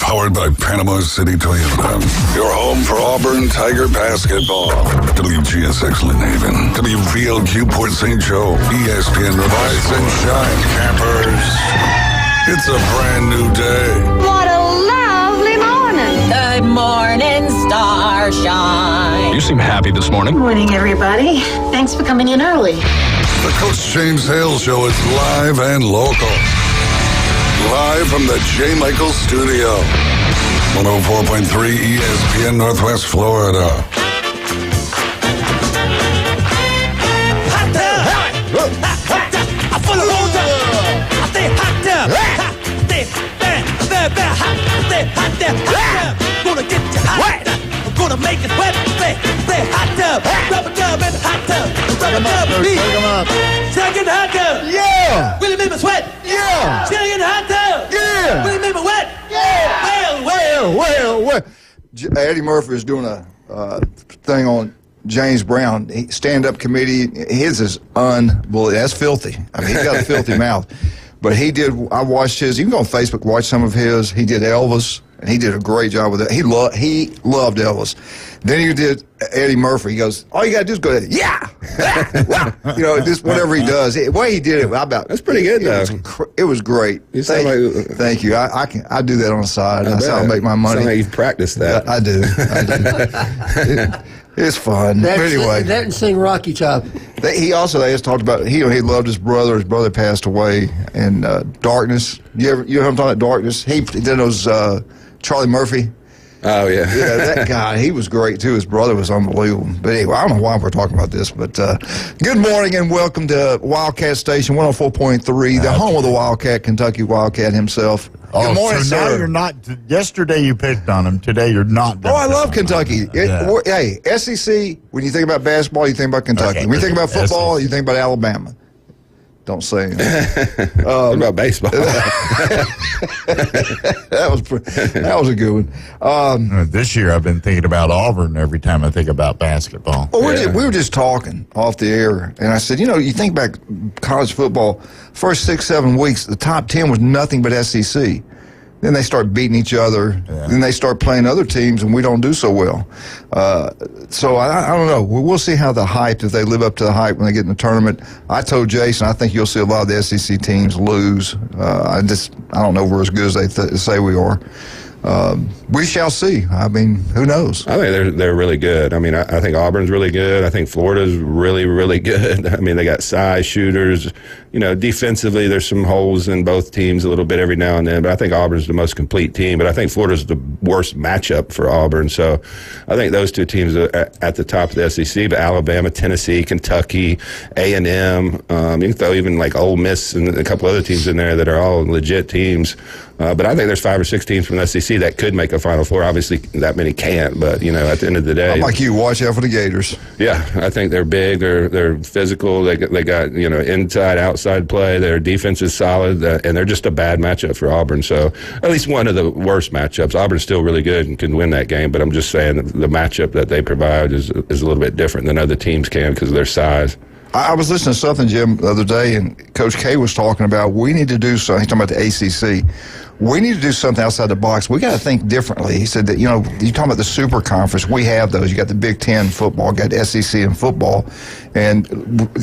Powered by Panama City Toyota. Your home for Auburn Tiger basketball. WGSX Lynn Haven. WVLQ Port St. Joe. ESPN Rise and Shine campers. It's a brand new day. What a lovely morning. Good morning, starshine. You seem happy this morning. Good morning, everybody. Thanks for coming in early. The Coach James Hale Show is live and local. Live from the J. Michael Studio. 104.3 ESPN Northwest Florida. Hot tub! I'm full of water! I say hot tub! Hot tub! Gonna get you hot tub! I'm gonna make it wet! Say hot tub! Rubber tub and hot tub! Rubber tub, me! Stuck in the hot tub! Yeah! Will it make me sweat? Yeah! Stuck in the hot tub! Yeah! Will it make me wet? Yeah! Well. Eddie Murphy is doing a thing on James Brown. Stand-up committee. His is unbelievable. That's filthy. I mean, he's got a filthy mouth. But I watched his. You can go on Facebook, watch some of his. He did Elvis, and he did a great job with it. He loved Elvis. Then he did Eddie Murphy. He goes, all you got to do is go, yeah! Just whatever he does. The way he did it, That's pretty good, though. It was great. Thank you. I do that on the side. That's how I make my money. Sounds like you've practiced that. I do. It's fun. Anyway. That and sing Rocky Top. They just talked about, he loved his brother. His brother passed away in Darkness. You know what I'm talking about, Darkness? He did those Charlie Murphy. Oh, yeah. Yeah, that guy, he was great, too. His brother was unbelievable. But anyway, I don't know why we're talking about this, but good morning and welcome to Wildcat Station 104.3, the home of the Wildcat, Kentucky Wildcat himself. Good morning, so sir. Now you're not. Yesterday you picked on him. Today you're not. I love Kentucky. Hey, SEC, when you think about basketball, you think about Kentucky. When you think about football, you think about Alabama. Don't say anything. What about baseball? that was a good one. This year I've been thinking about Auburn every time I think about basketball. Well, we were just talking off the air, and I said, you think back college football, first 6-7 weeks, the top 10 was nothing but SEC. Then they start beating each other. Yeah. Then they start playing other teams, and we don't do so well. So I don't know. We'll see how if they live up to the hype when they get in the tournament. I told Jason, I think you'll see a lot of the SEC teams lose. I don't know if we're as good as they say we are. We shall see. I mean, who knows? I think they're really good. I mean, I think Auburn's really good. I think Florida's really, really good. I mean, they got size, shooters. Defensively, there's some holes in both teams a little bit every now and then, but I think Auburn's the most complete team. But I think Florida's the worst matchup for Auburn. So I think those two teams are at the top of the SEC, but Alabama, Tennessee, Kentucky, A&M, you can throw even like Ole Miss and a couple other teams in there that are all legit teams. But I think there's 5 or 6 teams from the SEC that could make a Final Four. Obviously, that many can't. But, at the end of the day. I'm like you, watch out for the Gators. Yeah, I think they're big. They're physical. They got, inside, outside play. Their defense is solid. And they're just a bad matchup for Auburn. So at least one of the worst matchups. Auburn's still really good and can win that game. But I'm just saying that the matchup that they provide is a little bit different than other teams can because of their size. I was listening to something, Jim, the other day, and Coach K was talking about we need to do something. He's talking about the ACC. We need to do something outside the box. We got to think differently. He said that, you're talking about the super conference. We have those. You got the Big Ten football, got SEC in football, and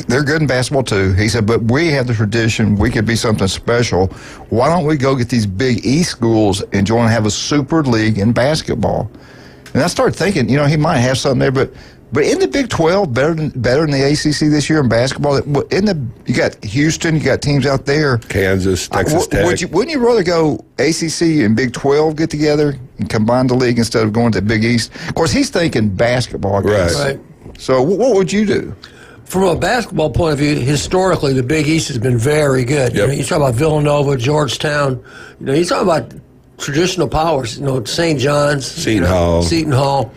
they're good in basketball too. He said, but we have the tradition. We could be something special. Why don't we go get these Big East schools and join and have a super league in basketball? And I started thinking, he might have something there, but in the Big 12, better than the ACC this year in basketball. You got Houston, you got teams out there. Kansas, Texas Tech. Wouldn't you rather go ACC and Big 12 get together and combine the league instead of going to the Big East? Of course, he's thinking basketball. Right. So what would you do? From a basketball point of view, historically, the Big East has been very good. Yep. You talk about Villanova, Georgetown. You talk about traditional powers. St. John's, Seton Hall.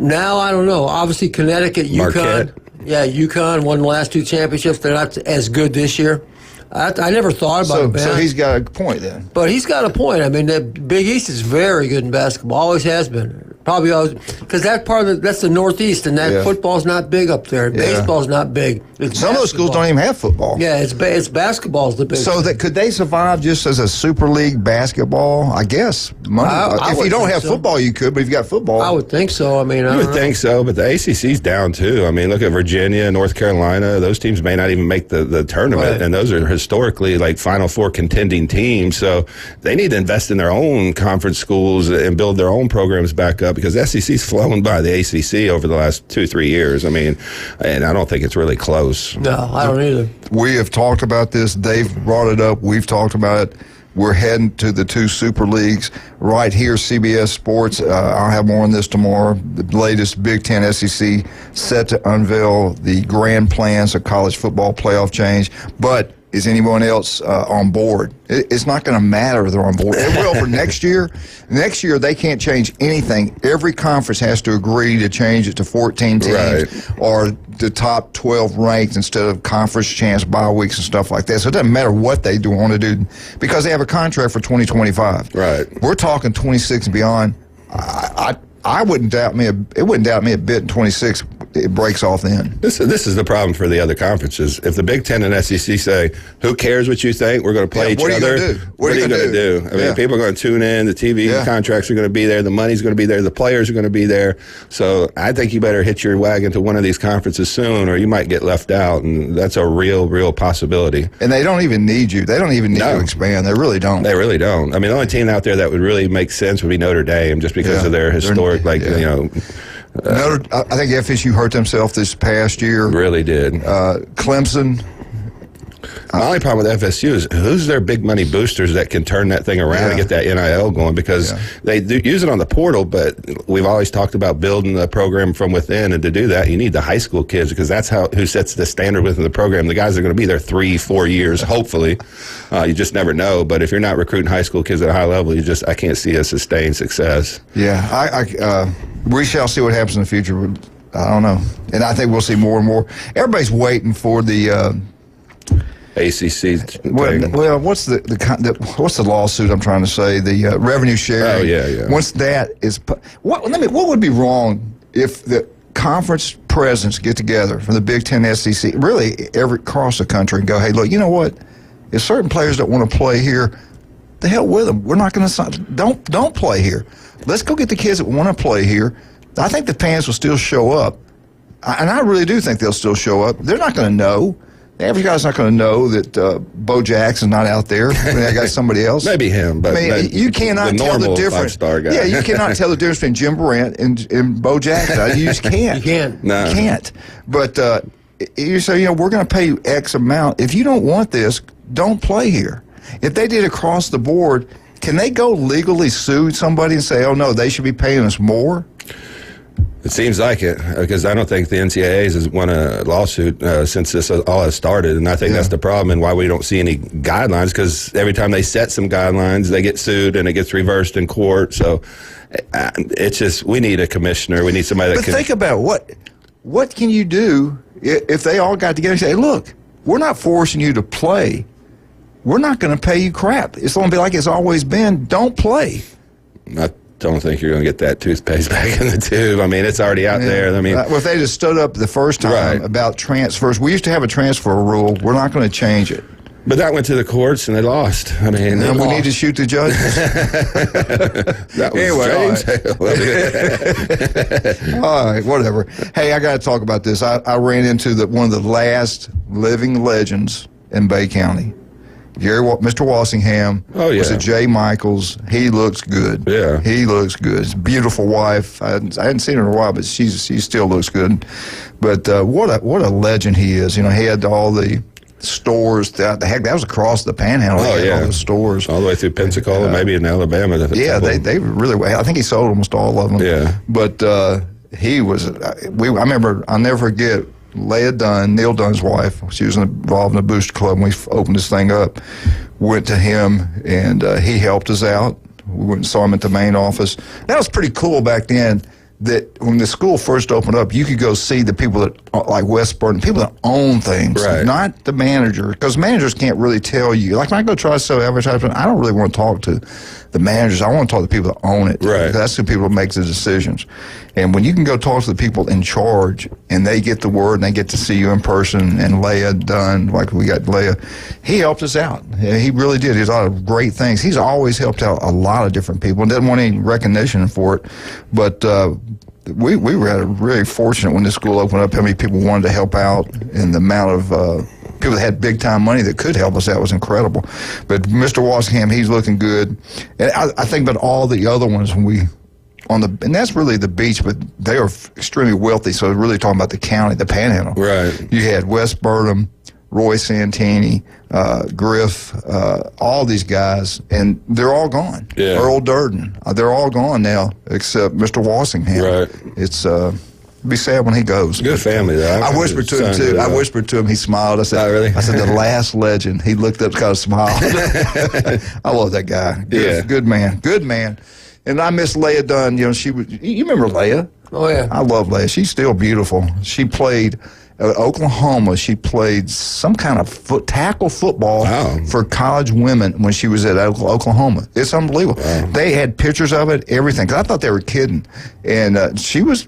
Now, I don't know. Obviously, Connecticut, UConn. Marquette. Yeah, UConn won the last 2 championships. They're not as good this year. I never thought about it, Ben. So he's got a point then. But he's got a point. I mean, the Big East is very good in basketball. Always has been. Probably because that's the Northeast, and that football's not big up there. Baseball's not big. Some of those schools don't even have football. Yeah, it's basketball's the big. So could they survive just as a Super League basketball? I guess. If you don't have football, you could, but if you got football, I would think so. I mean, I would think so, but the ACC's down too. I mean, look at Virginia, North Carolina. Those teams may not even make the tournament, and those are historically like Final Four contending teams. So they need to invest in their own conference schools and build their own programs back up, because the SEC's flown by the ACC over the last 2-3 years. I mean, and I don't think it's really close. No, I don't either. We have talked about this. Dave brought it up. We've talked about it. We're heading to the 2 Super Leagues right here, CBS Sports. I'll have more on this tomorrow. The latest Big Ten SEC set to unveil the grand plans of college football playoff change. But is anyone else on board? It's not going to matter if they're on board. It will for next year. Next year, they can't change anything. Every conference has to agree to change it to 14 teams or the top 12 ranked instead of conference chance bye weeks and stuff like that. So it doesn't matter what they want to do because they have a contract for 2025. Right. We're talking 26 and beyond. I wouldn't doubt me. It wouldn't doubt me a bit in 26. It breaks off then. This is the problem for the other conferences. If the Big Ten and SEC say, "Who cares what you think? We're going to play each other." What are you going to do? I mean, people are going to tune in. The TV contracts are going to be there. The money's going to be there. The players are going to be there. So I think you better hitch your wagon to one of these conferences soon, or you might get left out, and that's a real possibility. And they don't even need you. They don't even need to expand. They really don't. They really don't. I mean, the only team out there that would really make sense would be Notre Dame, just because of their historic, I think FSU hurt themselves this past year. Really did. Clemson. My only problem with FSU is who's their big money boosters that can turn that thing around and get that NIL going, because they do use it on the portal, but we've always talked about building the program from within, and to do that you need the high school kids, because that's who sets the standard within the program. The guys are going to be there 3-4 years, hopefully. You just never know, but if you're not recruiting high school kids at a high level, I can't see a sustained success. Yeah, we shall see what happens in the future. I don't know, and I think we'll see more and more. Everybody's waiting for the ACC thing. Well, what's the lawsuit I'm trying to say? The revenue sharing. Oh yeah. Once that is, what would be wrong if the conference presidents get together from the Big Ten, SEC, really across the country, and go, hey, look, you know what? If certain players don't want to play here, the hell with them. We're not going to don't play here. Let's go get the kids that want to play here. I think the fans will still show up, and I really do think they'll still show up. They're not going to know. The average guy's not going to know that Bo Jackson's not out there. I got somebody else. Maybe him, but you cannot tell the difference. Guy. Yeah, you cannot tell the difference between Jim Morant and Bo Jackson. You just can't. You can't. No. You can't. But you say, we're going to pay you X amount. If you don't want this, don't play here. If they did across the board, can they go legally sue somebody and say, oh, no, they should be paying us more? It seems like it, because I don't think the NCAA has won a lawsuit since this all has started, and I think that's the problem and why we don't see any guidelines, because every time they set some guidelines, they get sued and it gets reversed in court. So it's just, we need a commissioner. We need somebody that but can... think about what can you do if they all got together and say, look, we're not forcing you to play. We're not going to pay you crap. It's going to be like it's always been. Don't play. I don't think you're going to get that toothpaste back in the tube. I mean, it's already out there. I mean, well, if they just stood up the first time about transfers, we used to have a transfer rule. We're not going to change it. But that went to the courts and they lost. I mean, we need to shoot the judges. That was James. All right, whatever. Hey, I got to talk about this. I ran into one of the last living legends in Bay County. Mr. Walsingham was a J. Michaels. He looks good. Yeah. He looks good. His beautiful wife. I hadn't seen her in a while, but she still looks good. But what a legend he is. He had all the stores. That was across the Panhandle. Oh, yeah. All the stores. All the way through Pensacola, maybe in Alabama. Yeah, they really, I think he sold almost all of them. Yeah. But he was, I remember, I'll never forget, Leah Dunn, Neil Dunn's wife, she was involved in the Booster Club, and we opened this thing up, went to him, and he helped us out. We went and saw him at the main office. That was pretty cool back then. that when the school first opened up, you could go see the people that, like West Burton, people that own things, Right. not the manager, because managers can't really tell you. Like when I go try to sell advertisement, I don't really want to talk to the managers. I want to talk to the people that own it. Right. That's the people that make the decisions. And when you can go talk to the people in charge and they get the word and they get to see you in person, and Leia Dunn, like we got Leia, he helped us out. Yeah, he really did. He did a lot of great things. He's always helped out a lot of different people and doesn't want any recognition for it. But we were really fortunate when this school opened up, how many people wanted to help out, and the amount of people that had big time money that could help us out was incredible. But Mr. Walsingham, he's looking good. And I think about all the other ones when and that's really the beach, but they are extremely wealthy, so really talking about the county, the Panhandle. Right. You had West Burnham, Roy Santini, Griff, all these guys, and they're all gone. Yeah. Earl Durden, they're all gone now, except Mr. Walsingham. Right. It's it'd be sad when he goes. Good family, though. I whispered to him, too. I whispered to him. He smiled. I said, Oh, really? I said, the last legend. He looked up, kind of smiled. I love that guy. Good man. Good man. And I miss Leia Dunn. You know, you remember Leia? Oh, yeah. I love Leia. She's still beautiful. She played at Oklahoma. She played some kind of tackle football for college women when she was at Oklahoma. It's unbelievable. Wow. They had pictures of it, everything. 'Cause I thought they were kidding. And she was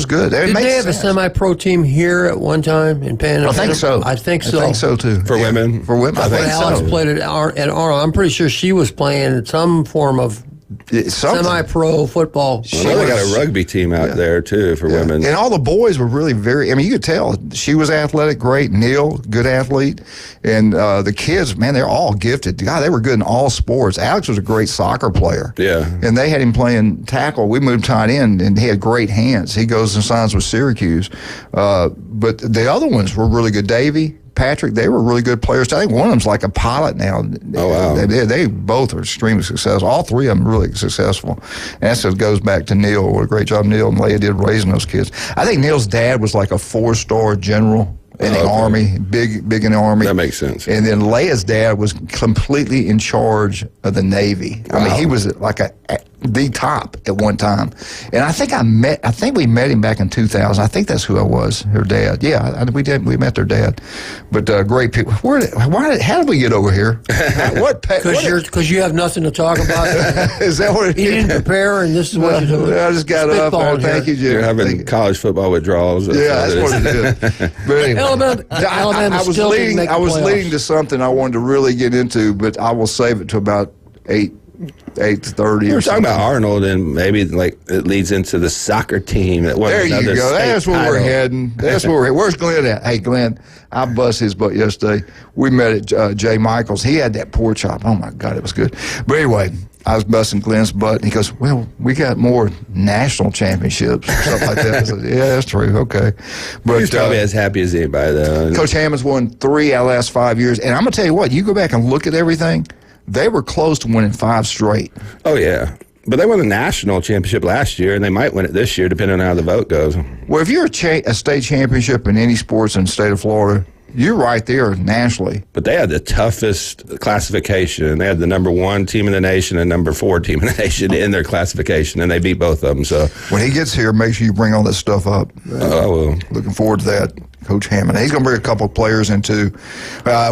good. Did they have a semi-pro team here at one time in Panhandle? I think so. I think so. I think so, too. For women? For women, I think When Alex so. played at Arnold, I'm pretty sure she was playing some form of semi-pro football. Well, they got a rugby team out there, too, for women. And all the boys were really you could tell. She was athletic, great. Neil, good athlete. And the kids, man, they're all gifted. God, they were good in all sports. Alex was a great soccer player. Yeah. And they had him playing tackle. We moved tight end, and he had great hands. He goes and signs with Syracuse. But the other ones were really good. Davey, Patrick, they were really good players. I think one of them's like a pilot now. Oh, wow. They both are extremely successful. All three of them really successful. And that goes back to Neil. What a great job Neil and Leia did raising those kids. I think Neil's dad was like a 4-star general in the Army, big in the Army. That makes sense. And then Leia's dad was completely in charge of the Navy. Wow. I mean, he was like the top at one time. And I think we met him back in 2000. I think that's who I was, her dad. Yeah, we did. We met their dad. But great people. How did we get over here? Because you have nothing to talk about. Is that what it is? You didn't prepare, and this is what you're doing. I just got up. Thank you, Jim. You're having college football withdrawals. Yeah, that's what it is. But anyway, Alabama I was still didn't make the playoffs. leading to something I wanted to really get into, but I will save it to about 8:30. We're talking about Arnold, and maybe like it leads into the soccer team. That won There you another go. state That's where title. we're heading. That's where we're heading. Where's Glenn at? Hey, Glenn, I bust his butt yesterday. We met at Jay Michaels. He had that pork chop. Oh, my God, it was good. But anyway, I was busting Glenn's butt, and he goes, well, we got more national championships or something like that. I said, yeah, that's true. Okay. But He's probably as happy as anybody, though. Coach Hammond's won 3 out of the last 5 years. And I'm going to tell you what, you go back and look at everything, they were close to winning 5 straight. Oh, yeah. But they won the national championship last year, and they might win it this year, depending on how the vote goes. Well, if you're a state championship in any sports in the state of Florida, you're right there nationally. But they had the toughest classification. They had the number 1 team in the nation and number 4 team in the nation in their classification, and they beat both of them. So when he gets here, make sure you bring all that stuff up. I will. Looking forward to that. Coach Hammond. He's going to bring a couple of players in, too.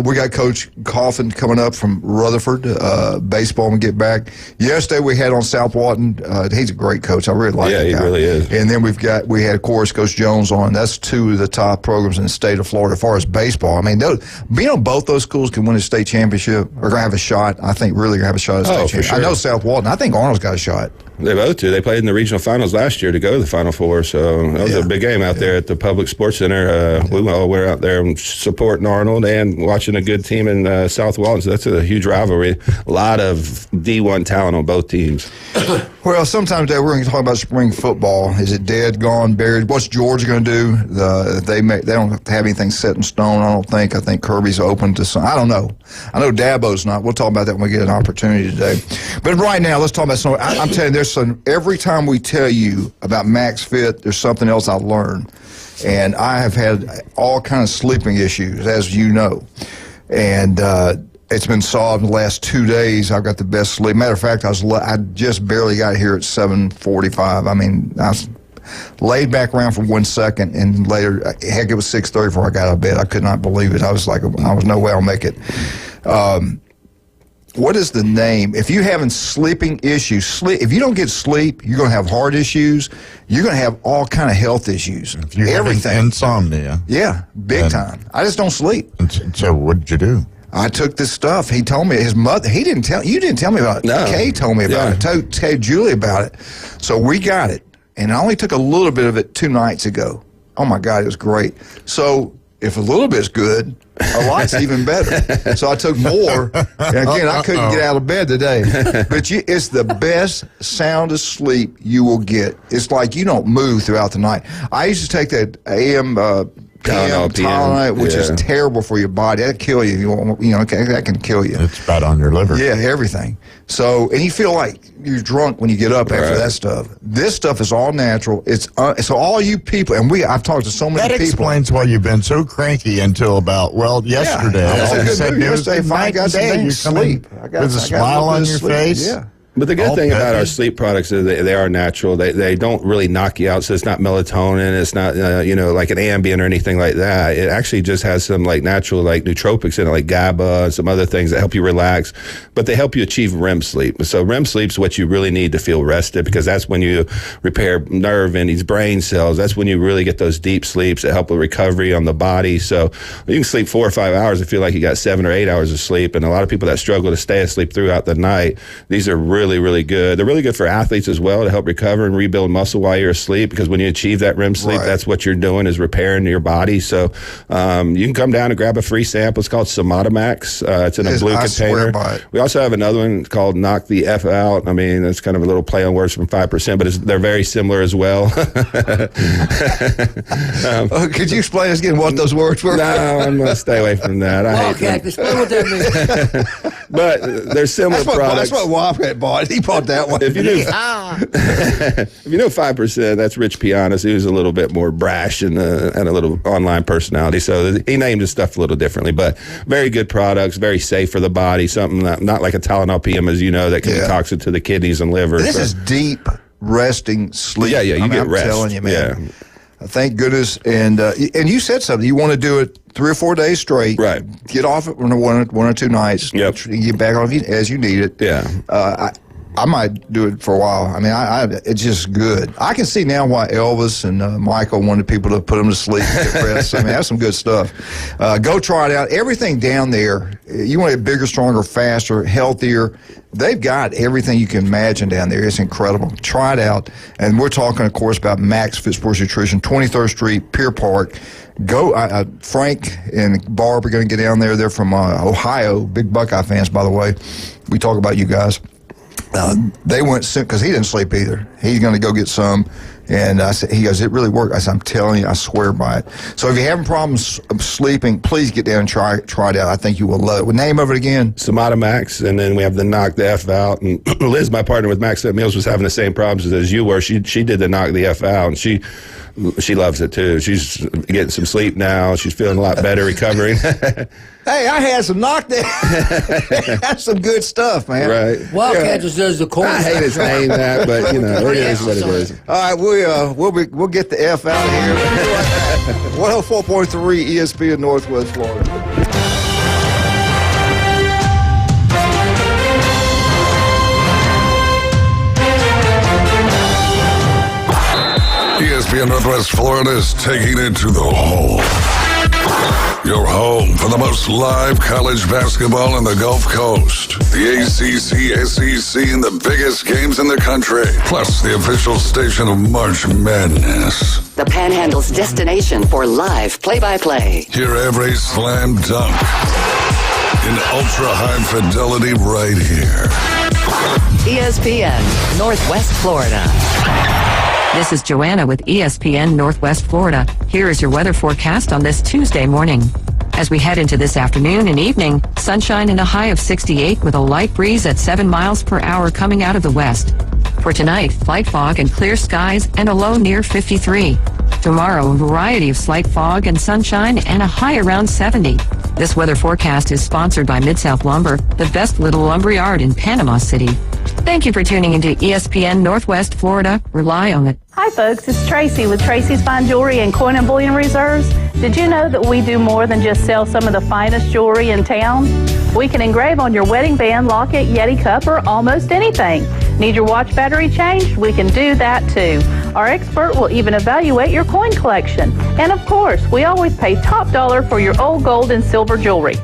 We got Coach Coffin coming up from Rutherford. Baseball when we get back. Yesterday we had on South Walton. He's a great coach. I really like that guy. Yeah, he really is. And then we had, of course, Coach Jones on. That's 2 of the top programs in the state of Florida as far as baseball. I mean, being on both those schools can win a state championship or going to have a shot. I think really going to have a shot at a state championship. Sure. I know South Walton. I think Arnold's got a shot. They both do. They played in the regional finals last year to go to the Final Four, so that was a big game out there at the Public Sports Center. We all were out there supporting Arnold and watching a good team in South Walton, so that's a huge rivalry. A lot of D1 talent on both teams. Well, sometime today we're going to talk about spring football. Is it dead, gone, buried? What's Georgia going to do? They don't have anything set in stone, I don't think. I think Kirby's open to some. I don't know. I know Dabo's not. We'll talk about that when we get an opportunity today. But right now, let's talk about some. I'm telling you, every time we tell you about Max Fit, there's something else I learned. And I have had all kinds of sleeping issues, as you know. And it's been solved in the last 2 days. I've got the best sleep. Matter of fact, I just barely got here at 7:45. I mean, laid back around for 1 second, and later, heck, it was 6:30 before I got out of bed. I could not believe it. I was like, I was no way I'll make it. What is the name? If you're having sleeping issues, if you don't get sleep, you're going to have heart issues. You're going to have all kind of health issues. If you're everything. having insomnia. Yeah, big time. I just don't sleep. So what did you do? I took this stuff. He told me, his mother, you didn't tell me about it. No. Kay told me about it. Told Julie about it. So we got it. And I only took a little bit of it 2 nights ago. Oh my God, it was great. So if a little bit's good, a lot's even better. So I took more. And again, I couldn't get out of bed today. But it's the best soundest sleep you will get. It's like you don't move throughout the night. I used to take that AM Tylenol, which is terrible for your body. That'll kill you. That can kill you. It's bad on your liver. Yeah, everything. So, and you feel like you're drunk when you get up after that stuff. This stuff is all natural. It's so all you people, and I've talked to so many people. That explains why you've been so cranky until about, yesterday. Yeah, I was All of a good sudden, mood it was yesterday. Finally got some you sleep. with a smile on your face. Yeah. But the good thing about our sleep products is they are natural. They don't really knock you out. So it's not melatonin. It's not like an Ambien or anything like that. It actually just has some like natural like nootropics in it, like GABA and some other things that help you relax. But they help you achieve REM sleep. So REM sleep is what you really need to feel rested, because that's when you repair nerve and these brain cells. That's when you really get those deep sleeps that help with recovery on the body. So you can sleep 4 or 5 hours and feel like you got 7 or 8 hours of sleep. And a lot of people that struggle to stay asleep throughout the night, these are really good. They're really good for athletes as well to help recover and rebuild muscle while you're asleep, because when you achieve that REM sleep, that's what you're doing, is repairing your body. So you can come down and grab a free sample. It's called Somatomax. It's in a blue container. We also have another one called Knock the F Out. I mean, it's kind of a little play on words from 5%, but they're very similar as well. Could you explain us again what those words were? No, I'm going to stay away from that. I hate them. Explain what that means. But they're similar products. That's what Wildcat bought. He bought that one. If you know 5%, that's Rich Pianis, who's a little bit more brash and a little online personality. So he named his stuff a little differently, but very good products, very safe for the body. Something not like a Tylenol PM, as you know, that can be toxic to the kidneys and liver. This is deep resting sleep. Yeah, you get rest. I'm telling you, man. Yeah. Thank goodness. And you said something. You want to do it 3 or 4 days straight. Right. Get off it one or 2 nights. Yep. Get back on it as you need it. Yeah. I might do it for a while. I mean, it's just good. I can see now why Elvis and Michael wanted people to put them to sleep and get rest. I mean, that's some good stuff. Go try it out. Everything down there, you want to get bigger, stronger, faster, healthier. They've got everything you can imagine down there. It's incredible. Try it out. And we're talking, of course, about Max Fit Sports Nutrition, 23rd Street, Pier Park. Go. Frank and Barb are going to get down there. They're from Ohio, big Buckeye fans, by the way. We talk about you guys. They went because he didn't sleep either. He's going to go get some, and he goes, it really worked. I said, I'm telling you, I swear by it. So if you're having problems sleeping, please get down and try it out. I think you will love it. What name of it again? Somatomax, and then we have the Knock the F Out. And Liz, my partner with Max Fit Meals, was having the same problems as you were. She did the Knock the F Out, and she loves it too. She's getting some sleep now. She's feeling a lot better, recovering. Hey, I had some knockdown. That's some good stuff, man. Right. Wildcat just does the corn. I hate his name that, but it is what it is. All right, we'll get the F out of here. 104.3 ESPN Northwest Florida. ESPN Northwest Florida is taking it to the hole. Your home for the most live college basketball in the Gulf Coast. The ACC, SEC, and the biggest games in the country. Plus the official station of March Madness. The Panhandle's destination for live play-by-play. Hear every slam dunk in ultra-high fidelity right here. ESPN Northwest Florida. This is Joanna with ESPN Northwest Florida. Here is your weather forecast on this Tuesday morning. As we head into this afternoon and evening, sunshine and a high of 68 with a light breeze at 7 miles per hour coming out of the west. For tonight, light fog and clear skies and a low near 53. Tomorrow, a variety of slight fog and sunshine and a high around 70. This weather forecast is sponsored by Mid-South Lumber, the best little lumber yard in Panama City. Thank you for tuning into ESPN Northwest Florida. Rely on it. Hi folks, it's Tracy with Tracy's Fine Jewelry and Coin and Bullion Reserves. Did you know that we do more than just sell some of the finest jewelry in town? We can engrave on your wedding band, locket, Yeti cup, or almost anything. Need your watch battery changed? We can do that too. Our expert will even evaluate your coin collection. And of course, we always pay top dollar for your old gold and silver jewelry.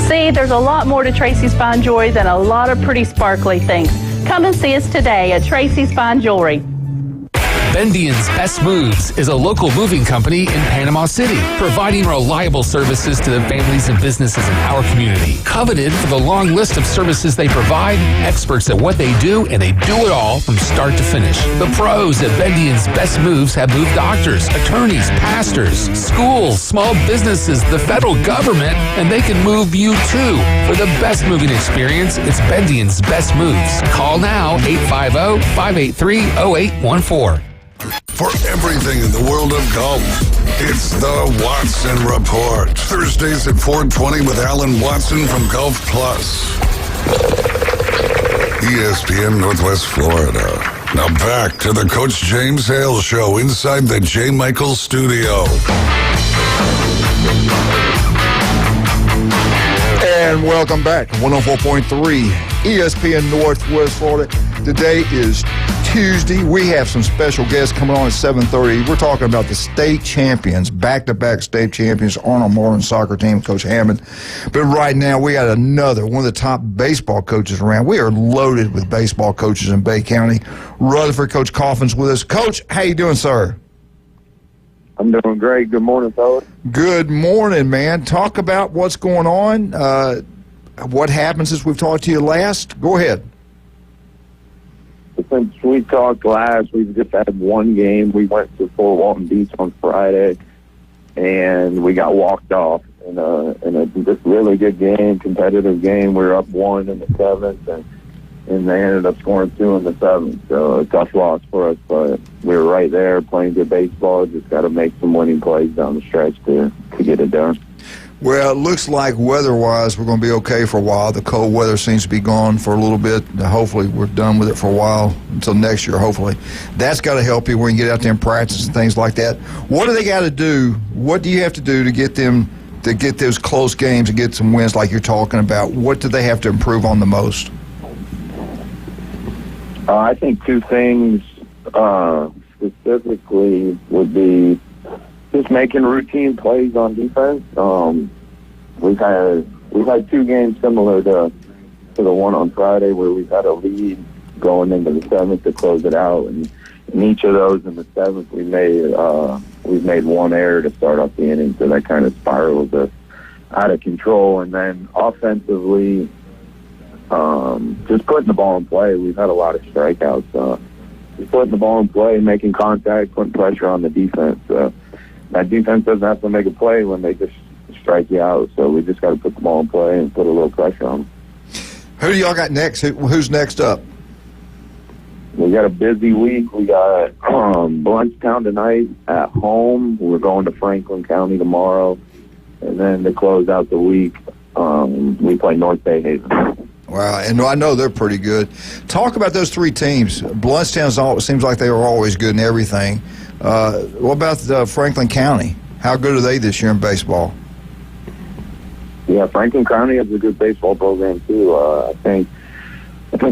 See, there's a lot more to Tracy's Fine Jewelry than a lot of pretty sparkly things. Come and see us today at Tracy's Fine Jewelry. Bendian's Best Moves is a local moving company in Panama City, providing reliable services to the families and businesses in our community. Coveted for the long list of services they provide, experts at what they do, and they do it all from start to finish. The pros at Bendian's Best Moves have moved doctors, attorneys, pastors, schools, small businesses, the federal government, and they can move you too. For the best moving experience, it's Bendian's Best Moves. Call now, 850-583-0814. For everything in the world of golf, it's the Watson Report. Thursdays at 4:20 with Alan Watson from Golf Plus. ESPN Northwest Florida. Now back to the Coach James Hale Show inside the J. Michael Studio. And welcome back. 104.3 ESPN Northwest Florida. Today is Tuesday. We have some special guests coming on at 7:30. We're talking about the state champions, back-to-back state champions, Arnold Marlin soccer team, Coach Hammond. But right now, we got another, one of the top baseball coaches around. We are loaded with baseball coaches in Bay County. Rutherford, Coach Coffin's with us. Coach, how you doing, sir? I'm doing great. Good morning, fellas. Good morning, man. Talk about what's going on, what happened since we've talked to you last. Go ahead. Since we talked last, we've just had one game. We went to Fort Walton Beach on Friday, and we got walked off in a just really good game, competitive game. We were up 1 in the 7th, and they ended up scoring 2 in the 7th. So a tough loss for us, but we were right there playing good baseball. Just got to make some winning plays down the stretch to get it done. Well, it looks like weather-wise we're going to be okay for a while. The cold weather seems to be gone for a little bit. Hopefully we're done with it for a while until next year, hopefully. That's got to help you when you get out there and practice and things like that. What do they got to do? What do you have to do to get them to get those close games and get some wins like you're talking about? What do they have to improve on the most? I think two things specifically would be just making routine plays on defense. We've had 2 games similar to the one on Friday where we've had a lead going into the 7th to close it out, and in each of those in the 7th we've made one error to start off the inning, so that kind of spirals us out of control. And then offensively, just putting the ball in play. We've had a lot of strikeouts. Just putting the ball in play, making contact, putting pressure on the defense. That defense doesn't have to make a play when they just strike you out. So we just got to put the ball in play and put a little pressure on them. Who do y'all got next? Who's next up? We got a busy week. We got Bluntstown tonight at home. We're going to Franklin County tomorrow. And then to close out the week, we play North Bay Haven. Wow, and I know they're pretty good. Talk about those 3 teams. Bluntstown seems like they were always good in everything. What about Franklin County? How good are they this year in baseball? Yeah, Franklin County has a good baseball program too. I think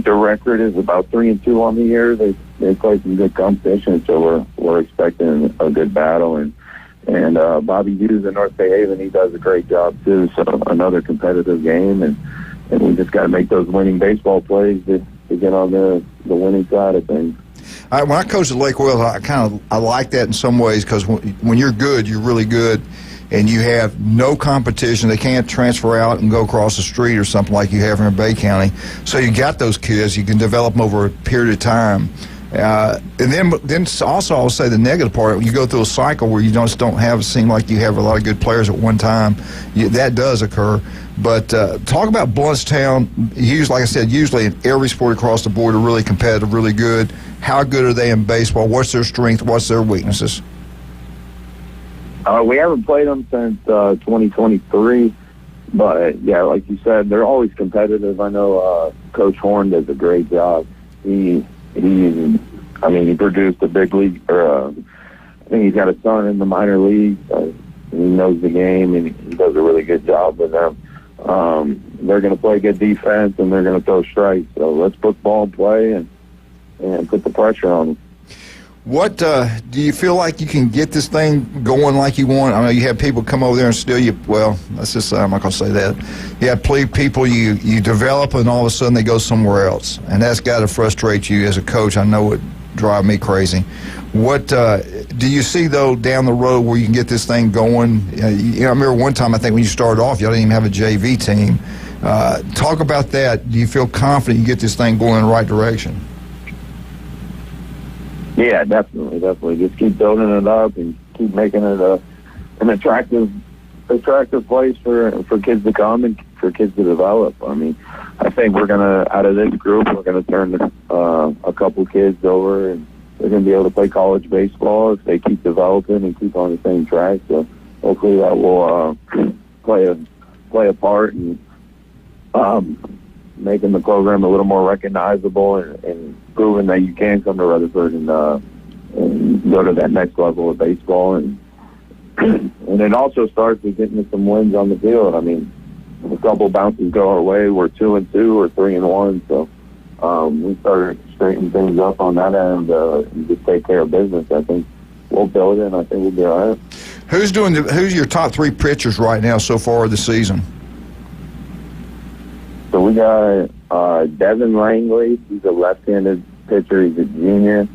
their record is about 3-2 on the year. They play some good competition, so we're expecting a good battle. And Bobby Hughes in North Bay Haven, he does a great job too. So another competitive game, and we just got to make those winning baseball plays to get on the winning side of things. When I coached at Lake Wales, I like that in some ways because when you're good, you're really good, and you have no competition. They can't transfer out and go across the street or something like you have in Bay County. So you got those kids. You can develop them over a period of time. And then also I'll say the negative part, you go through a cycle where you just don't seem like you have a lot of good players at one time. That does occur. But talk about Bluntstown. Like I said, usually in every sport across the board are really competitive, really good. How good are they in baseball? What's their strength? What's their weaknesses? We haven't played them since 2023, But yeah, like you said, they're always competitive. I know Coach Horn does a great job. He produced a big league, or I think he's got a son in the minor leagues. He knows the game, and he does a really good job with them. They're going to play good defense, and they're going to throw strikes. So let's put ball in play and put the pressure on them. What do you feel like you can get this thing going like you want? I know you have people come over there and steal you. Well, let's just say I'm not going to say that. You have people you develop, and all of a sudden they go somewhere else, and that's got to frustrate you as a coach. I know it drive me crazy. What do you see, though, down the road where you can get this thing going? I remember one time, I think, when you started off, y'all didn't even have a JV team. Talk about that. Do you feel confident you get this thing going in the right direction? Yeah, definitely. Just keep building it up and keep making it an attractive place for kids to come and for kids to develop. I mean, I think we're gonna, out of this group, we're gonna turn a couple kids over, and they're gonna be able to play college baseball if they keep developing and keep on the same track. So hopefully that will play a part in making the program a little more recognizable and proving that you can come to Rutherford and go to that next level of baseball. And it also starts with getting some wins on the field. I mean, if a couple bounces go our way, we're 2-2 or 3-1. So we started straightening things up on that end and just take care of business. I think we'll build it, and I think we'll be all right. Who's your top three pitchers right now so far this season? So we got Devin Langley. He's a left-handed pitcher. He's a junior.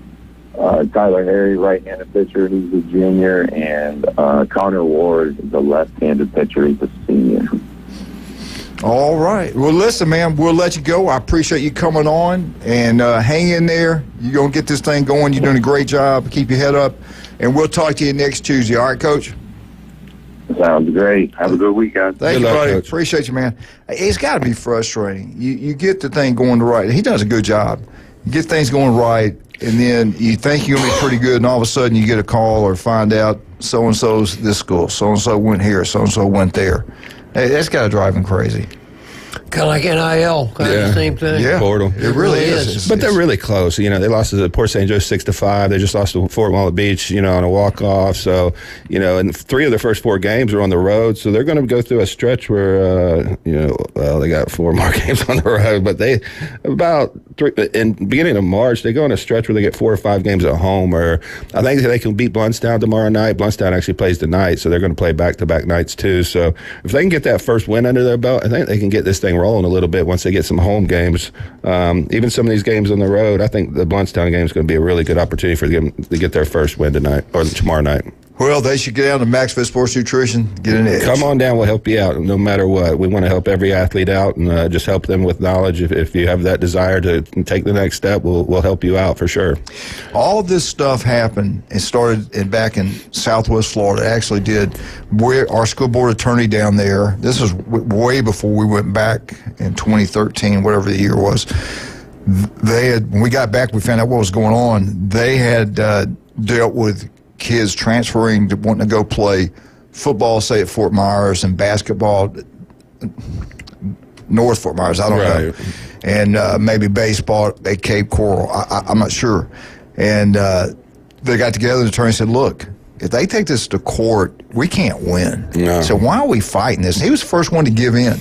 Tyler Harry, right-handed pitcher. He's a junior. And Connor Ward is a left-handed pitcher. He's a senior. All right. Well, listen, man, we'll let you go. I appreciate you coming on, and hang in there. You're going to get this thing going. You're doing a great job. Keep your head up, and we'll talk to you next Tuesday. All right, Coach? Sounds great. Have a good weekend. Thank you, buddy. Appreciate you, man. It's got to be frustrating. You get the thing going right. He does a good job. You get things going right, and then you think you're going to be pretty good, and all of a sudden you get a call or find out so-and-so's this school, so-and-so went here, so-and-so went there. Hey, that's got to drive him crazy. Kind of like NIL, kind of the same thing. Yeah, portal. It really is. But they're really close. You know, they lost to Port St. Joe 6-5. They just lost to Fort Walnut Beach, on a walk-off. So, and 3 of their first 4 games are on the road. So they're going to go through a stretch where, they got 4 more games on the road. But in the beginning of March, they go on a stretch where they get 4 or 5 games at home. Or I think they can beat Bluntstown tomorrow night. Bluntstown actually plays tonight, so they're going to play back-to-back nights too. So if they can get that first win under their belt, I think they can get this thing rolling a little bit once they get some home games. Even some of these games on the road, I think the Bluntstown game is going to be a really good opportunity for them to get their first win tonight or tomorrow night. Well, they should get down to Maxfit Sports Nutrition, get an edge. Come on down. We'll help you out no matter what. We want to help every athlete out and just help them with knowledge. If you have that desire to take the next step, we'll help you out for sure. All of this stuff happened and started back in Southwest Florida. It actually did. Our school board attorney down there, this was way before we went back in 2013, whatever the year was. When we got back, we found out what was going on. They had dealt with kids transferring, wanting to go play football, say, at Fort Myers, and basketball North Fort Myers, I don't know, and maybe baseball at Cape Coral. I'm not sure. And they got together, the attorney said, look, if they take this to court, we can't win. No. So why are we fighting this? He was the first one to give in,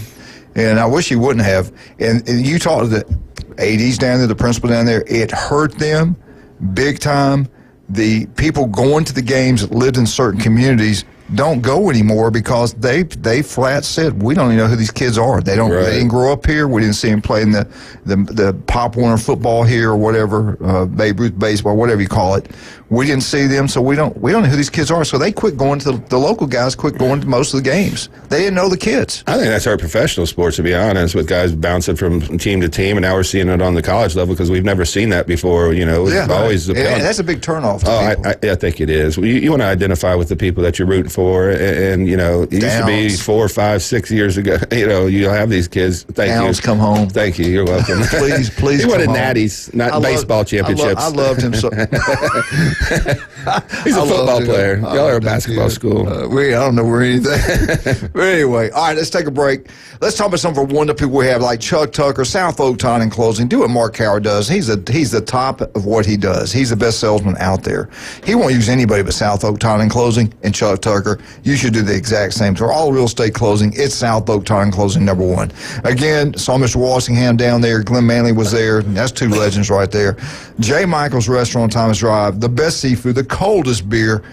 and I wish he wouldn't have. And you talked to the ADs down there, the principal down there, it hurt them big time. The people going to the games that lived in certain communities don't go anymore because they flat said, we don't even know who these kids are. They didn't grow up here. We didn't see them playing the Pop Warner football here or whatever, Babe Ruth baseball, whatever you call it. We didn't see them, so we don't know who these kids are. So they quit going to the local guys, quit going to most of the games. They didn't know the kids. I think that's our professional sports, to be honest, with guys bouncing from team to team, and now we're seeing it on the college level because we've never seen that before. Always. And that's a big turnoff. I think it is. You want to identify with the people that you're rooting before, and you know, it used to be 4, 5, 6 years ago. You know, you have these kids. Thank Downs you. come home. Thank you. You're welcome. please. He wanted come home. natties, not baseball championships. I loved him so. He's a football player. Y'all are a basketball school. I don't know where anything. But anyway, all right, let's take a break. Let's talk about some of our wonderful people we have, like Chuck Tucker, South Oak Tile and Closing. Do what Mark Howard does. He's the top of what he does. He's the best salesman out there. He won't use anybody but South Oak Tile and Closing and Chuck Tucker. You should do the exact same. For all real estate closing, it's South Oak Tile and Closing #1. Again, saw Mr. Walsingham down there. Glenn Manley was there. That's two legends right there. J. Michael's Restaurant on Thomas Drive. The best seafood, the coldest beer.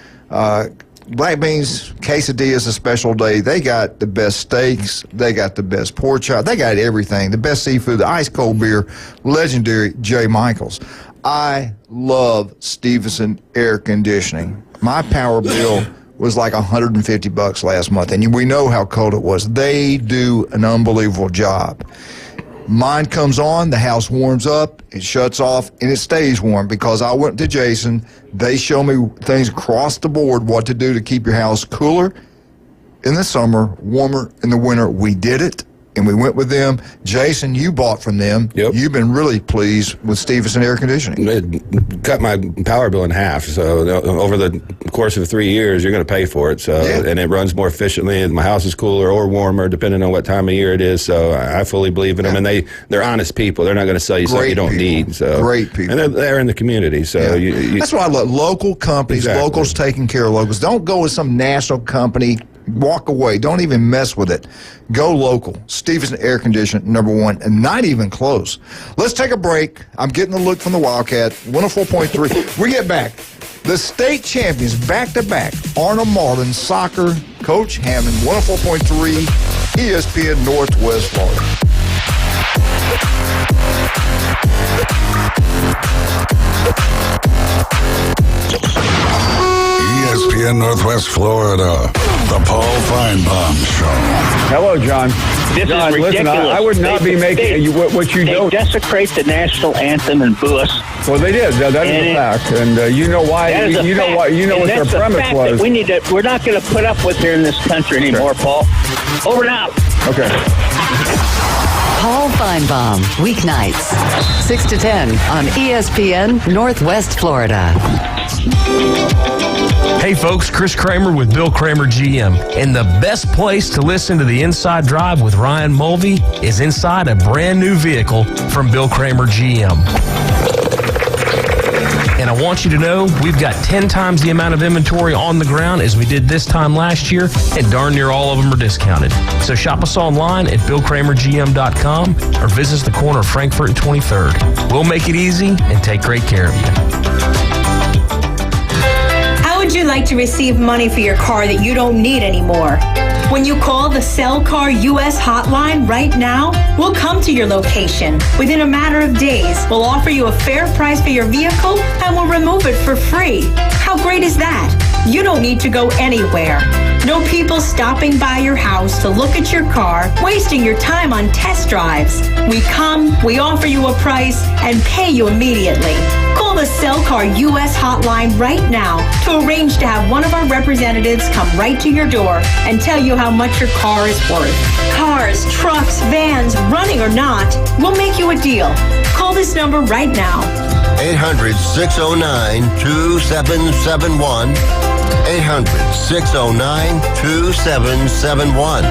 Black beans, quesadillas, a special day. They got the best steaks. They got the best pork chop. They got everything. The best seafood, the ice cold beer, legendary J. Michael's. I love Stevenson Air Conditioning. My power bill was like $150 last month, and we know how cold it was. They do an unbelievable job. Mine comes on, the house warms up, it shuts off, and it stays warm because I went to Jason. They show me things across the board, what to do to keep your house cooler in the summer, warmer in the winter. We did it, and we went with them. Jason, you bought from them. Yep. You've been really pleased with Stevenson Air Conditioning. It cut my power bill in half. So over the course of 3 years, you're going to pay for it. So and it runs more efficiently. And my house is cooler or warmer, depending on what time of year it is. So I fully believe in them. And they're honest people. They're not going to sell you something you don't need. So great people. And they're in the community. So that's why I love local companies. Exactly. Locals taking care of locals. Don't go with some national company. Walk away. Don't even mess with it. Go local. Stevenson Air Conditioning, #1, and not even close. Let's take a break. I'm getting the look from the Wildcat, 104.3. We get back. The state champions, back-to-back, Arnold Marlin soccer, Coach Hammond, 104.3, ESPN Northwest Florida. ESPN Northwest Florida, the Paul Feinbaum Show. Hello, John. This John, is listen, ridiculous. I would not be making what you don't. They desecrate the national anthem and boo us. Well, they did. That is a fact, and you know why. You know why. You know what their premise was. We need to. We're not going to put up with here in this country anymore, Paul. Over and out. Okay. Paul Feinbaum, weeknights, 6 to 10 on ESPN Northwest Florida. Hey folks, Chris Kramer with Bill Kramer GM. And the best place to listen to the Inside Drive with Ryan Mulvey is inside a brand new vehicle from Bill Kramer GM. And I want you to know we've got 10 times the amount of inventory on the ground as we did this time last year, and darn near all of them are discounted. So shop us online at BillKramerGM.com or visit us the corner of Frankfurt and 23rd. We'll make it easy and take great care of you. How would you like to receive money for your car that you don't need anymore? When you call the Sell Car US hotline right now, we'll come to your location. Within a matter of days, we'll offer you a fair price for your vehicle and we'll remove it for free. How great is that? You don't need to go anywhere. No people stopping by your house to look at your car, wasting your time on test drives. We come, we offer you a price, and pay you immediately. Call the Sell Car US hotline right now to arrange to have one of our representatives come right to your door and tell you how much your car is worth. Cars, trucks, vans, running or not, we'll make you a deal. Call this number right now. 800-609-2771. 800-609-2771.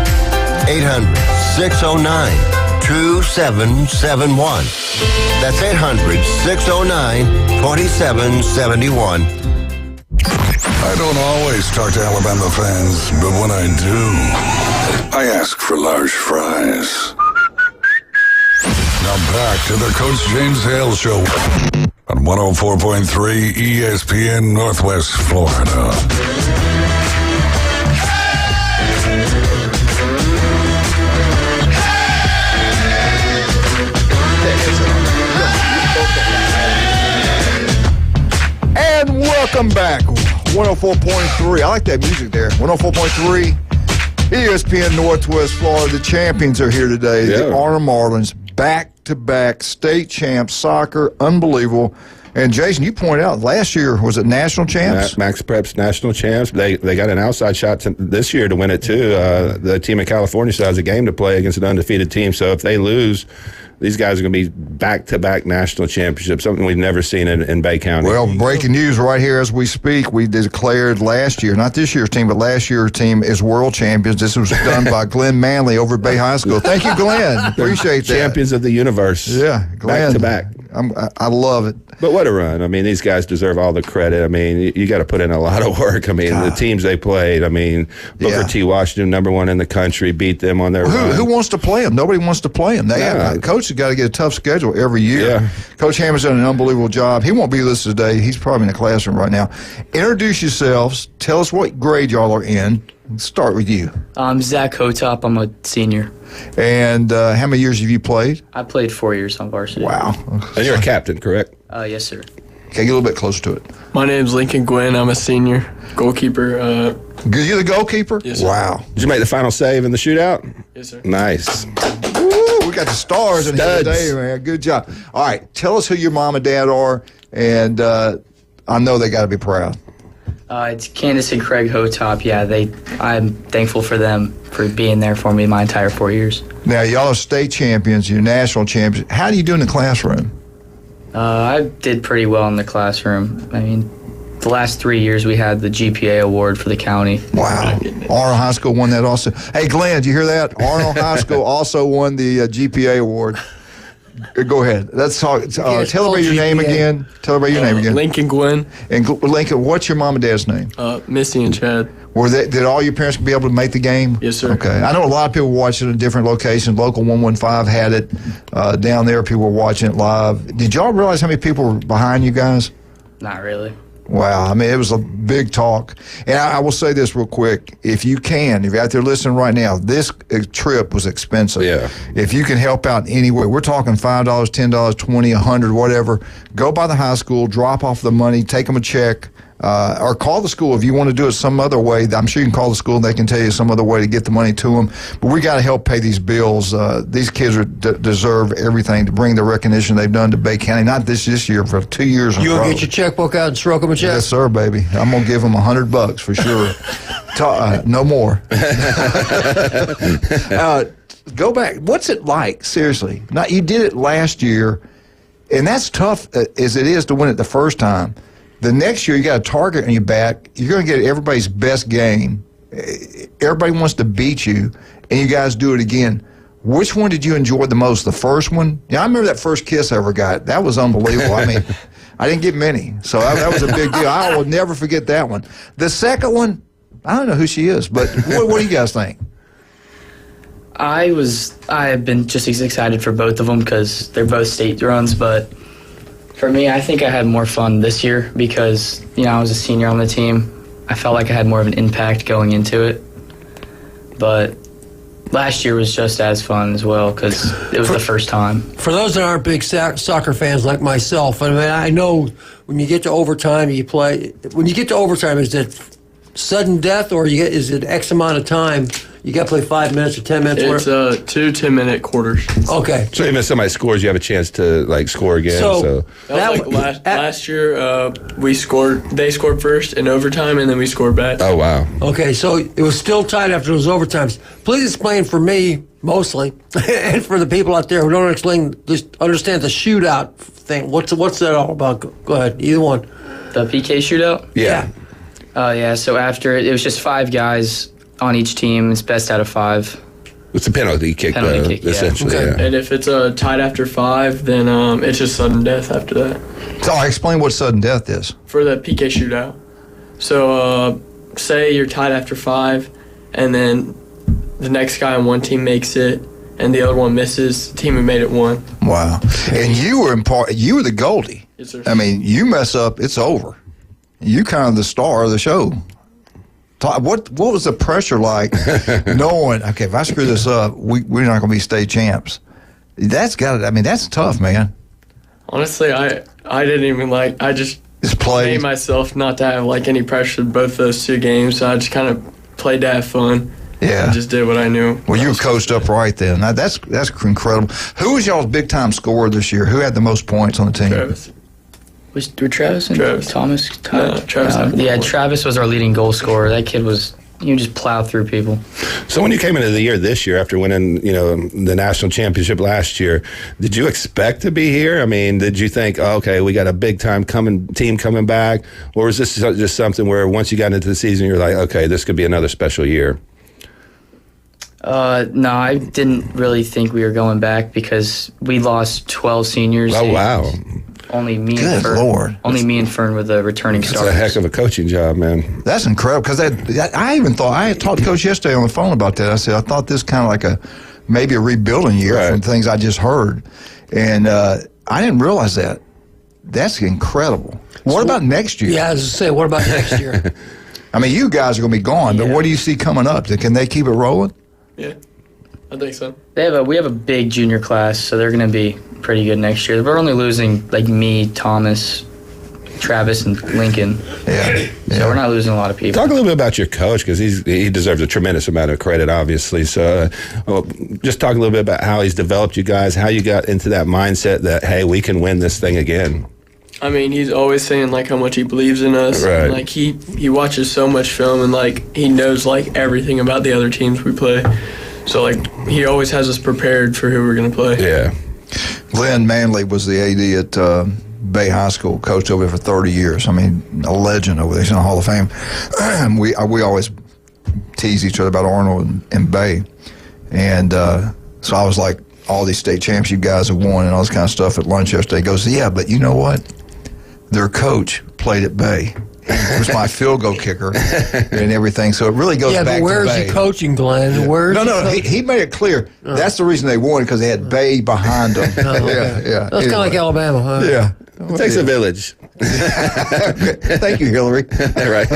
800-609-2771. That's 800-609-2771. I don't always talk to Alabama fans, but when I do, I ask for large fries. Now back to the Coach James Hale Show on 104.3 ESPN Northwest Florida. And welcome back. 104.3. I like that music there. 104.3 ESPN Northwest Florida. The champions are here today. The Arnold Marlins, back-to-back state champs, soccer, unbelievable. And Jason, you pointed out last year, was it national champs? Max Prep's national champs. They got an outside shot this year to win it too. The team in California still has a game to play against an undefeated team. So if they lose, these guys are going to be back-to-back national championships, something we've never seen in Bay County. Well, breaking news right here as we speak. We declared last year, not this year's team, but last year's team is world champions. This was done by Glenn Manley over at Bay High School. Thank you, Glenn. Appreciate that. Champions of the universe. Yeah, Glenn. Back-to-back. I love it. But what a run. I mean, these guys deserve all the credit. I mean, you got to put in a lot of work. I mean, the teams they played, I mean, Booker T. Washington, #1 in the country, beat them on their run. Who wants to play them? Nobody wants to play them. Coach has got to get a tough schedule every year. Yeah. Coach Hammer's done an unbelievable job. He won't be with us today. He's probably in the classroom right now. Introduce yourselves. Tell us what grade y'all are in. Let's start with you. I'm Zach Hotop. I'm a senior. And how many years have you played? I played 4 years on varsity. Wow. And you're a captain, correct? Yes, sir. Okay, get a little bit closer to it. My name's Lincoln Gwynn. I'm a senior goalkeeper. You're the goalkeeper? Yes, sir. Wow. Did you make the final save in the shootout? Yes, sir. Nice. Woo, we got the stars in here today, man. Good job. All right, tell us who your mom and dad are, and I know they got to be proud. It's Candace and Craig Hotop. Yeah, I'm thankful for them for being there for me my entire 4 years. Now, y'all are state champions, you're national champions. How do you do in the classroom? I did pretty well in the classroom. I mean, the last 3 years we had the GPA award for the county. Wow. Arnold High School won that also. Hey, Glenn, did you hear that? Arnold High School also won the GPA award. Go ahead. Let's talk. Tell everybody your name again. Tell everybody your name again. Lincoln Gwynn. And Lincoln, what's your mom and dad's name? Missy and Chad. Did all your parents be able to make the game? Yes, sir. Okay. I know a lot of people watch it in different locations. Local 115 had it. Down there, people were watching it live. Did y'all realize how many people were behind you guys? Not really. Wow. I mean, it was a big talk. And I will say this real quick. If you're out there listening right now, this trip was expensive. Yeah. If you can help out in any way, we're talking $5, $10, $20, $100, whatever. Go by the high school, drop off the money, take them a check, or call the school if you want to do it some other way. I'm sure you can call the school and they can tell you some other way to get the money to them. But we got to help pay these bills. These kids deserve everything to bring the recognition they've done to Bay County. Not this year, for 2 years in a row. You'll get your checkbook out and stroke them a check? Yes, sir, baby. I'm going to give them $100 for sure. No more. Go back. What's it like, seriously? Now, you did it last year, and that's tough as it is to win it the first time. The next year, you got a target on your back. You're going to get everybody's best game. Everybody wants to beat you, and you guys do it again. Which one did you enjoy the most? The first one? Yeah, I remember that first kiss I ever got. That was unbelievable. I mean, I didn't get many, so that was a big deal. I will never forget that one. The second one, I don't know who she is, but what do you guys think? I have been just as excited for both of them because they're both state runs, but for me, I think I had more fun this year because, I was a senior on the team. I felt like I had more of an impact going into it. But last year was just as fun as well because it was the first time. For those that aren't big soccer fans like myself, I mean, I know when you get to overtime, when you get to overtime, is it sudden death or is it X amount of time? You got to play 5 minutes or 10 minutes? It's 2 10-minute quarters. Okay. So even if somebody scores, you have a chance to score again. So that was last year, they scored first in overtime, and then we scored back. Oh, wow. Okay, so it was still tied after those overtimes. Please explain for me, mostly, and for the people out there who don't understand the shootout thing. What's that all about? Go ahead, either one. The PK shootout? Yeah. Yeah, so after it was just 5 guys on each team. It's best out of 5. It's a penalty kick, essentially. Okay. Yeah. And if it's tied after 5, then it's just sudden death after that. So explain what sudden death is. For the PK shootout. So say you're tied after 5, and then the next guy on one team makes it, and the other one misses. The team who made it won. Wow. And you were the goalie. Yes, sir. I mean, you mess up, it's over. You kind of the star of the show. What was the pressure like knowing, okay, if I screw this up, we're not going to be state champs? That's tough, man. Honestly, I didn't even I just made myself not to have any pressure in both those 2 games. So I just kind of played to have fun. Yeah. I just did what I knew. Well, you were coached up right then. Now, that's incredible. Who was y'all's big time scorer this year? Who had the most points on the team? Travis. Were Travis and Thomas tied? No, Travis. Yeah, Travis was our leading goal scorer. That kid you just plow through people. So when you came into the year this year after winning, the national championship last year, did you expect to be here? I mean, did you think, okay, we got a big time team coming back, or was this just something where once you got into the season, you're like, okay, this could be another special year? No, I didn't really think we were going back because we lost 12 seniors. Oh, wow. Only me Good and Fern. Lord. Only me and Fern were the returning That's starters. a heck of a coaching job, man. That's incredible because I even thought I had talked to Coach yesterday on the phone about that. I said I thought this kind of like maybe a rebuilding year from things I just heard, and I didn't realize that. That's incredible. What about next year? Yeah, I was going to say, what about next year? I mean, you guys are going to be gone, but what do you see coming up? Can they keep it rolling? Yeah, I think so. We have a big junior class, so they're going to be pretty good next year. We're only losing like me, Thomas, Travis, and Lincoln. Yeah. So we're not losing a lot of people. Talk a little bit about your coach because he deserves a tremendous amount of credit, obviously. So just talk a little bit about how he's developed you guys, how you got into that mindset that, hey, we can win this thing again. I mean, he's always saying like how much he believes in us. Right. And, like he watches so much film and like he knows like everything about the other teams we play. So like he always has us prepared for who we're gonna play. Yeah. Glenn Manley was the AD at Bay High School, coached over there for 30 years. I mean, a legend over there. He's in the Hall of Fame. We always tease each other about Arnold and Bay. And so I was like, all these state champs you guys have won and all this kind of stuff at lunch yesterday. He goes, yeah, but you know what? Their coach played at Bay. He was my field goal kicker and everything. So it really goes back to Bay. Yeah, but where's he coaching, Glenn? No, he made it clear. That's the reason they won, because they had Bay behind them. Yeah. That's kind of like Alabama, huh? Yeah. It takes a village. Thank you, Hillary. Right.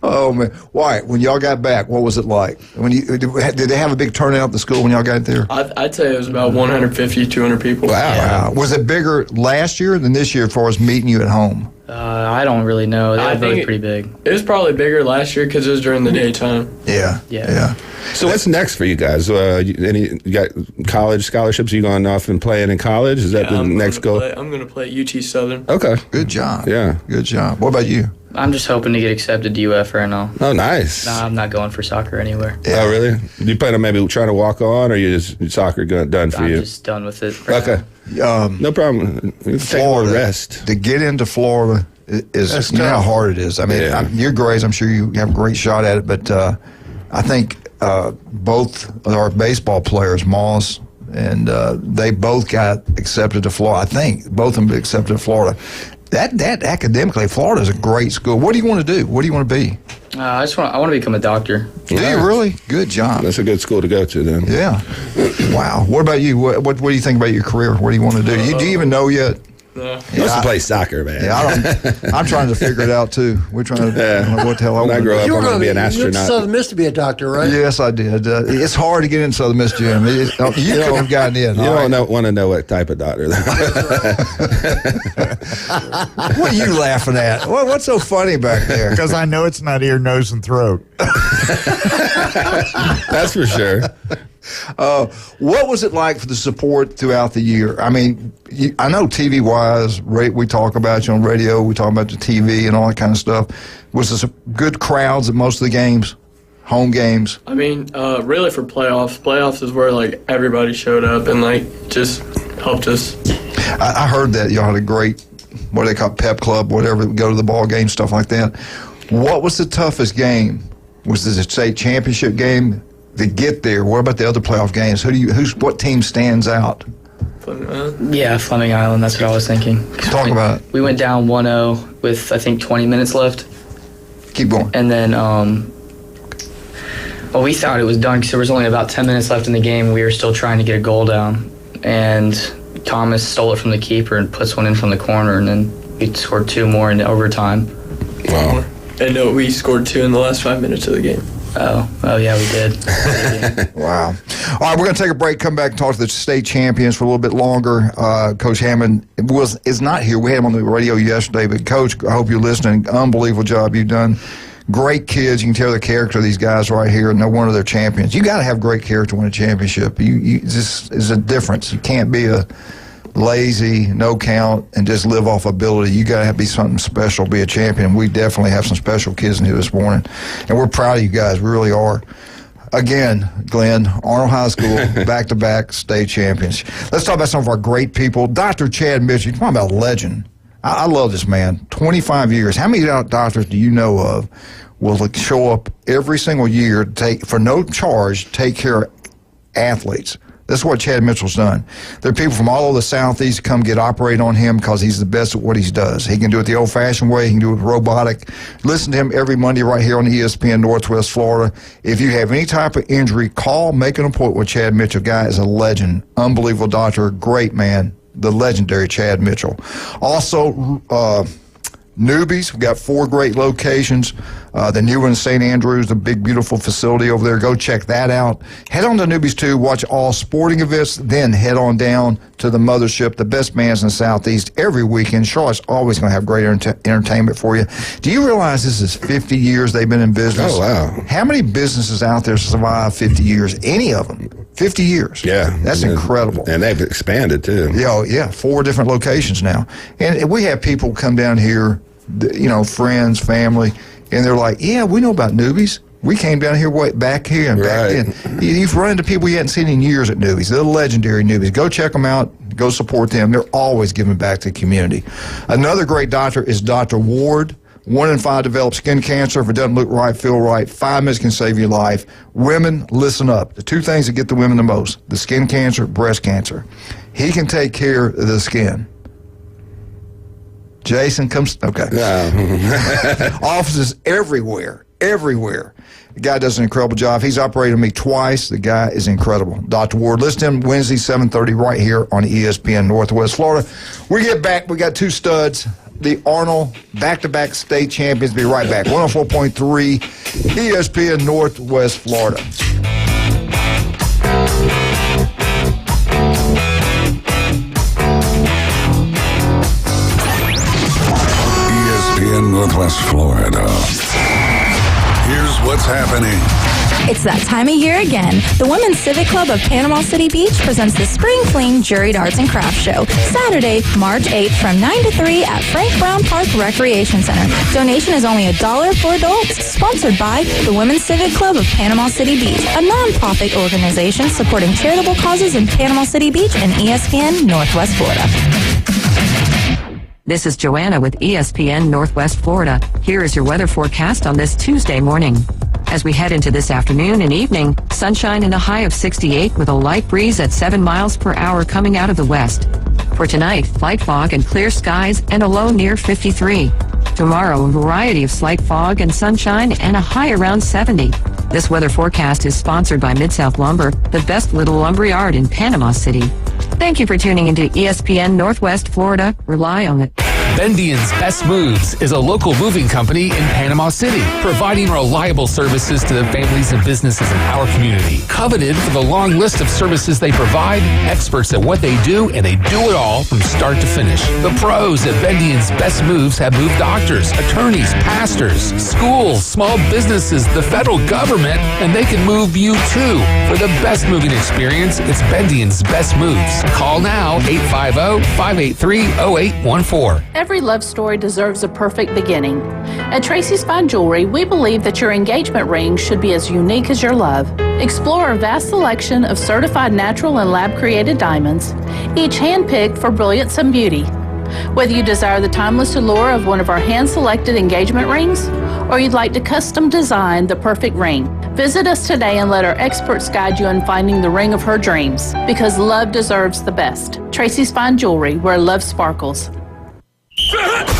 Oh, man. Why? When y'all got back, what was it like? Did they have a big turnout at the school when y'all got there? I'd say it was about 150, 200 people. Wow. Was it bigger last year than this year as far as meeting you at home? I don't really know. They were both pretty big. It was probably bigger last year because it was during the daytime. Yeah. So what's next for you guys? You got college scholarships? Are you going off and playing in college? Is that the next goal? I'm going to play at UT Southern. Okay. Good job. Yeah. Good job. What about you? I'm just hoping to get accepted to UF right now. Oh, nice. No, I'm not going for soccer anywhere. Yeah. Oh, really? Do you plan on maybe trying to walk on, or you just soccer done for you? I'm just done with it. Okay. No problem. Take a little rest. To get into Florida is, you know how hard it is. I mean, your grades, I'm sure you have a great shot at it, but I think both of our baseball players, Moss, and they both got accepted to Florida. I think both of them accepted to Florida. That academically, Florida is a great school. What do you want to do? What do you want to be? I want to become a doctor. Do you really? Good job. That's a good school to go to then. Yeah. Wow. What about you? What do you think about your career? What do you want to do? Do you even know yet? No. He wants to play soccer, man. Yeah, I'm trying to figure it out too. We're trying to. I don't know what the hell I when want I grow up, You I'm were going to be an You went to astronaut. Southern Miss to be a doctor, right? Yes, I did. It's hard to get in Southern Miss, Jim. You couldn't have gotten in. You don't want to know what type of doctor. What are you laughing at? What's so funny back there? Because I know it's not ear, nose, and throat. That's for sure. What was it like for the support throughout the year? I mean, I know TV-wise, we talk about you on radio, we talk about the TV and all that kind of stuff. Was there good crowds at most of the games, home games? I mean, really for playoffs. Playoffs is where like everybody showed up and like just helped us. I heard that y'all had a great, what do they call it, pep club, whatever, go to the ball game, stuff like that. What was the toughest game? Was this a state championship game? To get there, what about the other playoff games? What team stands out? Yeah, Fleming Island. That's what I was thinking. Talk about it. We went down 1-0 with I think 20 minutes left. Keep going. And then, we thought it was done because there was only about 10 minutes left in the game. We were still trying to get a goal down, and Thomas stole it from the keeper and puts one in from the corner, and then we scored 2 more in overtime. Wow. And we scored 2 in the last 5 minutes of the game. Oh yeah, we did. Wow. All right, we're going to take a break, come back and talk to the state champions for a little bit longer. Coach Hammond is not here. We had him on the radio yesterday, but Coach, I hope you're listening. Unbelievable job you've done. Great kids. You can tell the character of these guys right here. No wonder they're champions. You got to have great character to win a championship. You just is a difference. You can't be a lazy, no count, and just live off ability. You got to be something special, be a champion. We definitely have some special kids in here this morning, and we're proud of you guys. We really are. Again, Glenn, Arnold High School, back-to-back state champions. Let's talk about some of our great people. Dr. Chad Mitchell, you're talking about a legend. I love this man. 25 years. How many doctors do you know of will show up every single year to for no charge, take care of athletes? That's what Chad Mitchell's done. There are people from all over the Southeast come get operated on him because he's the best at what he does. He can do it the old-fashioned way. He can do it robotic. Listen to him every Monday right here on ESPN Northwest Florida. If you have any type of injury, call, make an appointment with Chad Mitchell. Guy is a legend, unbelievable doctor, great man, the legendary Chad Mitchell. Also, Newbies, we've got 4 great locations. The new one in St. Andrews, the big, beautiful facility over there. Go check that out. Head on to Newbies, too. Watch all sporting events. Then head on down to the mothership, the best bands in the Southeast every weekend. Charlotte's always going to have great entertainment for you. Do you realize this is 50 years they've been in business? Oh, wow. How many businesses out there survive 50 years? Any of them. 50 years. Yeah. That's incredible. And they've expanded, too. Yeah, 4 different locations now. And we have people come down here, friends, family, and they're like, yeah, we know about Newbies. We came down here back here and back then. You've run into people you hadn't seen in years at Newbies. They're legendary Newbies. Go check them out. Go support them. They're always giving back to the community. Another great doctor is Dr. Ward. 1 in 5 develop skin cancer. If it doesn't look right, feel right, 5 minutes can save your life. Women, listen up. The 2 things that get the women the most, the skin cancer, breast cancer. He can take care of the skin. Jason comes, okay. Offices everywhere. The guy does an incredible job. He's operated on me twice. The guy is incredible. Dr. Ward, listen to him Wednesday, 7:30 right here on ESPN Northwest Florida. We get back. We got 2 studs. The Arnold back-to-back state champions. Be right back. 104.3 ESPN Northwest Florida. ESPN Northwest Florida. Here's what's happening. It's that time of year again. The Women's Civic Club of Panama City Beach presents the Spring Fling Juried Arts and Crafts Show, Saturday, March 8th from 9 to 3 at Frank Brown Park Recreation Center. Donation is only $1 for adults. Sponsored by the Women's Civic Club of Panama City Beach, a non-profit organization supporting charitable causes in Panama City Beach and ESPN Northwest Florida. This is Joanna with ESPN Northwest Florida. Here is your weather forecast on this Tuesday morning. As we head into this afternoon and evening, sunshine and a high of 68 with a light breeze at 7 miles per hour coming out of the west. For tonight, light fog and clear skies and a low near 53. Tomorrow, a variety of slight fog and sunshine and a high around 70. This weather forecast is sponsored by Mid-South Lumber, the best little lumber yard in Panama City. Thank you for tuning into ESPN Northwest Florida. Rely on it. Bendian's Best Moves is a local moving company in Panama City, providing reliable services to the families and businesses in our community. Coveted for the long list of services they provide, experts at what they do, and they do it all from start to finish. The pros at Bendian's Best Moves have moved doctors, attorneys, pastors, schools, small businesses, the federal government, and they can move you too. For the best moving experience, it's Bendian's Best Moves. Call now, 850-583-0814. Every love story deserves a perfect beginning. At Tracy's Fine Jewelry, we believe that your engagement ring should be as unique as your love. Explore our vast selection of certified natural and lab-created diamonds, each hand-picked for brilliance and beauty. Whether you desire the timeless allure of one of our hand-selected engagement rings, or you'd like to custom design the perfect ring, visit us today and let our experts guide you in finding the ring of her dreams, because love deserves the best. Tracy's Fine Jewelry, where love sparkles.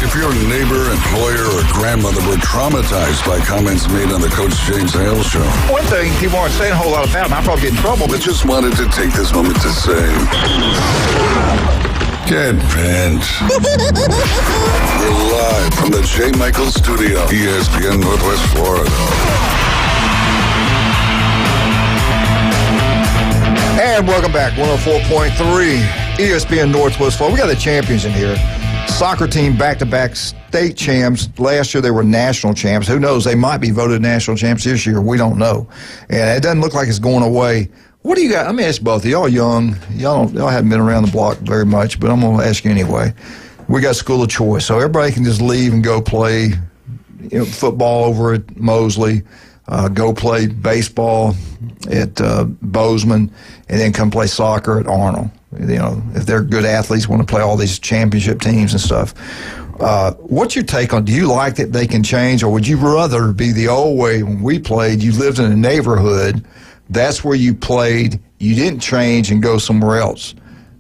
If your neighbor, employer, or grandmother were traumatized by comments made on the Coach James Hale Show. One thing people aren't saying a whole lot about, and I probably get in trouble, but just wanted to take this moment to say, get bent. We're live from the J. Michael Studio, ESPN Northwest Florida. And welcome back, 104.3 ESPN Northwest Florida. We got the champions in here. Soccer team back-to-back state champs. Last year they were national champs. Who knows? They might be voted national champs this year. We don't know. And it doesn't look like it's going away. What do you got? Let me ask both of y'all young. Y'all haven't been around the block very much, but I'm going to ask you anyway. We got school of choice, so everybody can just leave and go play football over at Mosley, go play baseball at Bozeman, and then come play soccer at Arnold. If they're good athletes, want to play all these championship teams and stuff. What's your take on, do you like that they can change, or would you rather be the old way when we played, you lived in a neighborhood, that's where you played, you didn't change and go somewhere else?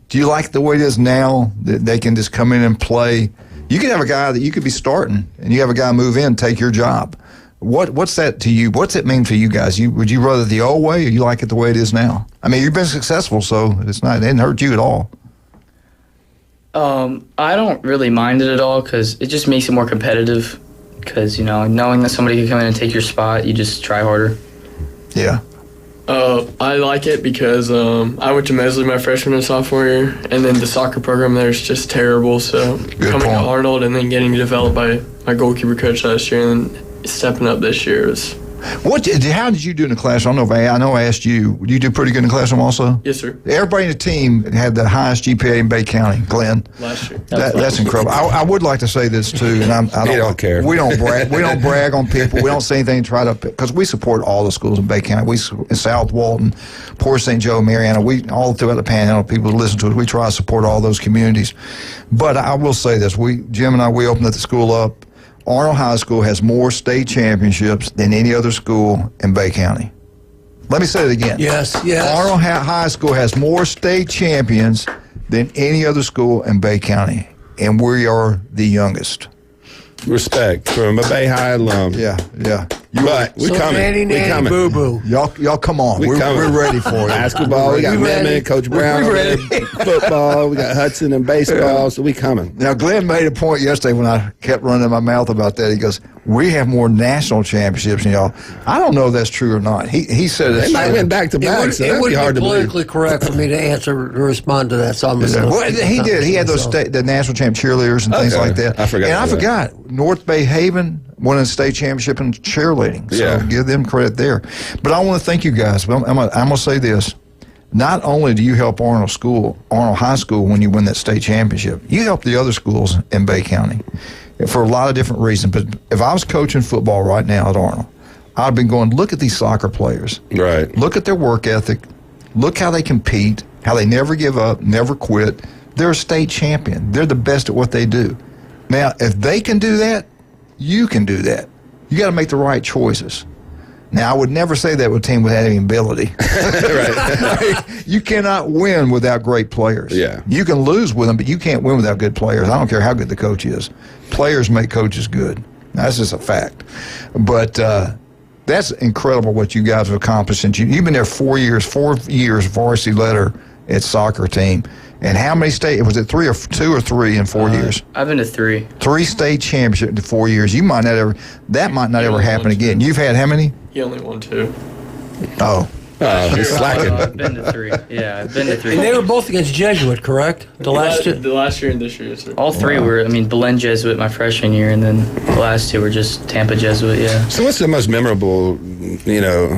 Do you like the way it is now that they can just come in and play? You could have a guy that you could be starting, and you have a guy move in, take your job. What's that to you? What's it mean for you guys? Would you rather the old way, or you like it the way it is now? I mean, you've been successful, so it didn't hurt you at all. I don't really mind it at all because it just makes it more competitive. Because knowing that somebody can come in and take your spot, you just try harder. Yeah. I like it because I went to Mosley my freshman and sophomore year, and then the soccer program there is just terrible. So coming to Arnold and then getting developed by my goalkeeper coach last year and then stepping up this year was. How did you do in the classroom? I know I asked you. Did you do pretty good in the classroom also? Yes, sir. Everybody in the team had the highest GPA in Bay County. Glenn. Last year. That's incredible. I would like to say this too, and I don't care. We don't brag. We don't brag on people. We don't say anything to try to, because we support all the schools in Bay County. We in South Walton, Port St. Joe, Mariana. We all throughout the Panhandle. People who listen to us. We try to support all those communities. But I will say this: Jim and I, we opened the school up. Arnold High School has more state championships than any other school in Bay County. Let me say it again. Yes. Arnold High School has more state champions than any other school in Bay County, and we are the youngest. Respect from a Bay High alum. Yeah. But we're coming. We're coming. Boo boo. Y'all come on. We're ready for it. Basketball, we got Redmond, Coach Brown. Football, we got Hudson and baseball, so we coming. Now, Glenn made a point yesterday when I kept running my mouth about that. He goes, we have more national championships than y'all. I don't know if that's true or not. He said they might win back to back, so that'd be hard to believe. It would be politically correct for me to respond to that. So I'm he did. He had the national champ cheerleaders and things like that. I forgot. North Bay Haven won a state championship in cheerleading. So give them credit there. But I want to thank you guys. I'm going to say this. Not only do you help Arnold High School when you win that state championship, you help the other schools in Bay County for a lot of different reasons. But if I was coaching football right now at Arnold, I'd been going, look at these soccer players. Right. Look at their work ethic. Look how they compete, how they never give up, never quit. They're a state champion. They're the best at what they do. Now, if they can do that, you can do that. You got to make the right choices. Now, I would never say that with a team without any ability. Right. You cannot win without great players. Yeah. You can lose with them, but you can't win without good players. I don't care how good the coach is. Players make coaches good. Now, that's just a fact. But that's incredible what you guys have accomplished. Since you've been there 4 years varsity leader at soccer team. And how many state, was it 2 or 3 in 4 years? I've been to 3. 3 state championships in 4 years. That might not ever happen again. You've had how many? He only won 2. Oh. He's slacking. I've been to 3. Yeah, I've been to 3. And they were both against Jesuit, correct? The last year and this year, yes, sir. All 3 were, Belen Jesuit my freshman year, and then the last 2 were just Tampa Jesuit, yeah. So what's the most memorable,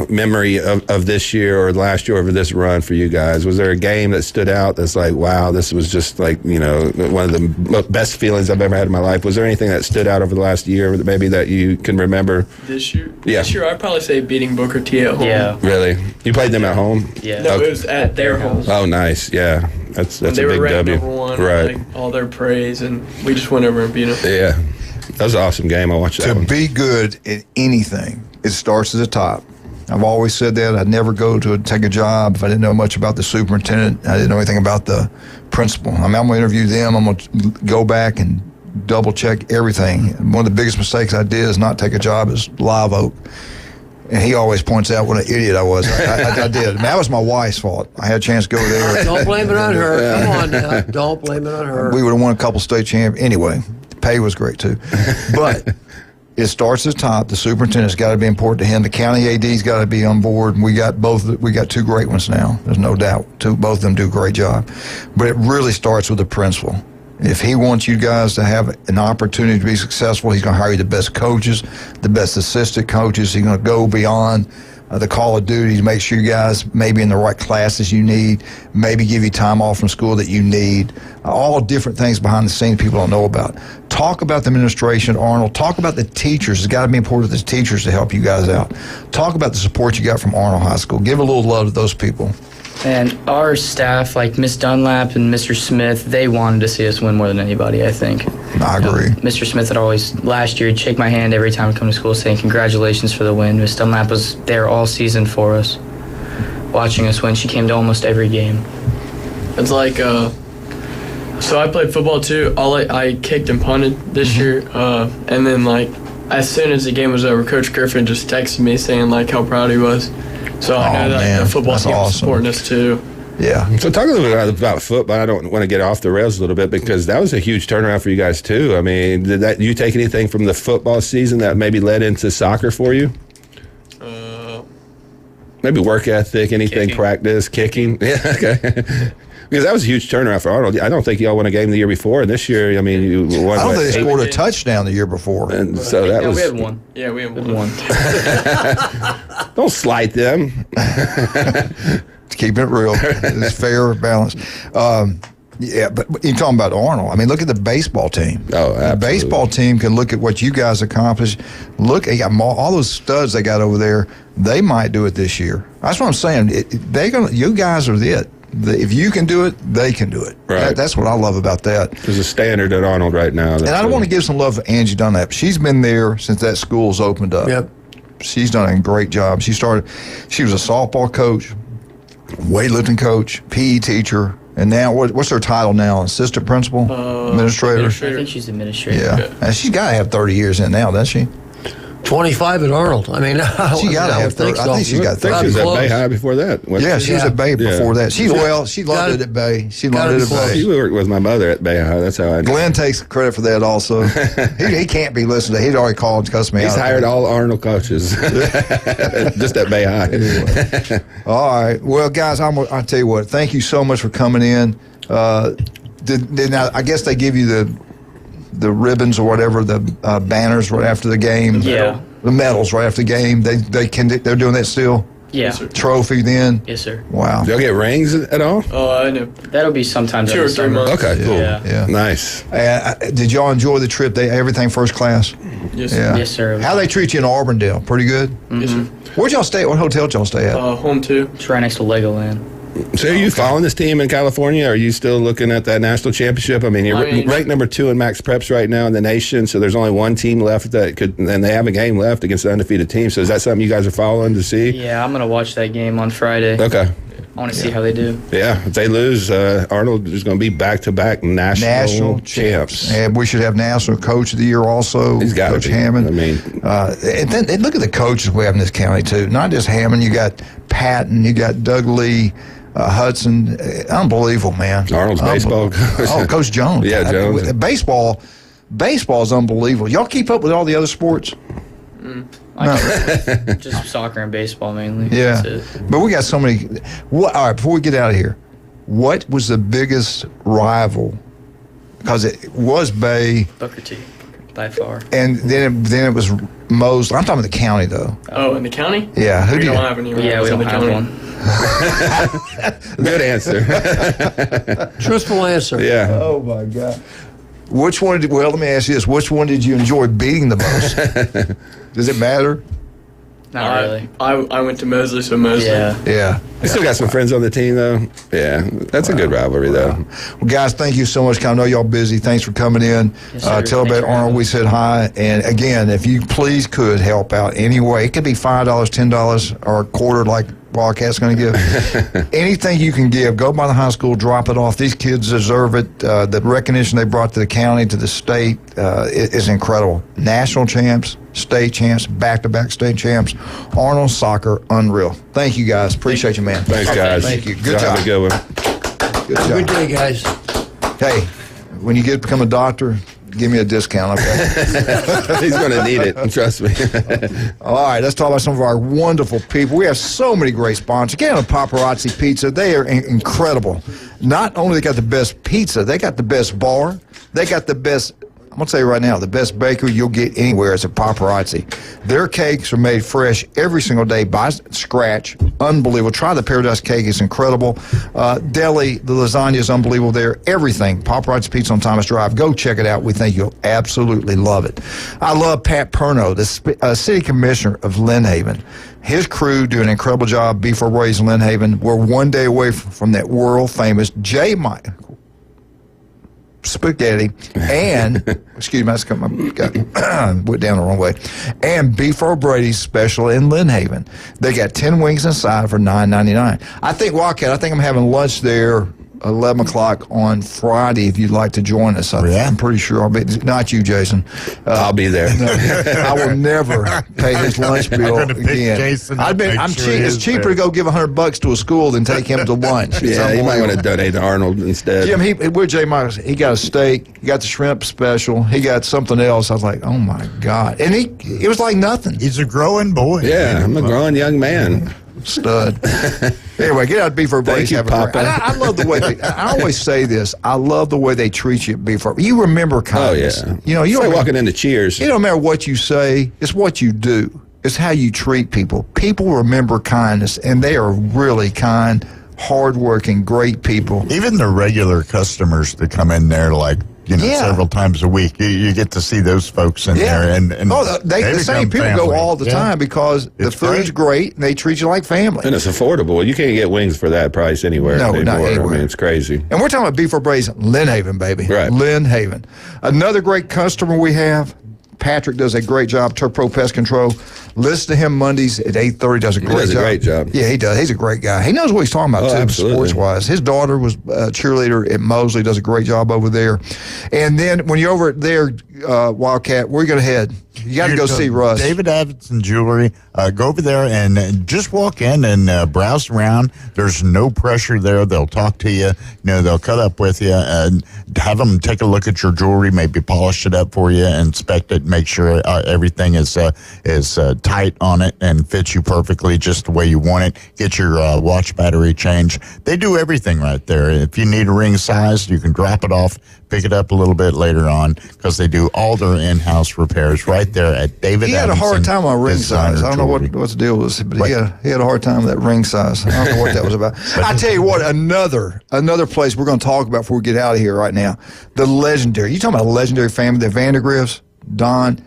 memory of this year or last year over this run for you guys? Was there a game that stood out that's like, wow, this was just like, one of the best feelings I've ever had in my life? Was there anything that stood out over the last year maybe that you can remember? This year? Yeah. This year, I'd probably say beating Booker T at home. Yeah. Really? You played them at home? Yeah. No, it was at their home. Oh, nice. Yeah. That's a big W. They were ranked number 1, right? All their praise, and we just went over and beat them. Yeah. That was an awesome game. I watched that one. To be good at anything, it starts at the top. I've always said that. I'd never go to take a job if I didn't know much about the superintendent. I didn't know anything about the principal. I'm going to interview them. I'm going to go back and double check everything. One of the biggest mistakes I did is not take a job as Live Oak. And he always points out what an idiot I was. I did. That was my wife's fault. I had a chance to go there. Don't blame it on her. Come on now. Don't blame it on her. We would have won a couple state champions. Anyway, the pay was great too. But it starts at the top. The superintendent's got to be important to him. The county AD's got to be on board. We got 2 great ones now. There's no doubt. Both of them do a great job. But it really starts with the principal. If he wants you guys to have an opportunity to be successful, he's going to hire you the best coaches, the best assistant coaches. He's going to go beyond the call of duty to make sure you guys maybe in the right classes you need, maybe give you time off from school that you need, all different things behind the scenes people don't know about. Talk about the administration, Arnold. Talk about the teachers. It's got to be important for the teachers to help you guys out. Talk about the support you got from Arnold High School. Give a little love to those people. And our staff, like Miss Dunlap and Mr. Smith, they wanted to see us win more than anybody, I think. I agree. Mr. Smith had always, last year, he'd shake my hand every time I come to school saying congratulations for the win. Miss Dunlap was there all season for us, watching us win. She came to almost every game. It's like, so I played football too. I kicked and punted this year. And then, like, as soon as the game was over, Coach Griffin just texted me saying, like, how proud he was. So I know that the football team was supporting us too. Yeah. So talk a little bit about football. I don't want to get off the rails a little bit because that was a huge turnaround for you guys too. I mean, did you take anything from the football season that maybe led into soccer for you? Maybe work ethic, anything, practice, kicking. Yeah, okay. Because that was a huge turnaround for Arnold. I don't think y'all won a game the year before, and this year, I mean, you won. I don't think they scored a touchdown the year before. And so that was. We had one. Yeah, we had one. Don't slight them. Keeping it real. It's fair, balanced. Yeah, but you're talking about Arnold. I mean, look at the baseball team. Oh, absolutely. The baseball team can look at what you guys accomplished. Look, they got all those studs they got over there. They might do it this year. That's what I'm saying. You guys are it. If you can do it, they can do it. Right. That's what I love about that. There's a standard at Arnold right now. And I want to give some love to Angie Dunlap. She's been there since that school's opened up. Yep. She's done a great job. She was a softball coach, weightlifting coach, PE teacher, and now what's her title now? Assistant principal, administrator. I think she's administrator. Yeah, and she's got to have 30 years in now, doesn't she? 25 at Arnold. I mean, she got to have 30. I think she's got 30. She was at Bay High before that. Yeah, she was at Bay before that. She loved it at Bay. She loved it at Bay. She worked with my mother at Bay High. That's how I know. Glenn takes credit for that also. he can't be listening to. He'd already called and cussed me out. He's hired all Arnold coaches just at Bay High. Anyway. All right. Well, guys, I'll tell you what. Thank you so much for coming in. Now, I guess they give you the ribbons or whatever, the banners right after the game. Yeah. The medals right after the game. They're doing that still? Yeah. Yes, trophy then? Yes, sir. Wow. Do y'all get rings at all? Oh, I know. That'll be sometime 2 or 3 months. Okay, cool. Yeah. Nice. Did y'all enjoy the trip? Everything first class? Yes, sir. Yes, sir. How they treat you in Auburndale? Pretty good? Yes, sir. Where'd y'all stay at? What hotel did y'all stay at? Home 2. It's right next to Legoland. So are you following this team in California? Are you still looking at that national championship? I mean, you're ranked number 2 in max preps right now in the nation, so there's only one team left that could, and they have a game left against the undefeated team. So is that something you guys are following to see? Yeah, I'm going to watch that game on Friday. Okay. I want to see how they do. Yeah, if they lose, Arnold is going to be back-to-back national champs. And we should have National Coach of the Year also. He's got Coach to be. Hammond. I mean, and look at the coaches we have in this county too. Not just Hammond. You got Patton. You got Doug Lee. Hudson, unbelievable, man. Arnold's baseball coach. Oh, Coach Jones. Yeah, Jones. Baseball is unbelievable. Y'all keep up with all the other sports? Just soccer and baseball mainly. Yeah, That's it. but we got so many. All right, before we get out of here, what was the biggest rival? Because it was Bay. Booker T, by far. And then it was Mosley. I'm talking about the county, though. Oh, in the county? Yeah. We don't have any. Yeah, we don't have one. Good answer. Truthful answer. Yeah. Oh my God. Which one? Let me ask you this: which one did you enjoy beating the most? Does it matter? Not really. I went to Mosley, so Mosley. Yeah. You still got some friends on the team, though. Yeah, that's a good rivalry, though. Well, guys, thank you so much. I know y'all busy. Thanks for coming in. Yes, sir. Tell about Arnold we said hi. And again, if you please could help out any way, it could be $5, $10, or a quarter like Wildcat's going to give. Anything you can give, go by the high school, drop it off. These kids deserve it. The recognition they brought to the county, to the state, is incredible. National champs, state champs, back-to-back state champs. Arnold soccer, unreal. Thank you, guys. Appreciate you, man. Thanks, guys. Thank you. Good Y'all job. have a good one. Good job. Good day, guys. Hey, when you become a doctor, give me a discount, okay? He's going to need it, trust me. All right, let's talk about some of our wonderful people. We have so many great sponsors. Again, Paparazzi Pizza, they are incredible. Not only they got the best pizza, they got the best bar, they got the best I'm going to tell you right now, the best bakery you'll get anywhere is at Paparazzi. Their cakes are made fresh every single day by scratch. Unbelievable. Try the Paradise Cake. It's incredible. Deli, the lasagna is unbelievable there. Everything. Paparazzi Pizza on Thomas Drive. Go check it out. We think you'll absolutely love it. I love Pat Perno, the city commissioner of Lynn Haven. His crew do an incredible job. Beef O'Brady's Lynn Haven. We're one day away from that world-famous J. Mike Spaghetti and, excuse me, went down the wrong way, and Beef O'Brady's special in Lynn Haven. They got 10 wings inside for $9.99. I think, Wildcat, I'm having lunch there 11 o'clock on Friday if you'd like to join us. I'm pretty sure I'll be, not you, Jason. I'll be there. I will never pay his lunch bill again. It's cheaper to go give $100 to a school than take him to lunch. Yeah, you might want to donate to Arnold instead. Jim, we're J. Myers. He got a steak, he got the shrimp special, he got something else. I was like, oh my God. And it was like nothing. He's a growing boy. Yeah, I'm a growing young man. Stud. Anyway, get out Beef O'Brady's. Thank you, Papa. I love the way I always say this. I love the way they treat you at Beef O'Brady's. You remember kindness. Oh, yeah. You know, you it's don't like walking into Cheers. It don't matter what you say. It's what you do. It's how you treat people. People remember kindness, and they are really kind, hardworking, great people. Even the regular customers that come in there, like, several times a week, you get to see those folks in there. And the same people family. go all the time because the food's great and they treat you like family. And it's affordable. You can't get wings for that price anywhere anymore. Not anywhere. I mean, it's crazy. And we're talking about Beef O'Brady's Lynn Haven, baby. Right. Lynn Haven. Another great customer we have, Patrick does a great job, Turpro Pest Control. Listen to him Mondays at 8:30. Does a great job. Yeah, he does. He's a great guy. He knows what he's talking about, too, sports-wise. His daughter was a cheerleader at Mosley, does a great job over there. And then when you're over there, Wildcat, where are you going to head? You got to go see Russ. David Davidson Jewelry. Go over there and just walk in and browse around. There's no pressure there. They'll talk to you. They'll cut up with you and have them take a look at your jewelry, maybe polish it up for you, inspect it, make sure everything is tight on it and fits you perfectly just the way you want it. Get your watch battery changed. They do everything right there. If you need a ring size, you can drop it off, pick it up a little bit later on because they do all their in-house repairs right there at David He had a hard time on ring size. I don't know what the deal was, but he had a hard time with that ring size. I don't know what that was about. I tell you what, another place we're going to talk about before we get out of here right now, the legendary. You talking about a legendary family, the Vandergriffs, Don,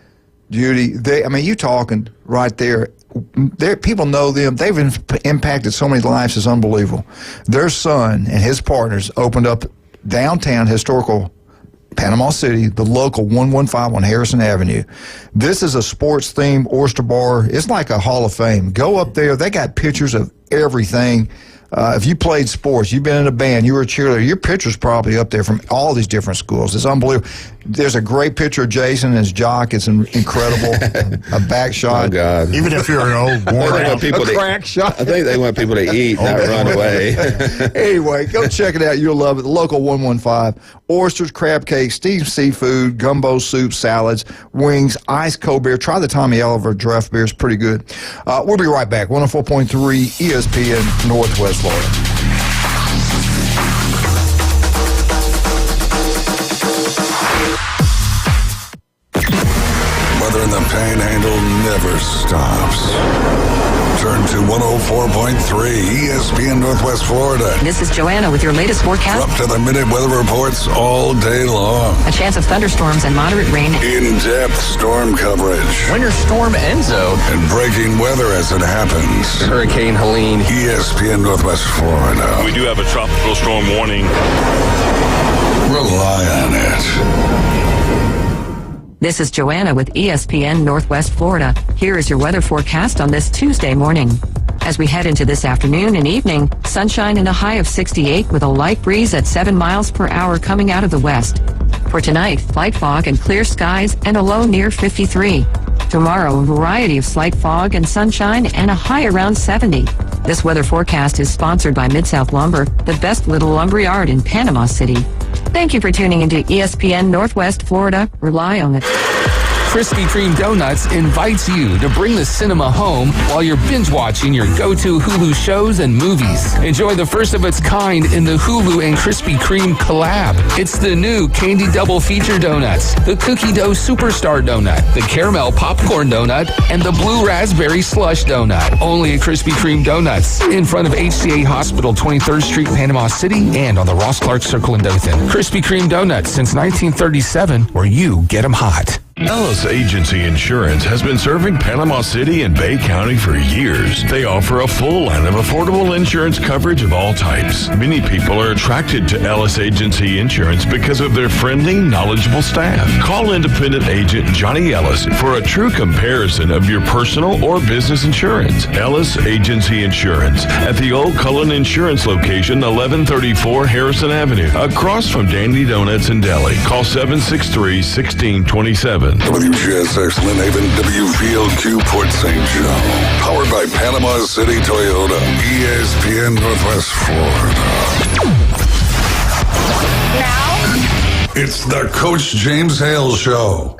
Judy. You talking right there. People know them. They've impacted so many lives. It's unbelievable. Their son and his partners opened up downtown historical Panama City, the local 115 on Harrison Avenue. This is a sports-themed oyster bar. It's like a Hall of Fame. Go up there. They got pictures of everything. If you played sports, you've been in a band, you were a cheerleader, your picture's probably up there from all these different schools. It's unbelievable. There's a great picture of Jason and his jock. It's incredible. A back shot. Oh, God. Even if you're an old worn-out crack shot. I think they want people to eat, not run away. Anyway, go check it out. You'll love it. The local 115. Oysters, crab cakes, steamed seafood, gumbo soup, salads, wings, ice cold beer. Try the Tommy Oliver draft beer. It's pretty good. We'll be right back. 104.3 ESPN Northwest Florida. Weather in the Panhandle never stops. Turn to 104.3 ESPN Northwest Florida. This is Joanna with your latest forecast. Up to the minute weather reports all day long. A chance of thunderstorms and moderate rain. In-depth storm coverage. Winter Storm Enzo. And breaking weather as it happens. Hurricane Helene. ESPN Northwest Florida. We do have a tropical storm warning. Rely on it. This is Joanna with ESPN Northwest Florida. Here is your weather forecast on this Tuesday morning. As we head into this afternoon and evening, sunshine and a high of 68 with a light breeze at 7 miles per hour coming out of the west. For tonight, light fog and clear skies and a low near 53. Tomorrow, a variety of slight fog and sunshine and a high around 70. This weather forecast is sponsored by Mid-South Lumber, the best little lumber yard in Panama City. Thank you for tuning into ESPN Northwest Florida. Rely on it. Krispy Kreme Donuts invites you to bring the cinema home while you're binge watching your go-to Hulu shows and movies. Enjoy the first of its kind in the Hulu and Krispy Kreme collab. It's the new Candy Double Feature Donuts, the Cookie Dough Superstar Donut, the Caramel Popcorn Donut, and the Blue Raspberry Slush Donut. Only at Krispy Kreme Donuts, in front of HCA Hospital, 23rd Street, Panama City, and on the Ross Clark Circle in Dothan. Krispy Kreme Donuts since 1937, where you get them hot. Ellis Agency Insurance has been serving Panama City and Bay County for years. They offer a full line of affordable insurance coverage of all types. Many people are attracted to Ellis Agency Insurance because of their friendly, knowledgeable staff. Call independent agent Johnny Ellis for a true comparison of your personal or business insurance. Ellis Agency Insurance at the Old Cullen Insurance location, 1134 Harrison Avenue, across from Dandy Donuts and Deli. Call 763-1627. WGSX Lynn Haven, WVLQ Port St. Joe. Powered by Panama City Toyota, ESPN Northwest Florida. Now, it's the Coach James Hale Show.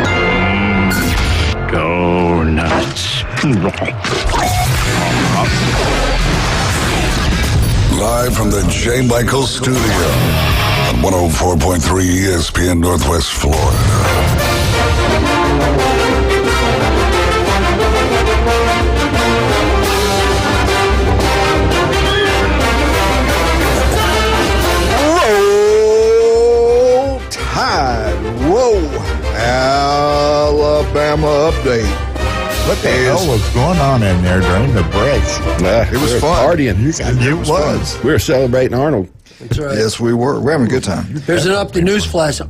Go nuts. Live from the J. Michael Studio on 104.3 ESPN Northwest Florida. Roll Tide. Whoa. Alabama update. What the hell was going on in there during the break? It was fun. Partying. It was. We were celebrating Arnold. That's right. Yes, we were. We're having a good time. Here's an update news flash.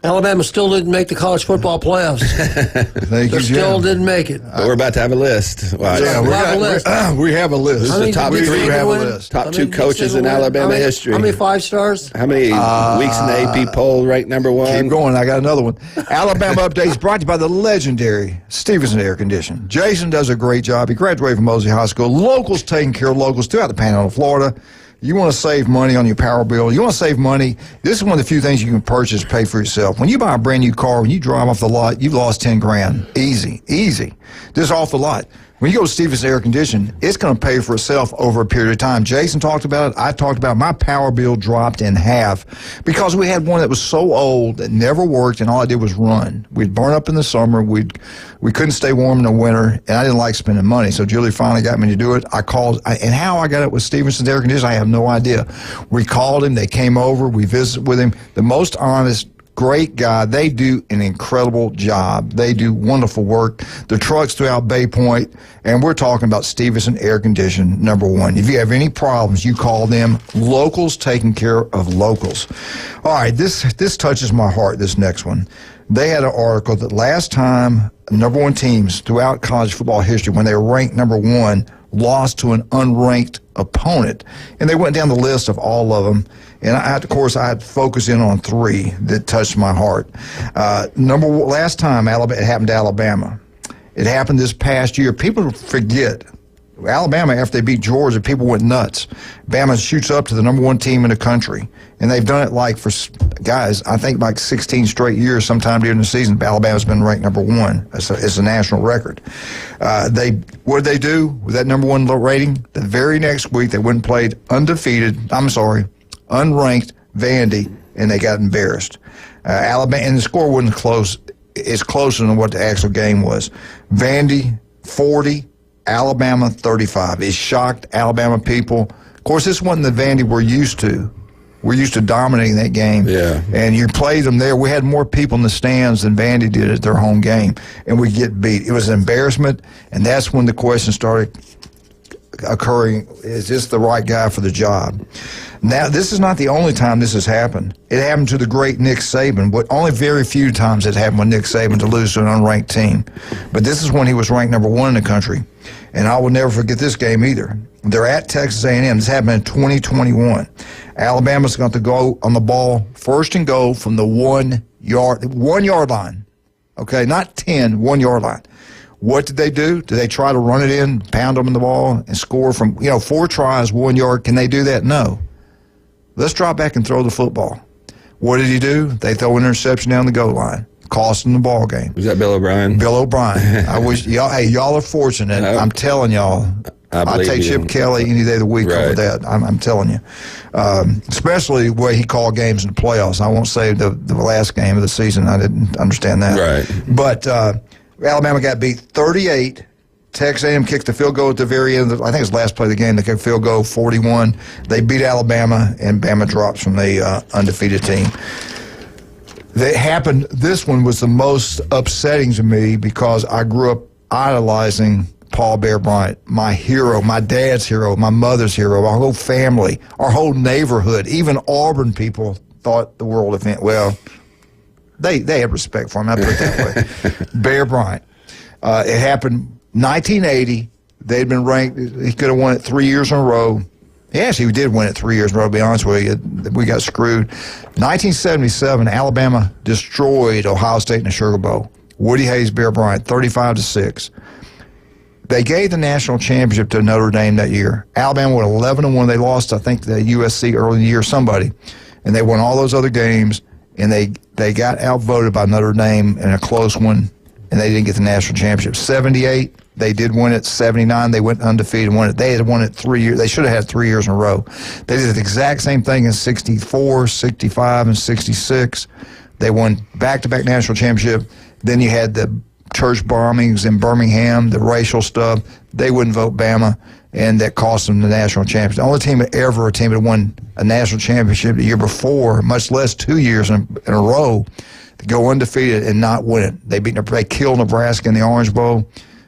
Alabama still didn't make the college football playoffs. Thank you, Jim. Still didn't make it. But we're about to have a list. Wow. Yeah, we have a list. This is the top we three. have a list. Top two coaches in Alabama history. How many 5 stars? How many weeks in the AP poll ranked number one? Keep going. I got another one. Alabama Updates brought to you by the legendary Stevenson Air Conditioning. Jason does a great job. He graduated from Mosley High School. Locals taking care of locals throughout the Panhandle of Florida. You want to save money on your power bill. You want to save money. This is one of the few things you can purchase, pay for yourself. When you buy a brand new car, when you drive off the lot, you've lost 10 grand. Easy. Just off the lot. When you go to Stevenson Air Conditioning, it's going to pay for itself over a period of time. Jason talked about it. I talked about it. My power bill dropped in half because we had one that was so old that never worked, and all I did was run. We'd burn up in the summer. We couldn't stay warm in the winter, and I didn't like spending money. So Julie finally got me to do it. I called, and how I got it with Stevenson's Air Conditioning, I have no idea. We called him. They came over. We visited with him. The most honest, great guy. They do an incredible job. They do wonderful work. The trucks throughout Bay Point, and we're talking about Stevenson Air Conditioning, number one. If you have any problems, you call them. Locals taking care of locals. All right, this touches my heart, this next one. They had an article that last time number one teams throughout college football history, when they were ranked number one, lost to an unranked opponent. And they went down the list of all of them. And I had to focus in on 3 that touched my heart. Last time it happened to Alabama. It happened this past year. People forget. Alabama, after they beat Georgia, people went nuts. Bama shoots up to the number one team in the country. And they've done it I think 16 straight years sometime during the season. Alabama's been ranked number one. It's a national record. What did they do with that number one rating? The very next week, they went and played unranked Vandy, and they got embarrassed. Alabama, and the score wasn't close. It's closer than what the actual game was. Vandy, 40, Alabama, 35. It shocked Alabama people. Of course, this wasn't the Vandy we're used to. We're used to dominating that game. Yeah. And you played them there. We had more people in the stands than Vandy did at their home game, and we get beat. It was an embarrassment, and that's when the question started occurring, is this the right guy for the job? Now, this is not the only time this has happened. It happened to the great Nick Saban, but only very few times it happened with Nick Saban to lose to an unranked team. But this is when he was ranked number one in the country. And I will never forget this game either. They're at Texas A&M. This happened in 2021. Alabama's got to go on the ball, first and goal from the 1 yard line. Okay, not 10, 1 yard line. What did they do? Did they try to run it in, pound them in the ball, and score from, 4 tries, 1 yard? Can they do that? No. Let's drop back and throw the football. What did he do? They throw an interception down the goal line. cost them the ball game. Was that Bill O'Brien? Bill O'Brien. I wish y'all are fortunate. I'm telling y'all. I'll take Chip Kelly any day of the week over that. I'm telling you. Especially the way he called games in the playoffs. I won't say the last game of the season. I didn't understand that. Right. But Alabama got beat 38. Texas A&M kicked the field goal at the very end. I think it was the last play of the game. They kicked field goal 41. They beat Alabama, and Bama drops from the undefeated team. That happened. This one was the most upsetting to me because I grew up idolizing Paul Bear Bryant, my hero, my dad's hero, my mother's hero, our whole family, our whole neighborhood. Even Auburn people thought the world of him. Well, they had respect for him. I put it that way. Bear Bryant. It happened 1980. They'd been ranked. He could have won it 3 years in a row. He actually did win it 3 years in a row, to be honest with you. We got screwed. 1977, Alabama destroyed Ohio State in the Sugar Bowl. Woody Hayes, Bear Bryant, 35-6. They gave the national championship to Notre Dame that year. Alabama went 11-1. They lost, I think, the USC early in the year, somebody. And they won all those other games, and they got outvoted by Notre Dame in a close one, and they didn't get the national championship. 78, they did win it. 79, they went undefeated and won it. They had won it 3 years. They should have had 3 years in a row. They did the exact same thing in 64, 65, and 66. They won back-to-back national championship. Then you had the church bombings in Birmingham, the racial stuff. They wouldn't vote Bama, and that cost them the national championship. The only team that won a national championship the year before, much less 2 years in a row, to go undefeated and not win it. They killed Nebraska in the Orange Bowl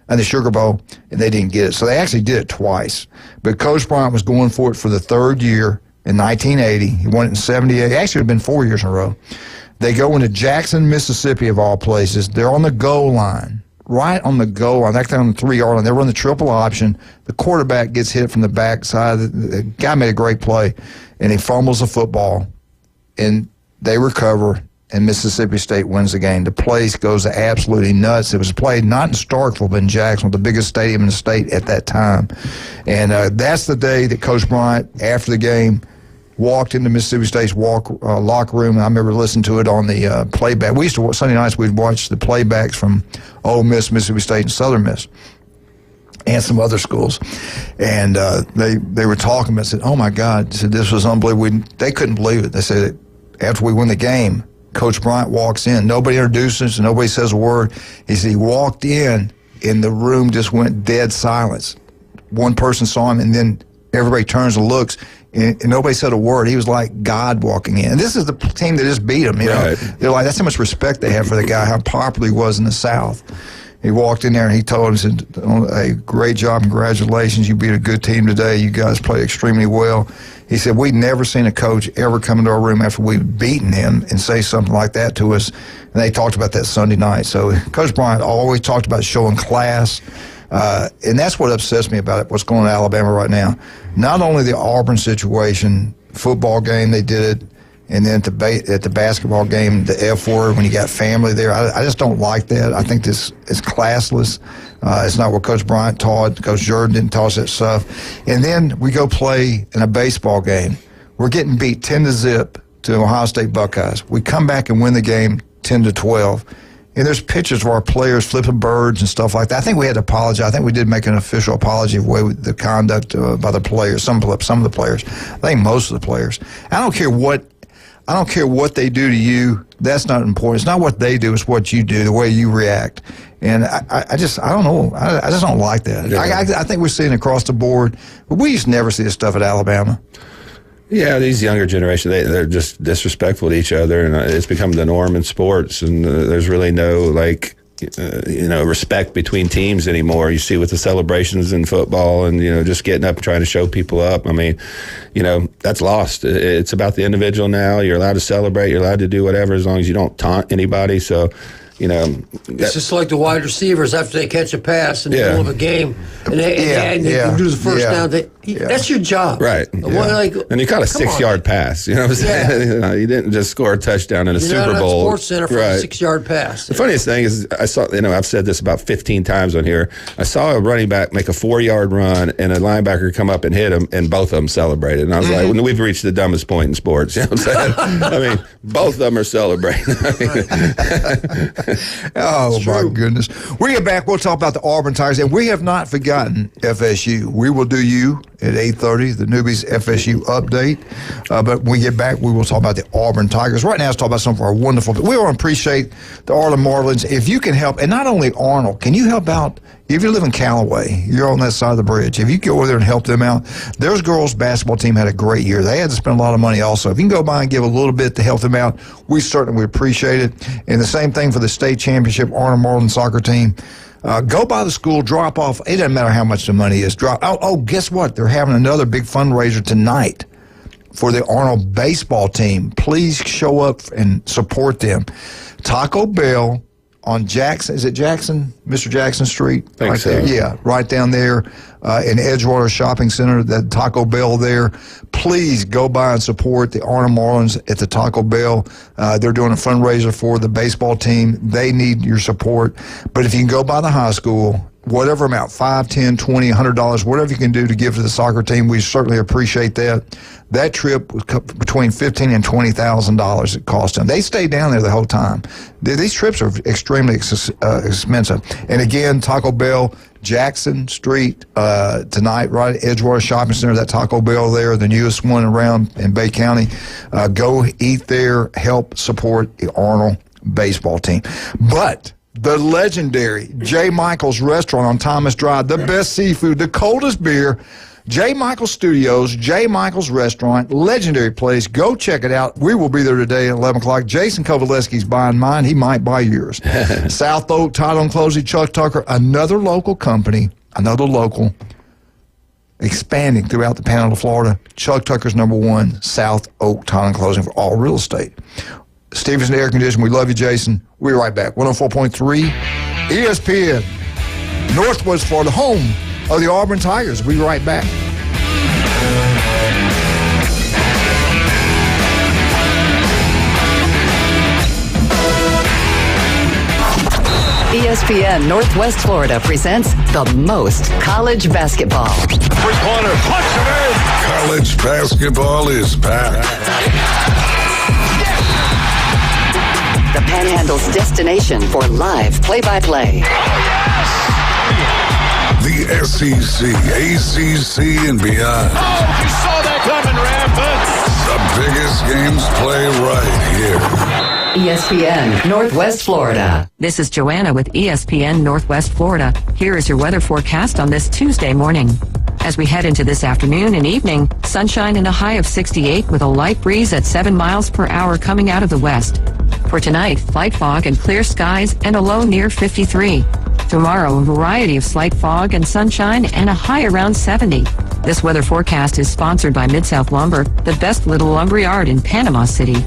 and the Sugar Bowl, and they didn't get it. So they actually did it twice. But Coach Bryant was going for it for the third year in 1980. He won it in 78. It actually would have been 4 years in a row. They go into Jackson, Mississippi, of all places. They're on the goal line, right on the goal line. They're on the 3-yard line. They run the triple option. The quarterback gets hit from the backside. The guy made a great play, and he fumbles the football, and they recover, and Mississippi State wins the game. The place goes absolutely nuts. It was played not in Starkville, but in Jacksonville, the biggest stadium in the state at that time. And that's the day that Coach Bryant, after the game, walked into Mississippi State's locker room, and I remember listening to it on the playback. We used to, Sunday nights, we'd watch the playbacks from Ole Miss, Mississippi State, and Southern Miss, and some other schools. And they were talking about it, said, oh, my God, said, this was unbelievable. They couldn't believe it. They said, after we win the game, Coach Bryant walks in. Nobody introduces, nobody says a word. He said he walked in, and the room just went dead silence. One person saw him, and then everybody turns and looks, and nobody said a word. He was like God walking in. And this is the team that just beat him. You know, they're like, that's how much respect they have for the guy, how popular he was in the South. He walked in there and he told him, he said, hey, great job, congratulations. You beat a good team today. You guys played extremely well. He said, we'd never seen a coach ever come into our room after we'd beaten him and say something like that to us. And they talked about that Sunday night. So Coach Bryant always talked about showing class. And that's what upsets me about it, what's going on in Alabama right now. Not only the Auburn situation, football game, they did it, and then at the basketball game, the F word, when you got family there. I just don't like that. I think this is classless. It's not what Coach Bryant taught. Coach Jordan didn't taught us that stuff. And then we go play in a baseball game. We're getting beat 10-0 to Ohio State Buckeyes. We come back and win the game 10-12. And there's pictures of our players flipping birds and stuff like that. I think we had to apologize. I think we did make an official apology of the conduct by the players, some of the players. I think most of the players. I don't care what they do to you. That's not important. It's not what they do. It's what you do, the way you react. And I don't know. I just don't like that. Yeah. I think we're seeing across the board. But we used to never see this stuff at Alabama. Yeah, these younger generations, they're just disrespectful to each other, and it's become the norm in sports, and there's really no, respect between teams anymore. You see with the celebrations in football and, just getting up and trying to show people up. I mean, that's lost. It's about the individual now. You're allowed to celebrate. You're allowed to do whatever as long as you don't taunt anybody. So, It's just like the wide receivers after they catch a pass in the middle of a game, and they can do the first down. That's your job, right? And you caught a 6-yard pass. You know what I'm saying? You didn't just score a touchdown in a Super Bowl. Sports Center for a 6-yard pass. The funniest thing is, I saw. I've said this about 15 times on here. I saw a running back make a 4-yard run, and a linebacker come up and hit him, and both of them celebrated. And I was like, we've reached the dumbest point in sports. You know what I'm saying? I mean, both of them are celebrating. Oh, my goodness. We get back, we'll talk about the Auburn Tigers, and we have not forgotten FSU. We will do you at 8:30, the Newbies FSU update. But when we get back, we will talk about the Auburn Tigers. Right now, let's talk about some of our wonderful, we want to appreciate the Arnold Marlins. If you can help, and not only Arnold, can you help out? If you live in Callaway, you're on that side of the bridge. If you go over there and help them out, their girls' basketball team had a great year. They had to spend a lot of money also. If you can go by and give a little bit to help them out, we certainly would appreciate it. And the same thing for the state championship Arnold Marlins soccer team. Go by the school, drop off. It doesn't matter how much the money is. Guess what? They're having another big fundraiser tonight for the Arnold baseball team. Please show up and support them. Taco Bell on Jackson, is it Jackson? Mr. Jackson Street? Think right so. there. Yeah, right down there in Edgewater Shopping Center, that Taco Bell there. Please go by and support the Arnold Marlins at the Taco Bell. They're doing a fundraiser for the baseball team. They need your support. But if you can go by the high school, whatever amount, $5, $10, $20, $100, whatever you can do to give to the soccer team, we certainly appreciate that. That trip was between $15,000 and $20,000 it cost them. They stayed down there the whole time. These trips are extremely expensive. And again, Taco Bell, Jackson Street tonight, right at Edgewater Shopping Center, that Taco Bell there, the newest one around in Bay County. Go eat there, help support the Arnold baseball team. But the legendary J. Michael's Restaurant on Thomas Drive, the best seafood, the coldest beer, J. Michael's Studios, J. Michael's Restaurant, legendary place. Go check it out. We will be there today at 11 o'clock. Jason Kovaleski's buying mine. He might buy yours. South Oak, Title and Closing, Chuck Tucker, another local company, expanding throughout the Panhandle of Florida. Chuck Tucker's #1, South Oak, Title and Closing for all real estate. Stevenson Air Conditioning, we love you, Jason. We'll be right back. 104.3 ESPN, Northwest Florida, home of the Auburn Tigers. We'll be right back. ESPN Northwest Florida presents the most college basketball. Three-pointer, punch it in. College basketball is back. The Panhandle's destination for live play-by-play. The SEC, ACC, and beyond. Oh, you saw that coming, Rampant. The biggest games play right here. ESPN Northwest Florida. This is Joanna with ESPN Northwest Florida. Here is your weather forecast on this Tuesday morning. As we head into this afternoon and evening, sunshine and a high of 68 with a light breeze at 7 miles per hour coming out of the west. For tonight, light fog and clear skies and a low near 53. Tomorrow, a variety of slight fog and sunshine and a high around 70. This weather forecast is sponsored by Mid-South Lumber, the best little lumber yard in Panama City.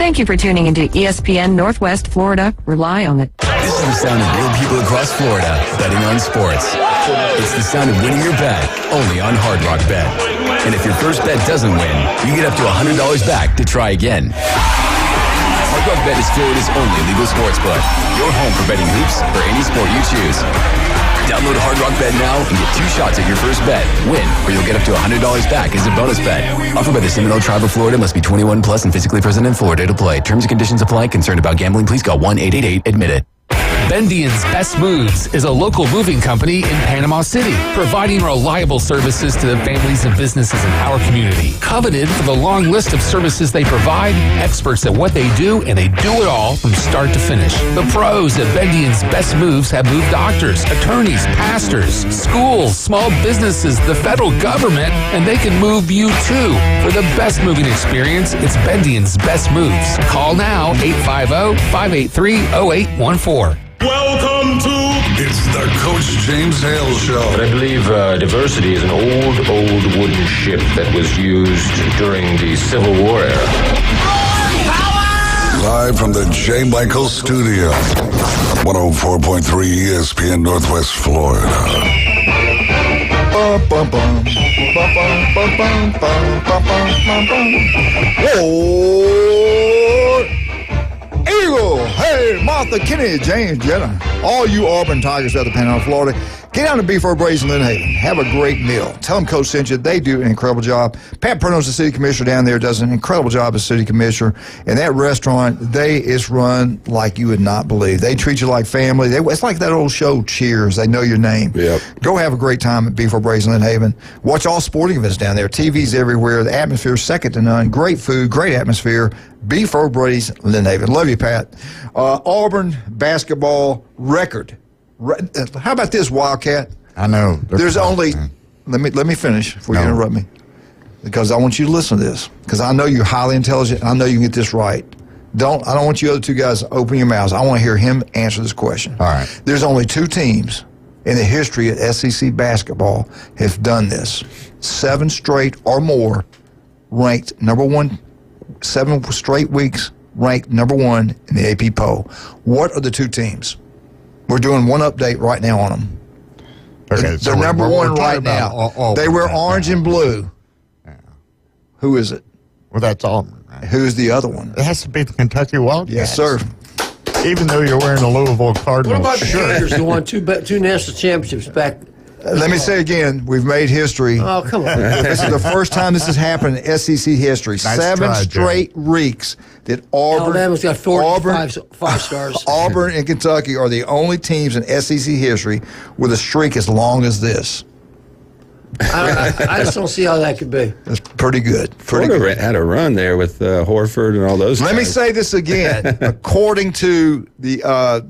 Thank you for tuning into ESPN Northwest Florida. Rely on it. This is the sound of real people across Florida betting on sports. It's the sound of winning your bet, only on Hard Rock Bet. And if your first bet doesn't win, you get up to $100 back to try again. Hard Rock Bet is Florida's only legal sports book. Your home for betting hoops for any sport you choose. Download Hard Rock Bet now and get 2 shots at your first bet. Win, or you'll get up to $100 back as a bonus bet. Offered by the Seminole Tribe of Florida. Must be 21 plus and physically present in Florida to play. Terms and conditions apply. Concerned about gambling? Please call 1-888-ADMIT-IT. Bendian's Best Moves is a local moving company in Panama City, providing reliable services to the families and businesses in our community. Coveted for the long list of services they provide, experts at what they do, and they do it all from start to finish. The pros at Bendian's Best Moves have moved doctors, attorneys, pastors, schools, small businesses, the federal government, and they can move you too. For the best moving experience, it's Bendian's Best Moves. Call now, 850-583-0814. Welcome to It's the Coach James Hale Show. But I believe diversity is an old wooden ship that was used during the Civil War era. Live from the J. Michael Studio. 104.3 ESPN Northwest Florida. Bum, bum, bum. Bum, bum, bum, bum, bum, bum, bum, bum. Whoa! Eagle! Hey, Martha, Kenny, James, Jenna. All you Auburn Tigers out of Panhandle, Florida, get down to Beef Braised in Lynn Haven. Have a great meal. Tell them Coach sent you. They do an incredible job. Pat Perno's the city commissioner down there, does an incredible job as city commissioner. And that restaurant, it's run like you would not believe. They treat you like family. It's like that old show, Cheers. They know your name. Yep. Go have a great time at Beef Braised in Lynn Haven. Watch all sporting events down there. TVs everywhere. The atmosphere is second to none. Great food, great atmosphere. Beef Braised Lynn Haven. Love you, Pat. Auburn basketball record. How about this, Wildcat? I know. There's only. Let me finish before you interrupt me, because I want you to listen to this, because I know you're highly intelligent. And I know you can get this right. I don't want you other two guys to open your mouths. I want to hear him answer this question. All right. There's only two teams in the history of SEC basketball have done this. 7 straight or more ranked number one. 7 straight weeks ranked number 1 in the AP poll. What are the two teams? We're doing one update right now on them. Okay, They're number 1 right now. They wear orange and blue. Yeah. Who is it? Well, that's Auburn. Right? Who's the other one? It has to be the Kentucky Wildcats. Yes, sir. Even though you're wearing a Louisville Cardinals What about the shirt. Tigers who won two national championships back? Let me say again, we've made history. Oh, come on. This is the first time this has happened in SEC history. Nice 7 try, straight weeks that Auburn. Alabama's got 5 stars. Auburn and Kentucky are the only teams in SEC history with a streak as long as this. I just don't see how that could be. That's pretty good. Florida had a run there with Horford and all those Let guys. me say this again. According to the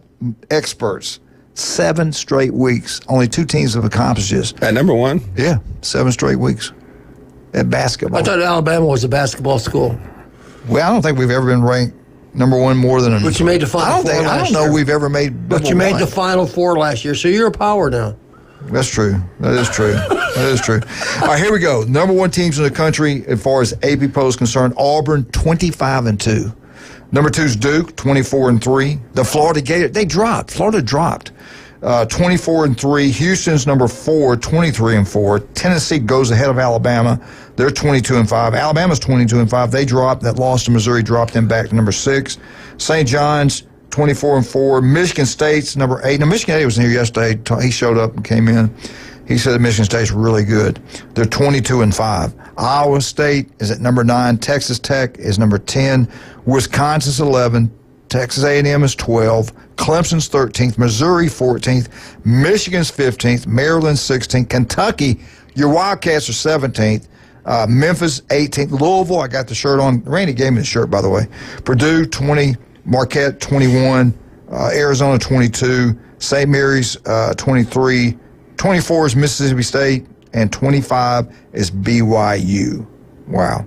experts, 7 straight weeks. Only 2 teams have accomplished this. At number 1? Yeah, 7 straight weeks at basketball. I thought Alabama was a basketball school. Well, I don't think we've ever been ranked number 1 more than. But you made the Final Four I don't know we've ever made. But you made one. the Final Four last year, so you're a power now. That's true. That is true. That is true. All right, here we go. Number 1 teams in the country as far as AP poll is concerned. Auburn 25-2. Number 2 is Duke 24-3. The Florida Gators Florida dropped. 24-3. Houston's number 4, 23-4. Tennessee goes ahead of Alabama. They're 22-5. Alabama's 22-5. They dropped. That loss to Missouri dropped them back to number 6. St. John's 24-4. Michigan State's number 8. Now, Michigan State was here yesterday. He showed up and came in. He said that Michigan State's really good. They're 22-5. Iowa State is at number 9. Texas Tech is number 10. Wisconsin's 11. Texas A&M is 12. Clemson's 13th. Missouri 14th. Michigan's 15th. Maryland's 16th. Kentucky, your Wildcats are 17th. Memphis 18th. Louisville, I got the shirt on. Randy gave me the shirt, by the way. Purdue 20. Marquette 21. Arizona 22. St. Mary's 23. 24 is Mississippi State. And 25 is BYU. Wow.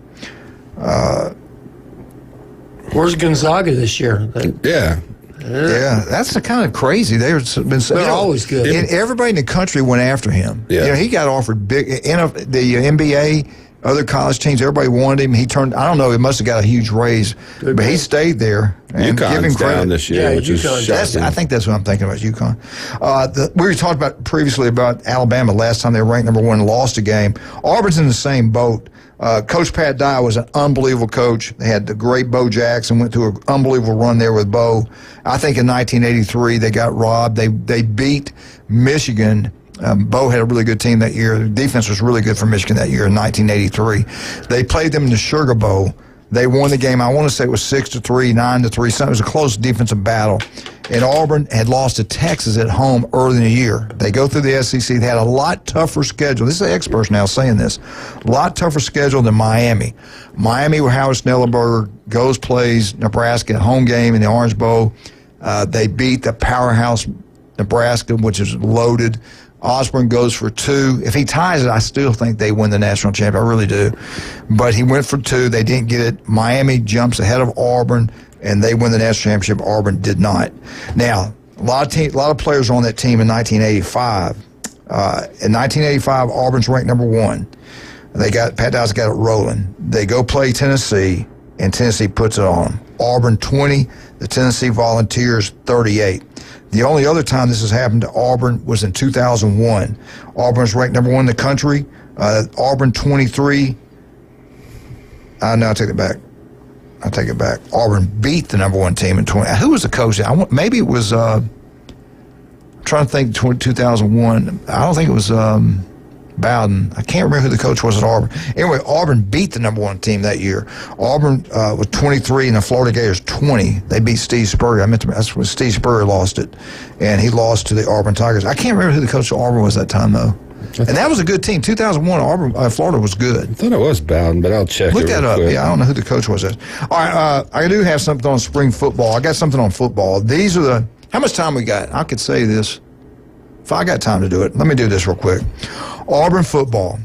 Where's Gonzaga this year? Yeah. Yeah, that's kind of crazy. They're always good. And everybody in the country went after him. Yeah. He got offered big. The NBA, other college teams, everybody wanted him. He turned. I don't know. He must have got a huge raise, but he stayed there. And give him UConn's credit. down this year, which is shocking. I think that's what I'm thinking about, UConn. We were talking about previously about Alabama last time they were ranked number 1 and lost a game. Auburn's in the same boat. Coach Pat Dye was an unbelievable coach. They had the great Bo Jackson, went through an unbelievable run there with Bo. I think in 1983 they got robbed. They beat Michigan. Bo had a really good team that year. The defense was really good for Michigan that year in 1983. They played them in the Sugar Bowl. They won the game. I want to say it was 6-3, 9-3. Something. It was a close defensive battle. And Auburn had lost to Texas at home early in the year. They go through the SEC. They had a lot tougher schedule. This is the experts now saying this. A lot tougher schedule than Miami. Miami, where Howard Snellenberger goes, plays Nebraska home game in the Orange Bowl. They beat the powerhouse Nebraska, which is loaded. Osborne goes for 2. If he ties it, I still think they win the national championship. I really do. But he went for 2. They didn't get it. Miami jumps ahead of Auburn, and they win the national championship. Auburn did not. Now, a lot of players on that team in 1985. In 1985, Auburn's ranked number 1. Pat Dye's got it rolling. They go play Tennessee, and Tennessee puts it on them. Auburn 20, the Tennessee Volunteers 38. The only other time this has happened to Auburn was in 2001. Auburn was ranked number 1 in the country. Auburn 23. No, I take it back. Auburn beat the number 1 team in 20. Who was the coach? Maybe it was. I'm trying to think. 2001. I don't think it was Bowden. I can't remember who the coach was at Auburn. Anyway, Auburn beat the number 1 team that year. Auburn was 23 and the Florida Gators 20. They beat Steve Spurrier. That's when Steve Spurrier lost it, and he lost to the Auburn Tigers. I can't remember who the coach of Auburn was that time though. And that was a good team. 2001, Auburn, Florida was good. I thought it was Bowden, but I'll check. Look that up. Quick. Yeah, I don't know who the coach was. All right, I do have something on spring football. I got something on football. These are how much time we got? I could say this. If I got time to do it, let me do this real quick. Auburn football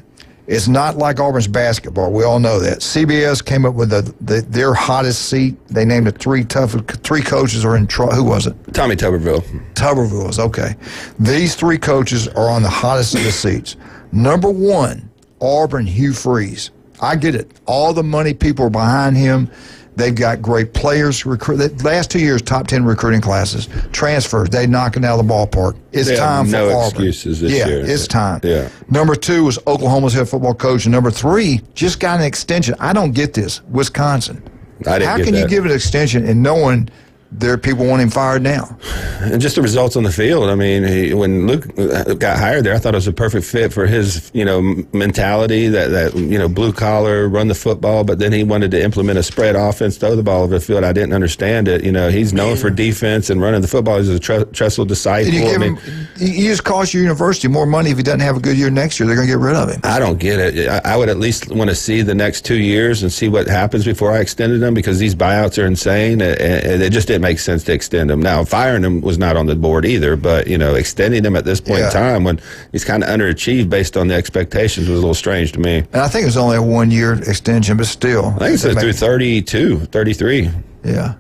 is not like Auburn's basketball. We all know that. CBS came up with their hottest seat. They named it three coaches are in trouble. Who was it? Tommy Tuberville. Tuberville was okay. These 3 coaches are on the hottest of the seats. Number 1, Auburn, Hugh Freeze. I get it. All the money people are behind him. They've got great players. The last 2 years, top 10 recruiting classes. Transfers, they knocking out of the ballpark. It's time for Auburn. No excuses this year. It's time. Yeah. Number 2 was Oklahoma's head football coach. And number 3 just got an extension. I don't get this. Wisconsin. How can you give an extension and knowing there are people wanting him fired now? And just the results on the field. I mean, when Luke got hired there, I thought it was a perfect fit for his, mentality, that blue collar, run the football. But then he wanted to implement a spread offense, throw the ball over the field. I didn't understand it. He's known for defense and running the football. He's a Tressel disciple. You just cost your university more money if he doesn't have a good year next year. They're going to get rid of him. I don't get it. I would at least want to see the next 2 years and see what happens before I extended him, because these buyouts are insane. And it just didn't make sense to extend him. Now, firing him was not on the board either, but, extending him at this point in time when he's kind of underachieved based on the expectations was a little strange to me. And I think it was only a 1-year extension, but still. I think it said through 33. Yeah.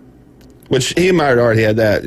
Which he might have already had that,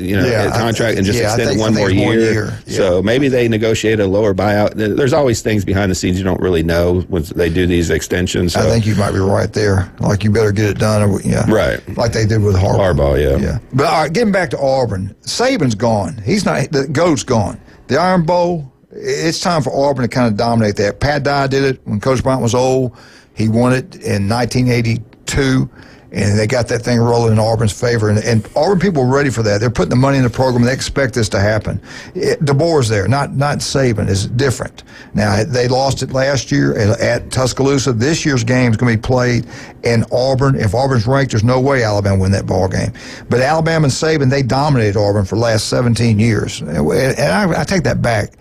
contract and just extended one more year. Yeah. So maybe they negotiated a lower buyout. There's always things behind the scenes you don't really know when they do these extensions. So. I think you might be right there. Like, you better get it done. Right. Like they did with Harbaugh. Yeah. But all right, getting back to Auburn, Saban's gone. He's not. The GOAT's gone. The Iron Bowl, it's time for Auburn to kind of dominate that. Pat Dye did it when Coach Bryant was old. He won it in 1982. And they got that thing rolling in Auburn's favor. And Auburn people are ready for that. They're putting the money in the program. They expect this to happen. DeBoer's there, not Saban. Is different. Now, they lost it last year at Tuscaloosa. This year's game is going to be played in Auburn. If Auburn's ranked, there's no way Alabama win that ball game. But Alabama and Saban, they dominated Auburn for the last 17 years. And I take that back.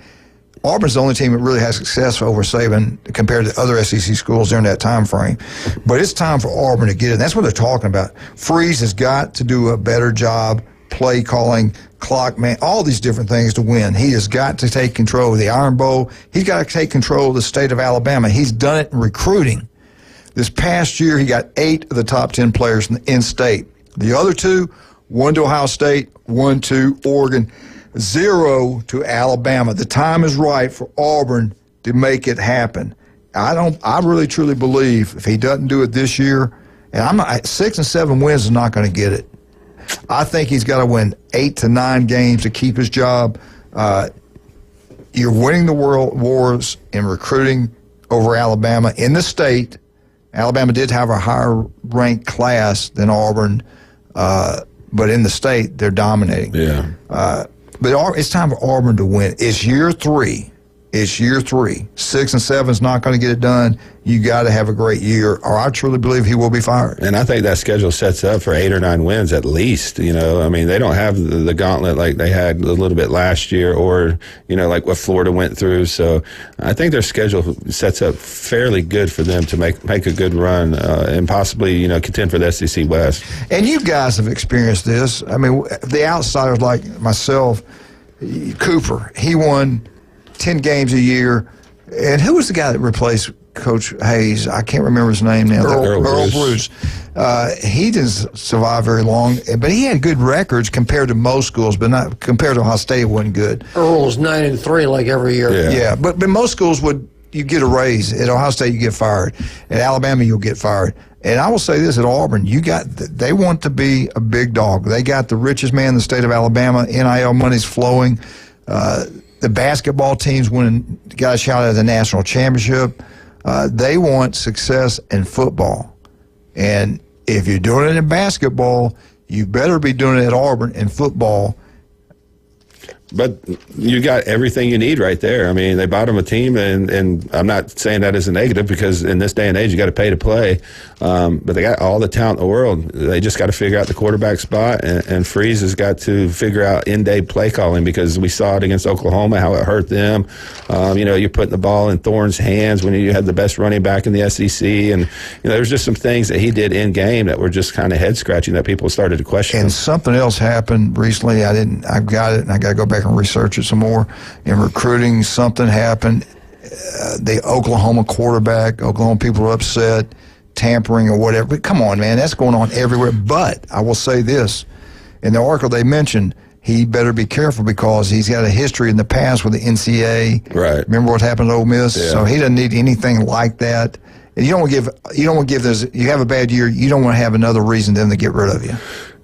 Auburn's the only team that really has success over Saban compared to other SEC schools during that time frame. But it's time for Auburn to get it. That's what they're talking about. Freeze has got to do a better job, play calling, clock man, all these different things to win. He has got to take control of the Iron Bowl. He's got to take control of the state of Alabama. He's done it in recruiting. This past year, he got 8 of the top 10 players in state. The other 2, 1 to Ohio State, 1 to Oregon. 0 to Alabama. The time is right for Auburn to make it happen. I really truly believe if he doesn't do it this year, and 6 and 7 wins is not going to get it. I think he's got to win 8 to 9 games to keep his job. You're winning the world wars in recruiting over Alabama in the state. Alabama did have a higher ranked class than Auburn, but in the state they're dominating. Yeah. But it's time for Auburn to win. It's year 3. 6 and 7 is not going to get it done. You got to have a great year, or I truly believe he will be fired. And I think that schedule sets up for 8 or 9 wins at least. They don't have the gauntlet like they had a little bit last year, or like what Florida went through. So I think their schedule sets up fairly good for them to make a good run and possibly contend for the SEC West. And you guys have experienced this. The outsiders like myself, Cooper, he won 10 games a year. And who was the guy that replaced Coach Hayes? I can't remember his name now. Earl Bruce. He didn't survive very long, but he had good records compared to most schools, but not compared to Ohio State. It wasn't good. Earl's 9-3 like every year. Yeah, but most schools you get a raise. At Ohio State, you get fired. At Alabama, you'll get fired. And I will say this at Auburn, they want to be a big dog. They got the richest man in the state of Alabama. NIL money's flowing. The basketball teams got a shot at the national championship. They want success in football. And if you're doing it in basketball, you better be doing it at Auburn in football. But you got everything you need right there. I mean, they bought him a team, and I'm not saying that as a negative because in this day and age, you got to pay to play. But they got all the talent in the world. They just got to figure out the quarterback spot, and Freeze has got to figure out in-day play calling because we saw it against Oklahoma, how it hurt them. You're putting the ball in Thorne's hands when you had the best running back in the SEC. And, there's just some things that he did in-game that were just kind of head-scratching that people started to question. And something else happened recently. I've got it, and I got to go back and research it some more. In recruiting, something happened. The Oklahoma quarterback, Oklahoma people are upset, tampering or whatever. But come on, man, that's going on everywhere. But I will say this. In the article they mentioned, he better be careful because he's got a history in the past with the NCAA. Right. Remember what happened to Ole Miss? Yeah. So he doesn't need anything like that. And you don't want to give this, you have a bad year, you don't want to have another reason then to get rid of you.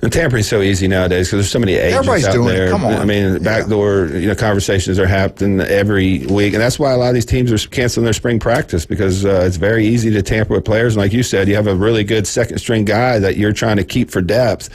And tampering's so easy nowadays because there's so many agents Everybody's out doing there. it. Come on. I mean, backdoor conversations are happening every week, and that's why a lot of these teams are canceling their spring practice because it's very easy to tamper with players. And like you said, you have a really good second-string guy that you're trying to keep for depth.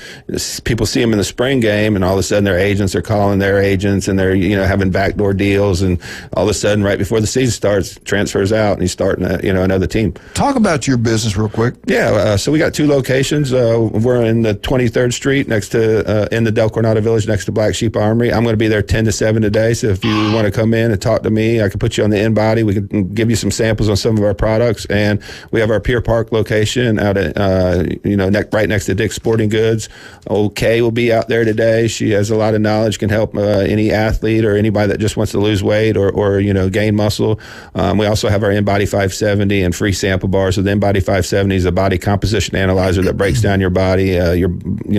People see him in the spring game, and all of a sudden their agents are calling their agents, and they're having backdoor deals, and all of a sudden right before the season starts, transfers out, and he's starting another team. Talk about your business real quick. Yeah, so we got 2 locations. We're in the 23rd Street next to in the Del Coronado Village next to Black Sheep Armory. I'm going to be there 10 to 7 today, so if you want to come in and talk to me, I can put you on the in-body. We can give you some samples on some of our products, and we have our Pier Park location out at right next to Dick's Sporting Goods. Old Kay will be out there today. She has a lot of knowledge, can help any athlete or anybody that just wants to lose weight or gain muscle. We also have our In-Body 570 and free sample bars. So the In-Body 570 is a body composition analyzer that breaks down your body, your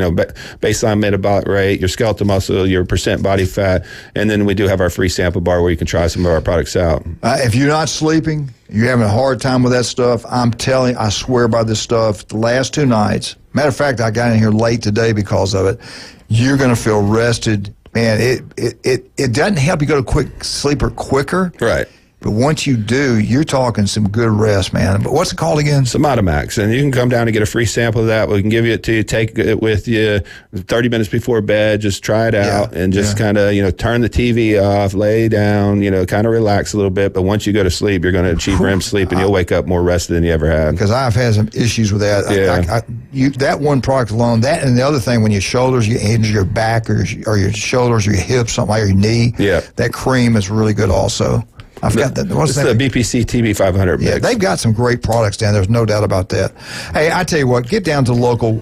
baseline metabolic rate, your skeletal muscle, your percent body fat, and then we do have our free sample bar where you can try some of our products out. If you're not sleeping, you're having a hard time with that stuff, I'm telling you, I swear by this stuff, the last 2 nights, matter of fact, I got in here late today because of it, you're going to feel rested. Man, it doesn't help you go to quick sleeper quicker. Right. But once you do, you're talking some good rest, man. But what's it called again? Somatomax. And you can come down and get a free sample of that. We can give it to you, take it with you 30 minutes before bed. Just try it out and just kind of, turn the TV off, lay down, kind of relax a little bit. But once you go to sleep, you're going to achieve REM sleep and you'll wake up more rested than you ever had. Because I've had some issues with that. Yeah. That one product alone, that and the other thing, when your shoulders, your injure your back or your shoulders or your hips, something like your knee, that cream is really good also. I've got that. What's the BPC TB 500 mix. Yeah, they've got some great products down there. There's no doubt about that. Hey, I tell you what, get down to local,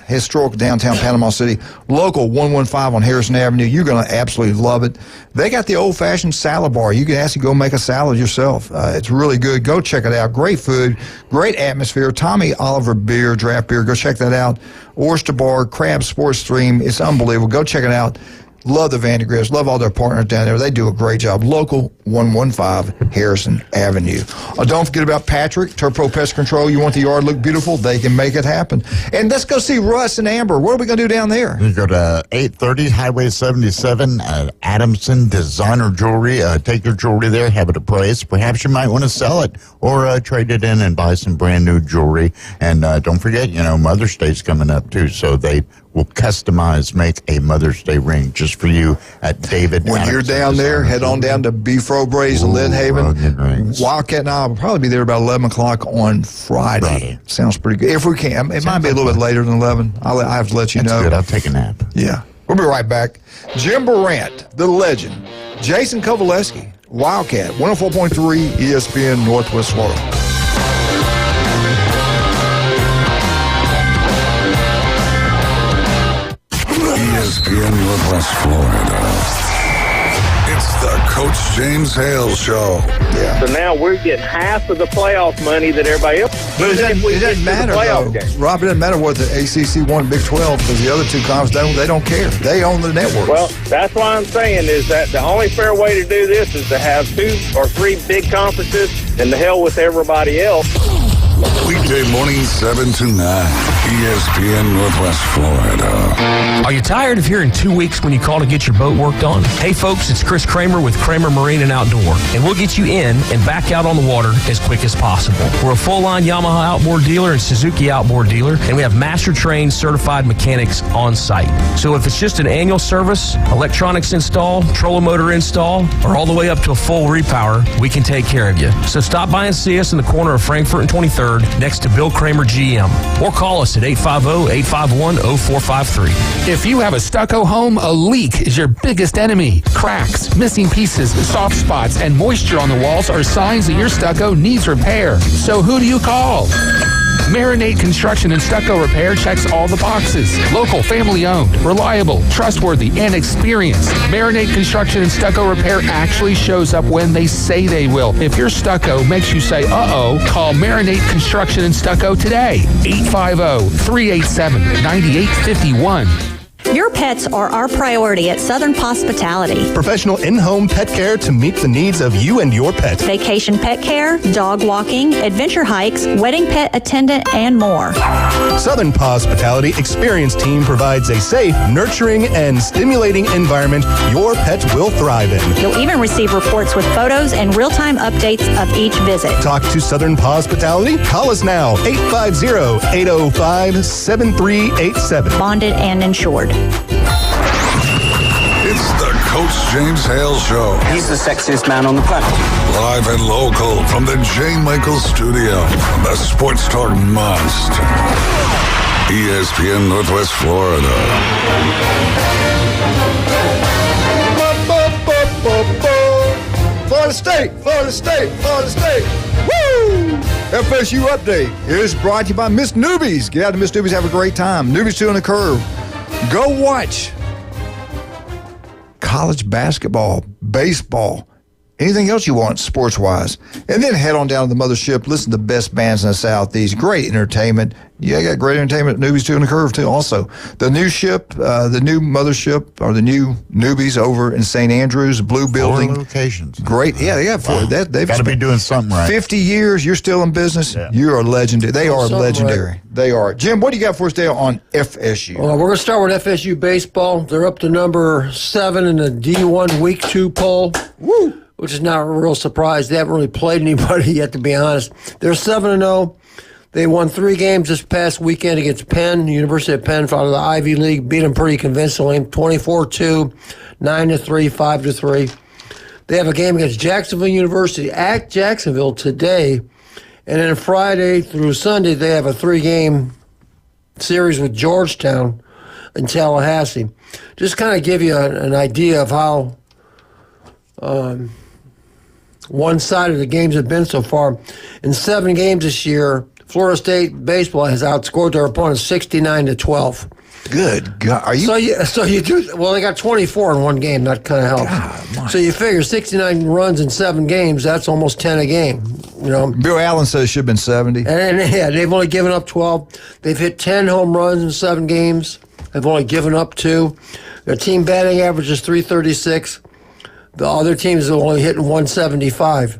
historic downtown Panama City, local 115 on Harrison Avenue. You're going to absolutely love it. They got the old-fashioned salad bar. You can actually go make a salad yourself. It's really good. Go check it out. Great food, great atmosphere. Tommy Oliver beer, draft beer. Go check that out. Oyster Bar, Crab Sports Stream. It's unbelievable. Go check it out. Love the Vandergriffs. Love all their partners down there. They do a great job. Local 115 Harrison Avenue. Don't forget about Patrick, Turpro Pest Control. You want the yard to look beautiful? They can make it happen. And let's go see Russ and Amber. What are we going to do down there? You go to 830 Highway 77, Adamson Designer Jewelry. Take your jewelry there, have it appraised. Perhaps you might want to sell it or trade it in and buy some brand new jewelry. And don't forget, Mother's Day's coming up too, so they will make a Mother's Day ring just for you at David. When you're down there, head on down to Beefro Braze in Lynn Haven. Wildcat and I will probably be there about 11 o'clock on Friday. Sounds pretty good. If we can. It might be a little bit later than 11. I have to let you know. That's good. I'll take a nap. Yeah. We'll be right back. Jim Durant, the legend. Jason Kovaleski, Wildcat, 104.3 ESPN Northwest Florida. ESPN Northwest Florida. It's the Coach James Hale Show. Yeah. So now we're getting half of the playoff money that everybody else. But it doesn't matter, though. Rob, it doesn't matter what the ACC won Big 12 because the other two conferences, they don't care. They own the network. Well, that's why I'm saying is that the only fair way to do this is to have 2 or 3 big conferences and the hell with everybody else. Weekday morning 7 to 9. ESPN Northwest Florida. Are you tired of hearing 2 weeks when you call to get your boat worked on? Hey folks, it's Chris Kramer with Kramer Marine and Outdoor, and we'll get you in and back out on the water as quick as possible. We're a full-line Yamaha outboard dealer and Suzuki outboard dealer, and we have master-trained certified mechanics on site. So if it's just an annual service, electronics install, trolling motor install, or all the way up to a full repower, we can take care of you. So stop by and see us in the corner of Frankfurt and 23rd next to Bill Kramer GM, or call us at 850-851-0453. If you have a stucco home, a leak is your biggest enemy. Cracks, missing pieces, soft spots, and moisture on the walls are signs that your stucco needs repair. So who do you call? Marinate Construction and Stucco Repair checks all the boxes. Local, family-owned, reliable, trustworthy, and experienced. Marinate Construction and Stucco Repair actually shows up when they say they will. If your stucco makes you say, uh-oh, call Marinate Construction and Stucco today. 850-387-9851. Your pets are our priority at Southern Hospitality. Professional in-home pet care to meet the needs of you and your pet. Vacation pet care, dog walking, adventure hikes, wedding pet attendant, and more. Southern Hospitality experienced team provides a safe, nurturing, and stimulating environment your pet will thrive in. You'll even receive reports with photos and real-time updates of each visit. Talk to Southern Hospitality? Call us now, 850-805-7387. Bonded and insured. It's the Coach James Hale Show. He's the sexiest man on the planet. Live and local from the J. Michael Studio. The Sports Talk Must. ESPN Northwest Florida. Florida State, Florida State, Florida State. Woo! FSU update is brought to you by Miss Newbies. Get out to Miss Newbies, have a great time. Newbies 2 on the curve. Go watch college basketball, baseball, anything else you want sports-wise. And then head on down to the mothership, listen to the best bands in the Southeast. Great entertainment. Yeah, I got great entertainment at Newbies 2 on the curve, too, also. The new ship, the new mothership, or the new Newbies over in St. Andrews, Blue Building. 4 locations. Great. Yeah, they got 4. Wow. They've got to be doing something right. 50 years, you're still in business. Yeah. You are legendary. They are legendary. Right. They are. Jim, what do you got for us today on FSU? Well, we're going to start with FSU baseball. They're up to number 7 in the D1 Week 2 poll. Woo! Which is not a real surprise. They haven't really played anybody yet, to be honest. They're 7-0. They won 3 games this past weekend against Penn, University of Penn, out of the Ivy League. Beat them pretty convincingly, 24-2, 9-3, 5-3. They have a game against Jacksonville University at Jacksonville today. And then Friday through Sunday, they have a 3-game series with Georgetown in Tallahassee. Just kind of give you an idea of how one-sided the games have been so far. In 7 games this year, Florida State baseball has outscored their opponents 69-12. Good God. Are you? So you do, well, they got 24 in one game. That kind of helps. God, so you figure 69 runs in 7 games, that's almost 10 a game. You know, Bill Allen says it should have been 70. And yeah, they've only given up 12. They've hit 10 home runs in 7 games. They've only given up 2. Their team batting average is .336. The other teams are only hitting .175.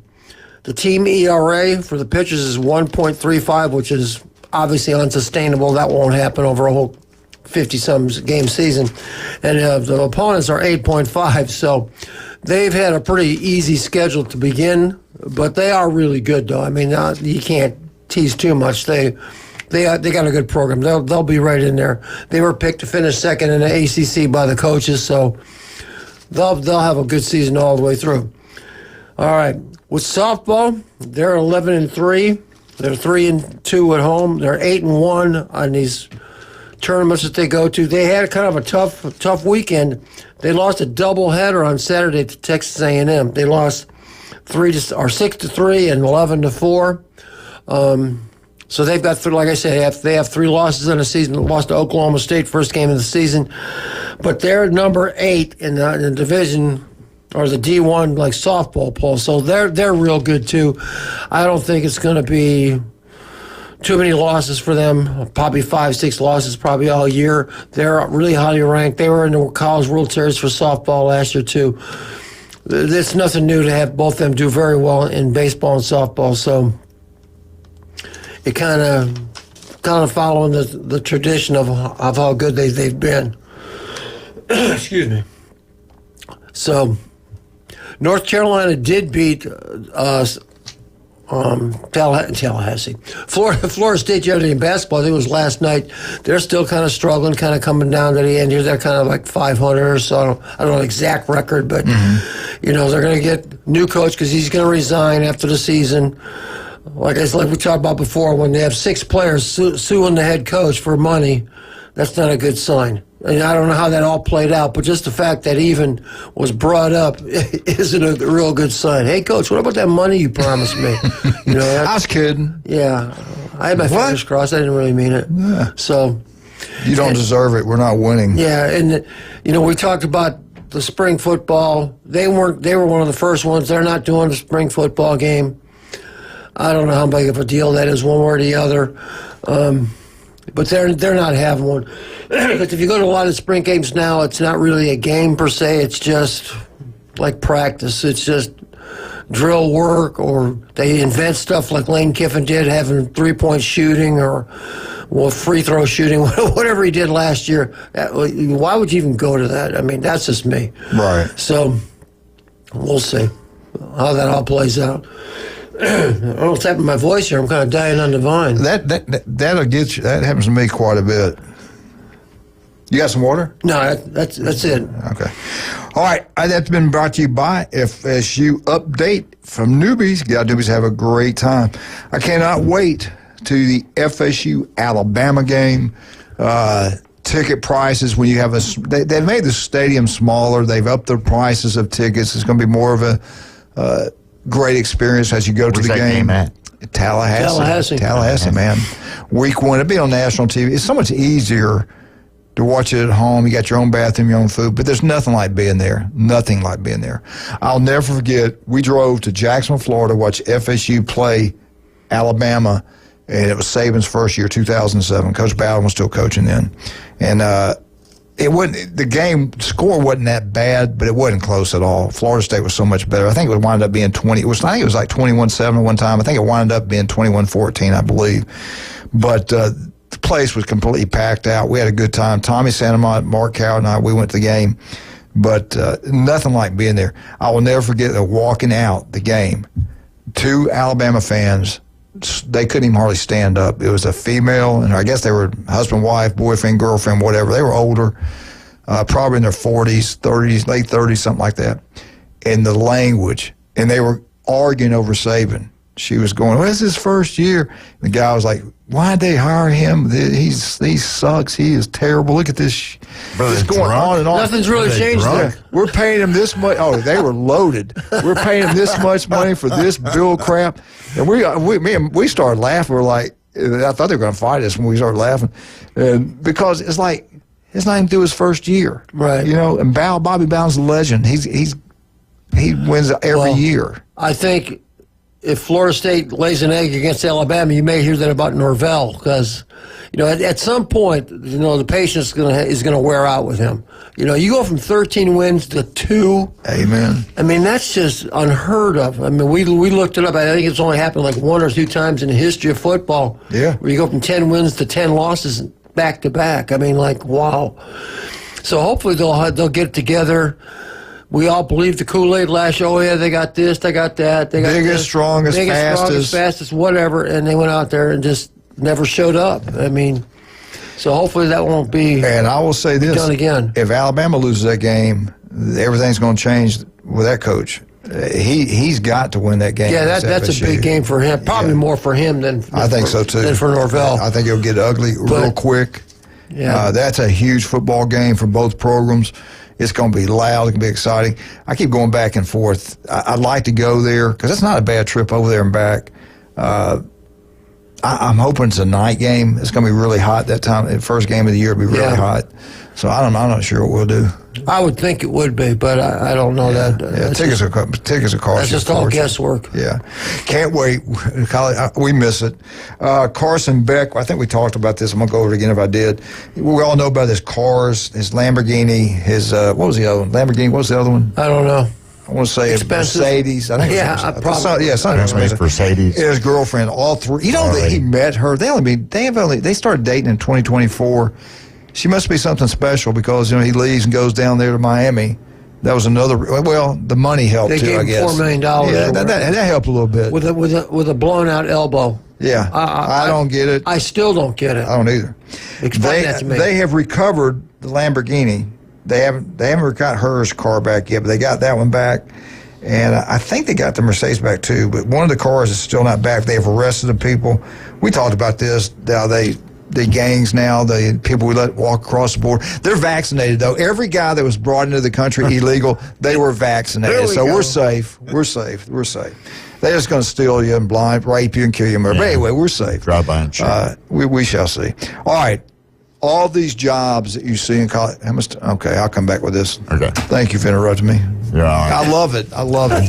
The team ERA for the pitchers is 1.35, which is obviously unsustainable. That won't happen over a whole 50-some game season. And the opponents are 8.5, so they've had a pretty easy schedule to begin, but they are really good, though. I mean, you can't tease too much. They got a good program. They'll be right in there. They were picked to finish second in the ACC by the coaches, so they'll have a good season all the way through. All right. With softball, they're 11-3. They're 3-2 at home. They're 8-1 on these tournaments that they go to. They had kind of a tough weekend. They lost a doubleheader on Saturday to Texas A&M. They lost 6-3 and 11-4. So they've got, like I said, they have 3 losses in the season. They lost to Oklahoma State first game of the season, but they're number 8 in the division, or the D1 like softball poll. So they're real good too. I don't think it's going to be too many losses for them. Probably 5-6 losses probably all year. They're really highly ranked. They were in the College World Series for softball last year too. It's nothing new to have both of them do very well in baseball and softball. So it kind of following the tradition of how good they've been. Excuse me. So, North Carolina did beat Tallahassee. Florida State yesterday in basketball, I think it was last night. They're still kind of struggling, kind of coming down to the end here. They're kind of like 500 or so. I don't know the exact record, but they're going to get new coach because he's going to resign after the season. Like we talked about before, when they have 6 players suing the head coach for money, that's not a good sign. And I don't know how that all played out, but just the fact that even was brought up isn't a real good sign. Hey, Coach, what about that money you promised me? I was kidding. Yeah, I had my fingers crossed. I didn't really mean it. Yeah. So you don't deserve it. We're not winning. Yeah, and we talked about the spring football. They were one of the first ones. They're not doing the spring football game. I don't know how big of a deal that is, one way or the other. But they're not having one. Because if you go to a lot of spring games now, it's not really a game per se. It's just like practice. It's just drill work, or they invent stuff like Lane Kiffin did, having 3-point shooting or free throw shooting, whatever he did last year. Why would you even go to that? I mean, that's just me. Right. So we'll see how that all plays out. I don't know what's happened to my voice here. I'm kind of dying on the vine. That'll get you. That happens to me quite a bit. You got some water? No, that's it. Okay. All right. That's been brought to you by FSU Update from Newbies. Yeah, Newbies have a great time. I cannot wait to the FSU Alabama game. Ticket prices, when you have they've made the stadium smaller. They've upped the prices of tickets. It's going to be more of a great experience as you go to the game. At? Tallahassee, man. Week 1, it'll be on national TV. It's so much easier to watch it at home. You got your own bathroom, your own food, but there's nothing like being there. Nothing like being there. I'll never forget, we drove to Jacksonville, Florida, to watch FSU play Alabama, and it was Saban's first year, 2007. Coach Bowden was still coaching then. And the game score wasn't that bad, but it wasn't close at all. Florida State was so much better. I think it would wind up being I think it was like 21-7 one time. I think it wound up being 21-14, I believe. But the place was completely packed out. We had a good time. Tommy Santamont, Mark Cow, and I, we went to the game. But nothing like being there. I will never forget walking out the game. 2 Alabama fans, they couldn't even hardly stand up. It was a female, and I guess they were husband, wife, boyfriend, girlfriend, whatever. They were older, probably in their 40s, 30s, late 30s, something like that. And the language, and they were arguing over Saban. She was going, well, it's his first year. And the guy was like, why'd they hire him? He sucks. He is terrible. Look at this. It's going on and on. Nothing's really changed there. We're paying him this much. Oh, they were loaded. We're paying him this much money for this bill crap. And we started laughing. We're like, I thought they were going to fight us when we started laughing. And because it's like, it's not even through his first year. Right. And Bobby Bowden's a legend. He wins every year. I think if Florida State lays an egg against Alabama, you may hear that about Norvell, because at some point, the patience is going to wear out with him. You go from 13 wins to 2. Amen. I mean, that's just unheard of. I mean, we looked it up. I think it's only happened like 1 or 2 times in the history of football. Yeah. Where you go from 10 wins to 10 losses back to back. I mean, like, wow. So hopefully they'll get together. We all believed the Kool-Aid last year. Oh, yeah, they got this, they got that. They got biggest, strongest, fastest, whatever. And they went out there and just never showed up. I mean, so hopefully that won't be And I will say this. done again. If Alabama loses that game, everything's going to change with that coach. He's got to win that game. Yeah, that's a big game for him. Probably more for him than I think so too. Than for Norvell. I think it'll get ugly real quick. Yeah, that's a huge football game for both programs. It's going to be loud. It's going to be exciting. I keep going back and forth. I'd like to go there because it's not a bad trip over there and back. I'm hoping it's a night game. It's going to be really hot that time. The first game of the year will be really hot. So I'm not sure what we'll do. I would think it would be, but I don't know that. Tickets are costly. That's just all guesswork. Yeah. Can't wait. We miss it. Carson Beck, I think we talked about this. I'm going to go over it again if I did. We all know about his cars, his Lamborghini, his, what was the other one? Lamborghini, what was the other one? I don't know. I want to say Expensive. Mercedes. I think probably. Mercedes. Mercedes. His girlfriend, all three. You know that he met her. They started dating in 2024. She must be something special because he leaves and goes down there to Miami. That was another. Well, the money helped They too. gave I him guess $4 million. Yeah, that helped a little bit. With a blown out elbow. Yeah, I don't get it. I still don't get it. I don't either. Explain that to me. They have recovered the Lamborghini. They haven't got her car back yet, but they got that one back. And I think they got the Mercedes back too, but one of the cars is still not back. They have arrested the people. We talked about this. Now the gangs now, the people we let walk across the border, they're vaccinated though. Every guy that was brought into the country illegal, they were vaccinated. So we're safe. We're safe. We're safe. They're just going to steal you and rape you and kill you. But anyway, we're safe. Drive by and shoot. We shall see. All right. All these jobs that you see in college, okay, I'll come back with this. Okay. Thank you for interrupting me. Yeah, all right. I love it.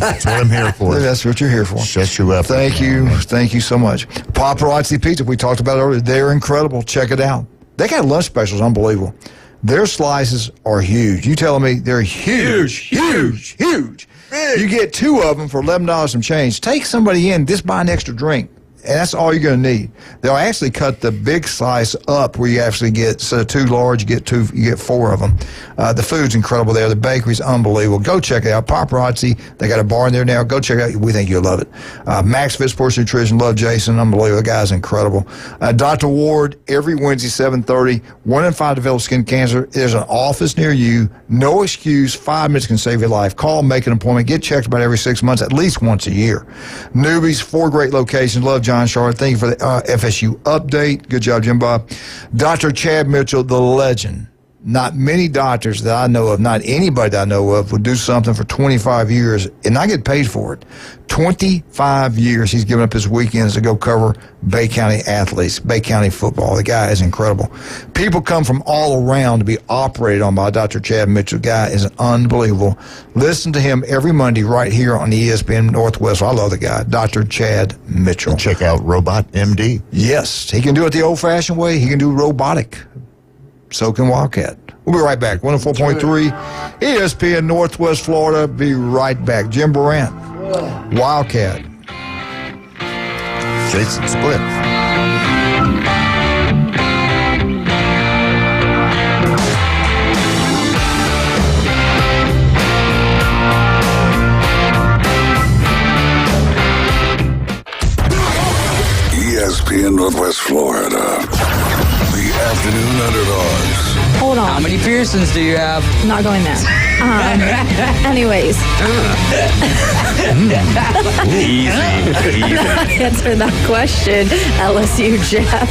That's what I'm here for. That's what you're here for. Shut you up. Thank you. Thank you so much. Paparazzi Pizza, we talked about it earlier. They're incredible. Check it out. They got lunch specials, unbelievable. Their slices are huge. You telling me they're huge. You get 2 of them for $11 some change. Take somebody in, just buy an extra drink. And that's all you're going to need. They'll actually cut the big slice up where you actually get, instead of 2 large, you get 4 of them. The food's incredible there. The bakery's unbelievable. Go check it out. Paparazzi, they got a bar in there now. Go check it out. We think you'll love it. Max Fit Sports Nutrition, love Jason. Unbelievable. The guy's incredible. Dr. Ward, every Wednesday, 7:30. 1 in 5 develop skin cancer. There's an office near you. No excuse. 5 minutes can save your life. Call, make an appointment. Get checked about every 6 months, at least once a year. Newbies, 4 great locations. Love John Charlotte. Thank you for the FSU update. Good job, Jim Bob. Dr. Chad Mitchell, the legend. Not many doctors that I know of, not anybody that I know of, would do something for 25 years and not get paid for it. 25 years he's given up his weekends to go cover Bay County athletes, Bay County football. The guy is incredible. People come from all around to be operated on by Dr. Chad Mitchell. The guy is unbelievable. Listen to him every Monday right here on ESPN Northwest. I love the guy, Dr. Chad Mitchell. And check out Robot MD. Yes, he can do it the old-fashioned way. He can do robotic. So can Wildcat. We'll be right back. 104.3 ESPN Northwest Florida. Be right back. Jim Durant, Wildcat. Jason Split. ESPN Northwest Florida. The afternoon underdogs. Hold on. How many Pearsons do you have? Not going there. Anyways. Easy. Answer that question, LSU Jeff.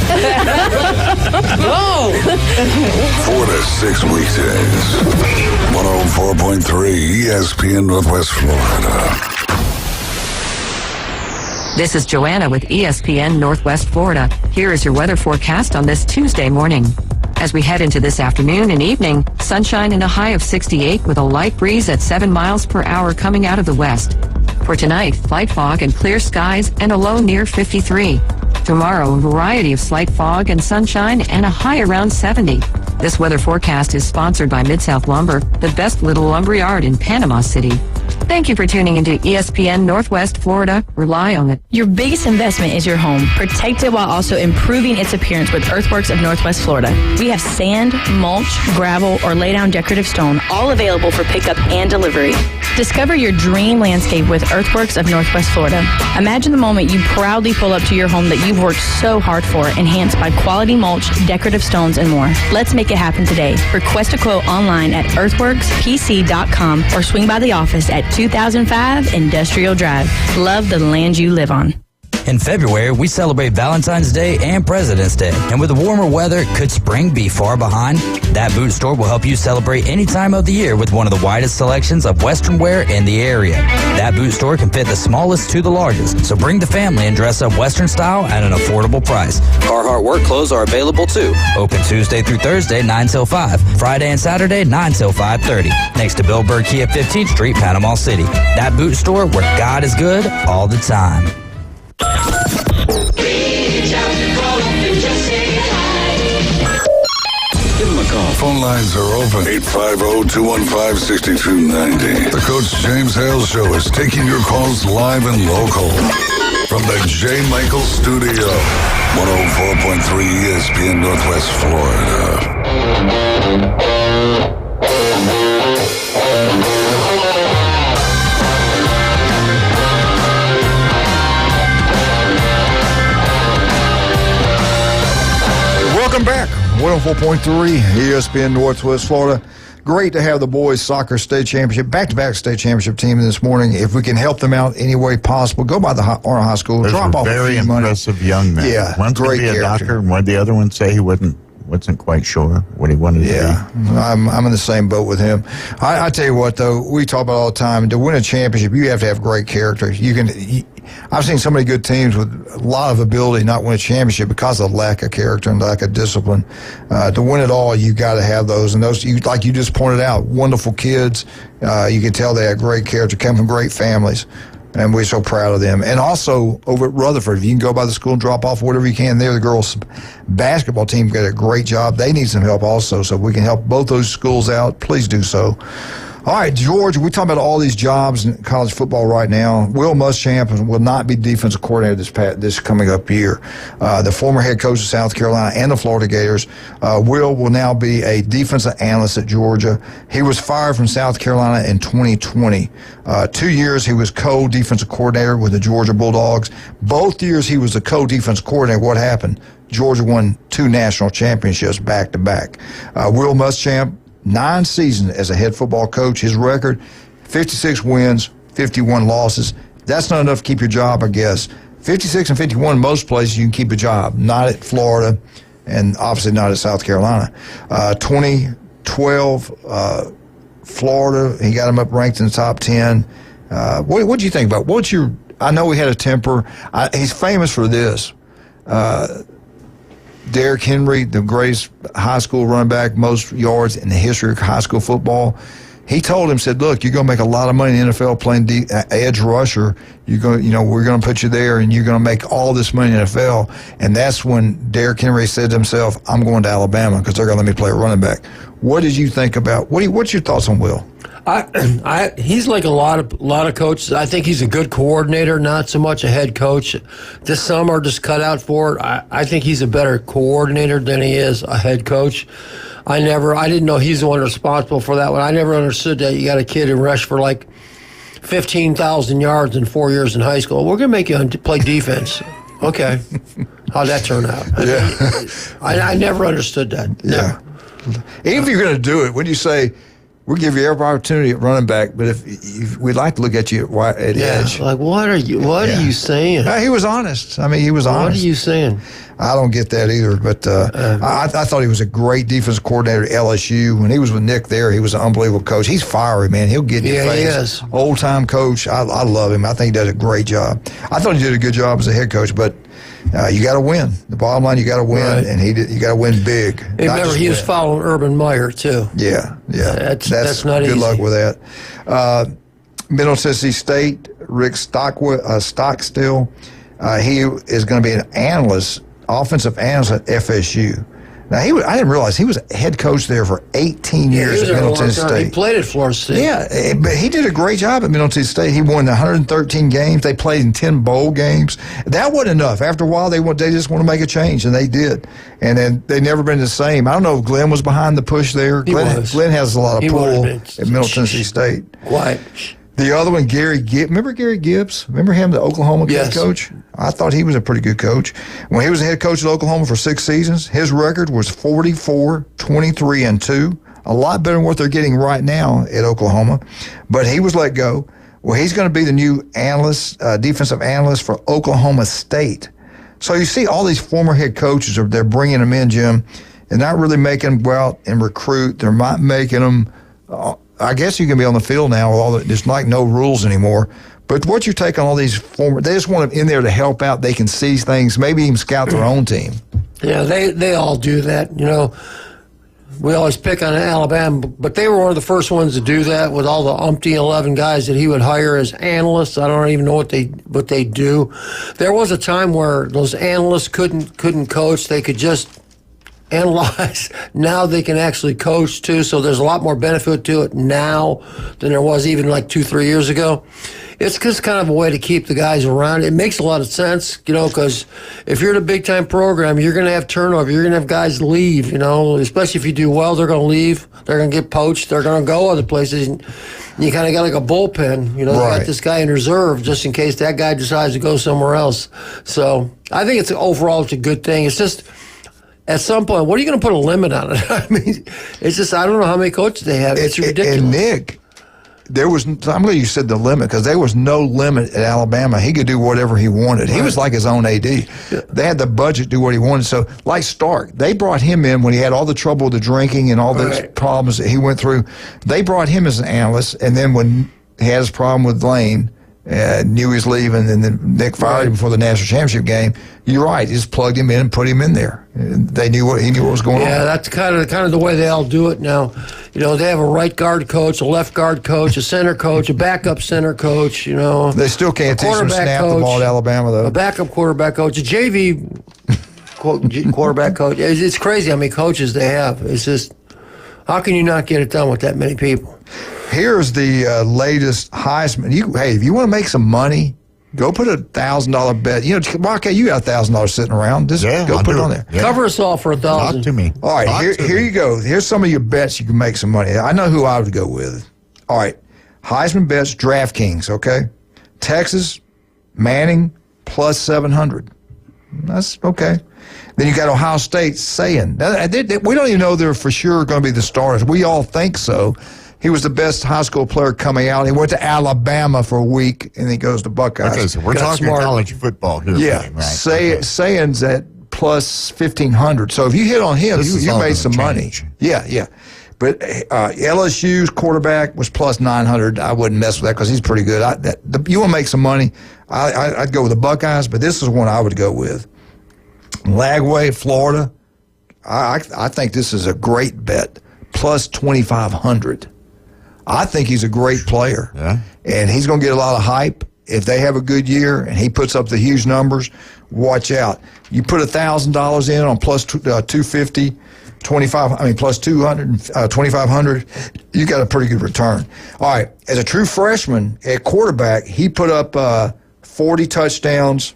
Whoa! 4 to 6 weekdays. 104.3 ESPN Northwest Florida. This is Joanna with ESPN Northwest Florida. Here is your weather forecast on this Tuesday morning. As we head into this afternoon and evening, sunshine and a high of 68 with a light breeze at 7 miles per hour coming out of the west. For tonight, light fog and clear skies and a low near 53. Tomorrow, a variety of slight fog and sunshine and a high around 70. This weather forecast is sponsored by Mid-South Lumber, the best little lumber yard in Panama City. Thank you for tuning into ESPN Northwest Florida. Rely on it. Your biggest investment is your home. Protect it while also improving its appearance with Earthworks of Northwest Florida. We have sand, mulch, gravel, or lay down decorative stone, all available for pickup and delivery. Discover your dream landscape with Earthworks of Northwest Florida. Imagine the moment you proudly pull up to your home that you've worked so hard for, enhanced by quality mulch, decorative stones, and more. Let's make it happen today. Request a quote online at earthworkspc.com or swing by the office at 2005 Industrial Drive. Love the land you live on. In February, we celebrate Valentine's Day and President's Day. And with the warmer weather, could spring be far behind? That Boot Store will help you celebrate any time of the year with one of the widest selections of Western wear in the area. That Boot Store can fit the smallest to the largest, so bring the family and dress up Western style at an affordable price. Carhartt work clothes are available too. Open Tuesday through Thursday, 9 till 5. Friday and Saturday, 9 till 5:30. Next to Bill Burr Kia 15th Street, Panama City. That Boot Store where God is good all the time. Give him a PanemoSports.com. Phone lines are open. 850-215-6290. The Coach James Hale Show is taking your calls live and local. From the J. Michael Studio, 104.3 ESPN Northwest Florida. Welcome back. 104.3 ESPN Northwest Florida. Great to have the boys soccer state championship, back-to-back state championship team this morning. If we can help them out any way possible, go by the Arnold High School, Those drop off very a few money. impressive young men. Yeah, One's going great to be a character. doctor, and one the other one say he wasn't quite sure what he wanted to be. I'm in the same boat with him. I tell you what, though, we talk about all the time. To win a championship, you have to have great character. I've seen so many good teams with a lot of ability not win a championship because of lack of character and lack of discipline. To win it all, you got to have those. And those, like you just pointed out, wonderful kids. You can tell they have great character, come from great families. And we're so proud of them. And also over at Rutherford, if you can go by the school and drop off whatever you can there, the girls' basketball team did a great job. They need some help also. So if we can help both those schools out, please do so. All right, George, we're talking about all these jobs in college football right now. Will Muschamp will not be defensive coordinator this coming up year. The former head coach of South Carolina and the Florida Gators, will now be a defensive analyst at Georgia. He was fired from South Carolina in 2020. 2 years he was co-defensive coordinator with the Georgia Bulldogs. Both years he was the co-defensive coordinator. What happened? Georgia won 2 national championships back-to-back. Will Muschamp, 9 seasons as a head football coach. His record, 56 wins, 51 losses. That's not enough to keep your job, I guess. 56 and 51, most places you can keep a job. Not at Florida, and obviously not at South Carolina. 2012, Florida, he got him up ranked in the top 10. What do you think about? I know he had a temper. He's famous for this. Derrick Henry, the greatest high school running back, most yards in the history of high school football. He told him, said, "Look, you're going to make a lot of money in the NFL playing edge rusher. We're going to put you there, and you're going to make all this money in the NFL." And that's when Derrick Henry said to himself, "I'm going to Alabama because they're going to let me play running back." What did you think about? What's your thoughts on Will? He's like a lot of coaches. I think he's a good coordinator, not so much a head coach. Some are just cut out for it. I think he's a better coordinator than he is a head coach. I didn't know he's the one responsible for that one. I never understood that you got a kid who rushed for like 15,000 yards in 4 years in high school. We're going to make you play defense. Okay. How'd that turn out? I never understood that. Yeah. Even if you're going to do it, when you say, we'll give you every opportunity at running back, but if we'd like to look at you at edge. Like, what are you saying? He was honest. He was honest. What are you saying? I don't get that either, but I thought he was a great defensive coordinator at LSU. When he was with Nick there, he was an unbelievable coach. He's fiery, man. He'll get in your face. He is. Old-time coach. I love him. I think he does a great job. I thought he did a good job as a head coach, but you got to win. The bottom line, you got to win, right. And you got to win big. Remember, he was following Urban Meyer too. Yeah. That's not good easy. Good luck with that. Middle Tennessee State, Rick Stockstill. He is going to be an offensive analyst at FSU. Now, I didn't realize he was a head coach there for 18 years at Middle Tennessee State. He played at Florida State. Yeah, but he did a great job at Middle Tennessee State. He won 113 games. They played in 10 bowl games. That wasn't enough. After a while, they just want to make a change, and they did. And then they've never been the same. I don't know if Glenn was behind the push there. Glenn has a lot of pull at Middle Tennessee State. Quiet. The other one, Gary Gibbs. Remember Gary Gibbs? Remember him, the Oklahoma head coach? I thought he was a pretty good coach. When he was the head coach at Oklahoma for 6 seasons, his record was 44-23-2. A lot better than what they're getting right now at Oklahoma. But he was let go. Well, he's going to be the new defensive analyst for Oklahoma State. So you see all these former head coaches, they're bringing them in, Jim. They're not really making them go out and recruit. They're not making them... I guess you can be on the field now. There's like no rules anymore. But what's your take on all these former? They just want them in there to help out. They can see things, maybe even scout their own team. Yeah, they all do that. We always pick on Alabama, but they were one of the first ones to do that with all the umpty 11 guys that he would hire as analysts. I don't even know what they do. There was a time where those analysts couldn't coach. They could just analyze. Now they can actually coach too, so there's a lot more benefit to it now than there was even like 2-3 years ago. It's just kind of a way to keep the guys around. It makes a lot of sense, because if you're in a big-time program, you're going to have turnover. You're going to have guys leave, especially if you do well, they're going to leave. They're going to get poached. They're going to go other places. And you kind of got like a bullpen. They got this guy in reserve just in case that guy decides to go somewhere else. So I think overall it's a good thing. It's just at some point, what are you going to put a limit on it? I mean, it's just, I don't know how many coaches they have. It's ridiculous. And Nick, I'm glad you said the limit, because there was no limit at Alabama. He could do whatever he wanted. He was like his own AD. They had the budget to do what he wanted. So, like Stark, they brought him in when he had all the trouble with the drinking and all those problems that he went through. They brought him as an analyst, and then when he had his problem with Lane, knew he was leaving, and then Nick fired him before the national championship game. You're right. He just plugged him in and put him in there. He knew what was going on. Yeah, that's kind of the way they all do it now. They have a right guard coach, a left guard coach, a center coach, a backup center coach. They still can't teach them to snap the ball at Alabama, though. A backup quarterback coach, a JV quarterback coach. It's crazy how many coaches they have. It's just, how can you not get it done with that many people? Here's the latest Heisman. If you want to make some money, go put a $1,000 bet. Mark, you got $1,000 sitting around. Just go put it on there. Yeah. Cover us all for $1,000. Talk to me. All right, here you go. Here's some of your bets you can make some money. I know who I would go with. All right, Heisman bets, DraftKings, okay? Texas, Manning, plus 700. That's okay. Then you got Ohio State saying. We don't even know they're for sure going to be the starters. We all think so. He was the best high school player coming out. He went to Alabama for a week, and he goes to Buckeyes. Okay, so we're talking college football here. Yeah, right? Saying's at plus 1,500. So if you hit on him, you made some money. Yeah. But LSU's quarterback was plus 900. I wouldn't mess with that because he's pretty good. You want to make some money, I'd go with the Buckeyes, but this is one I would go with. Lagway, Florida. I think this is a great bet, plus 2,500. I think he's a great player, and he's going to get a lot of hype. If they have a good year and he puts up the huge numbers, watch out. You put $1,000 in on plus 250, plus 200, 2,500, you got a pretty good return. All right, as a true freshman at quarterback, he put up 40 touchdowns.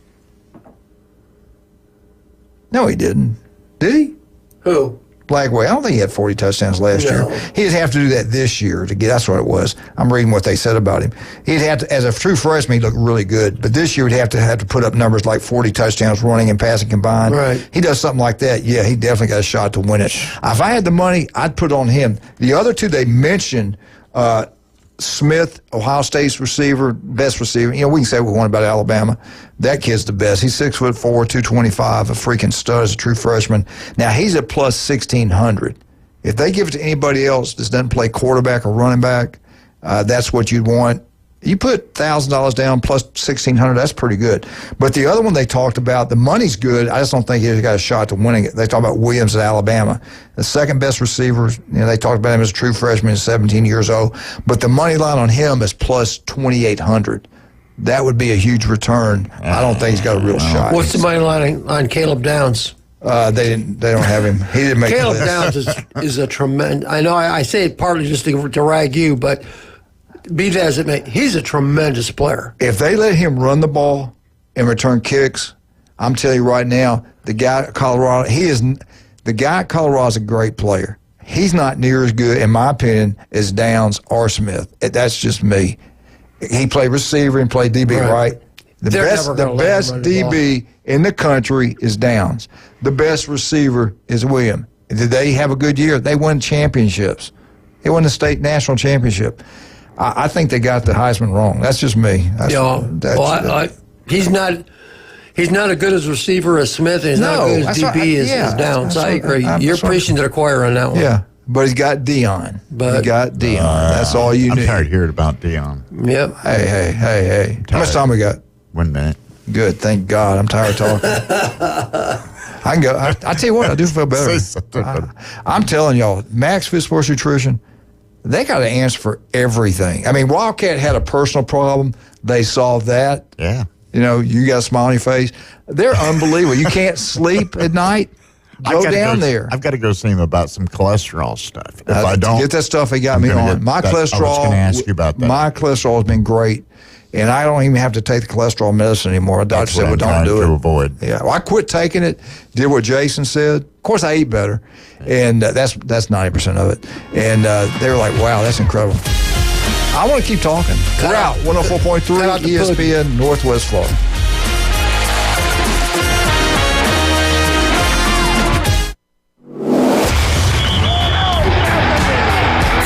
No, he didn't. Did he? Who? Lagway. I don't think he had 40 touchdowns last year. He'd have to do that this year to get. That's what it was. I'm reading what they said about him. He'd have to, as a true freshman, he looked really good. But this year, he'd have to put up numbers like 40 touchdowns running and passing combined. Right. He does something like that. Yeah, he definitely got a shot to win it. If I had the money, I'd put on him. The other two they mentioned, Smith, Ohio State's receiver, best receiver. We can say what we want about Alabama. That kid's the best. He's 6'4", 225, a freaking stud as a true freshman. Now he's at plus 1,600. If they give it to anybody else that doesn't play quarterback or running back, that's what you'd want. You put $1,000 down plus 1,600. That's pretty good. But the other one they talked about, the money's good. I just don't think he's got a shot to winning it. They talk about Williams at Alabama, the second best receiver. They talked about him as a true freshman, he's 17 years old. But the money line on him is plus 2,800. That would be a huge return. I don't think he's got a real shot. What's the money line on Caleb Downs? They don't have him. He didn't make Caleb the list. Downs is a tremendous. I know I say it partly just to rag you, but be that as it may, he's a tremendous player. If they let him run the ball and return kicks, I'm telling you right now, the guy at Colorado, Colorado's a great player. He's not near as good, in my opinion, as Downs or Smith. That's just me. He played receiver and played DB, right? The best DB in the country is Downs. The best receiver is Williams. Did they have a good year? They won championships. They won the state national championship. I think they got the Heisman wrong. That's just me. He's not as good as receiver as Smith, and he's not as good as DB as Downs. I agree. You're preaching to the choir on that one. Yeah, but he's got Dion. That's all you need. I'm tired of hearing about Dion. Yep. Hey. How much time we got? 1 minute. Good. Thank God. I'm tired of talking. I can go. I tell you what, I do feel better. I'm telling y'all, Max Fit Sports Nutrition, they got an answer for everything. I mean, Wildcat had a personal problem. They solved that. Yeah. You got a smile on your face. They're unbelievable. You can't sleep at night. Go down there. I've got to go see him about some cholesterol stuff. If I don't get that stuff he got me on, my cholesterol. I was going to ask you about that. My cholesterol has been great, and I don't even have to take the cholesterol medicine anymore. The doctor said, "Well, don't do it." To avoid. Yeah, well, I quit taking it. Did what Jason said. Of course, I eat better, and that's 90% of it. And they were like, "Wow, that's incredible." I want to keep talking. We're out 104.3 ESPN Northwest Florida.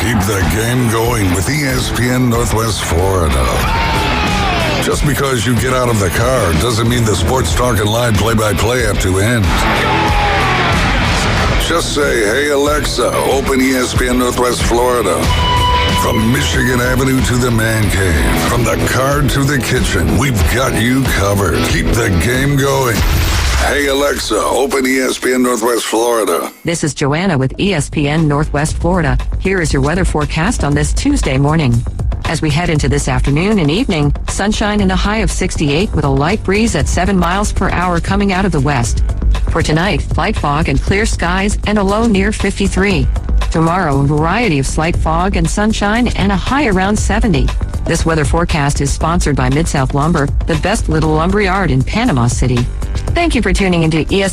Keep the game going with ESPN Northwest Florida. Just because you get out of the car doesn't mean the Sports Talk and Live play-by-play have to end. Just say, "Hey Alexa, open ESPN Northwest Florida." From Michigan Avenue to the man cave, from the car to the kitchen, we've got you covered. Keep the game going. Hey Alexa, open ESPN Northwest Florida. This is Joanna with ESPN Northwest Florida. Here is your weather forecast on this Tuesday morning. As we head into this afternoon and evening, sunshine and a high of 68 with a light breeze at 7 miles per hour coming out of the west. For tonight, light fog and clear skies and a low near 53. Tomorrow, a variety of slight fog and sunshine and a high around 70. This weather forecast is sponsored by Mid-South Lumber, the best little lumber yard in Panama City. Thank you for tuning into ESPN.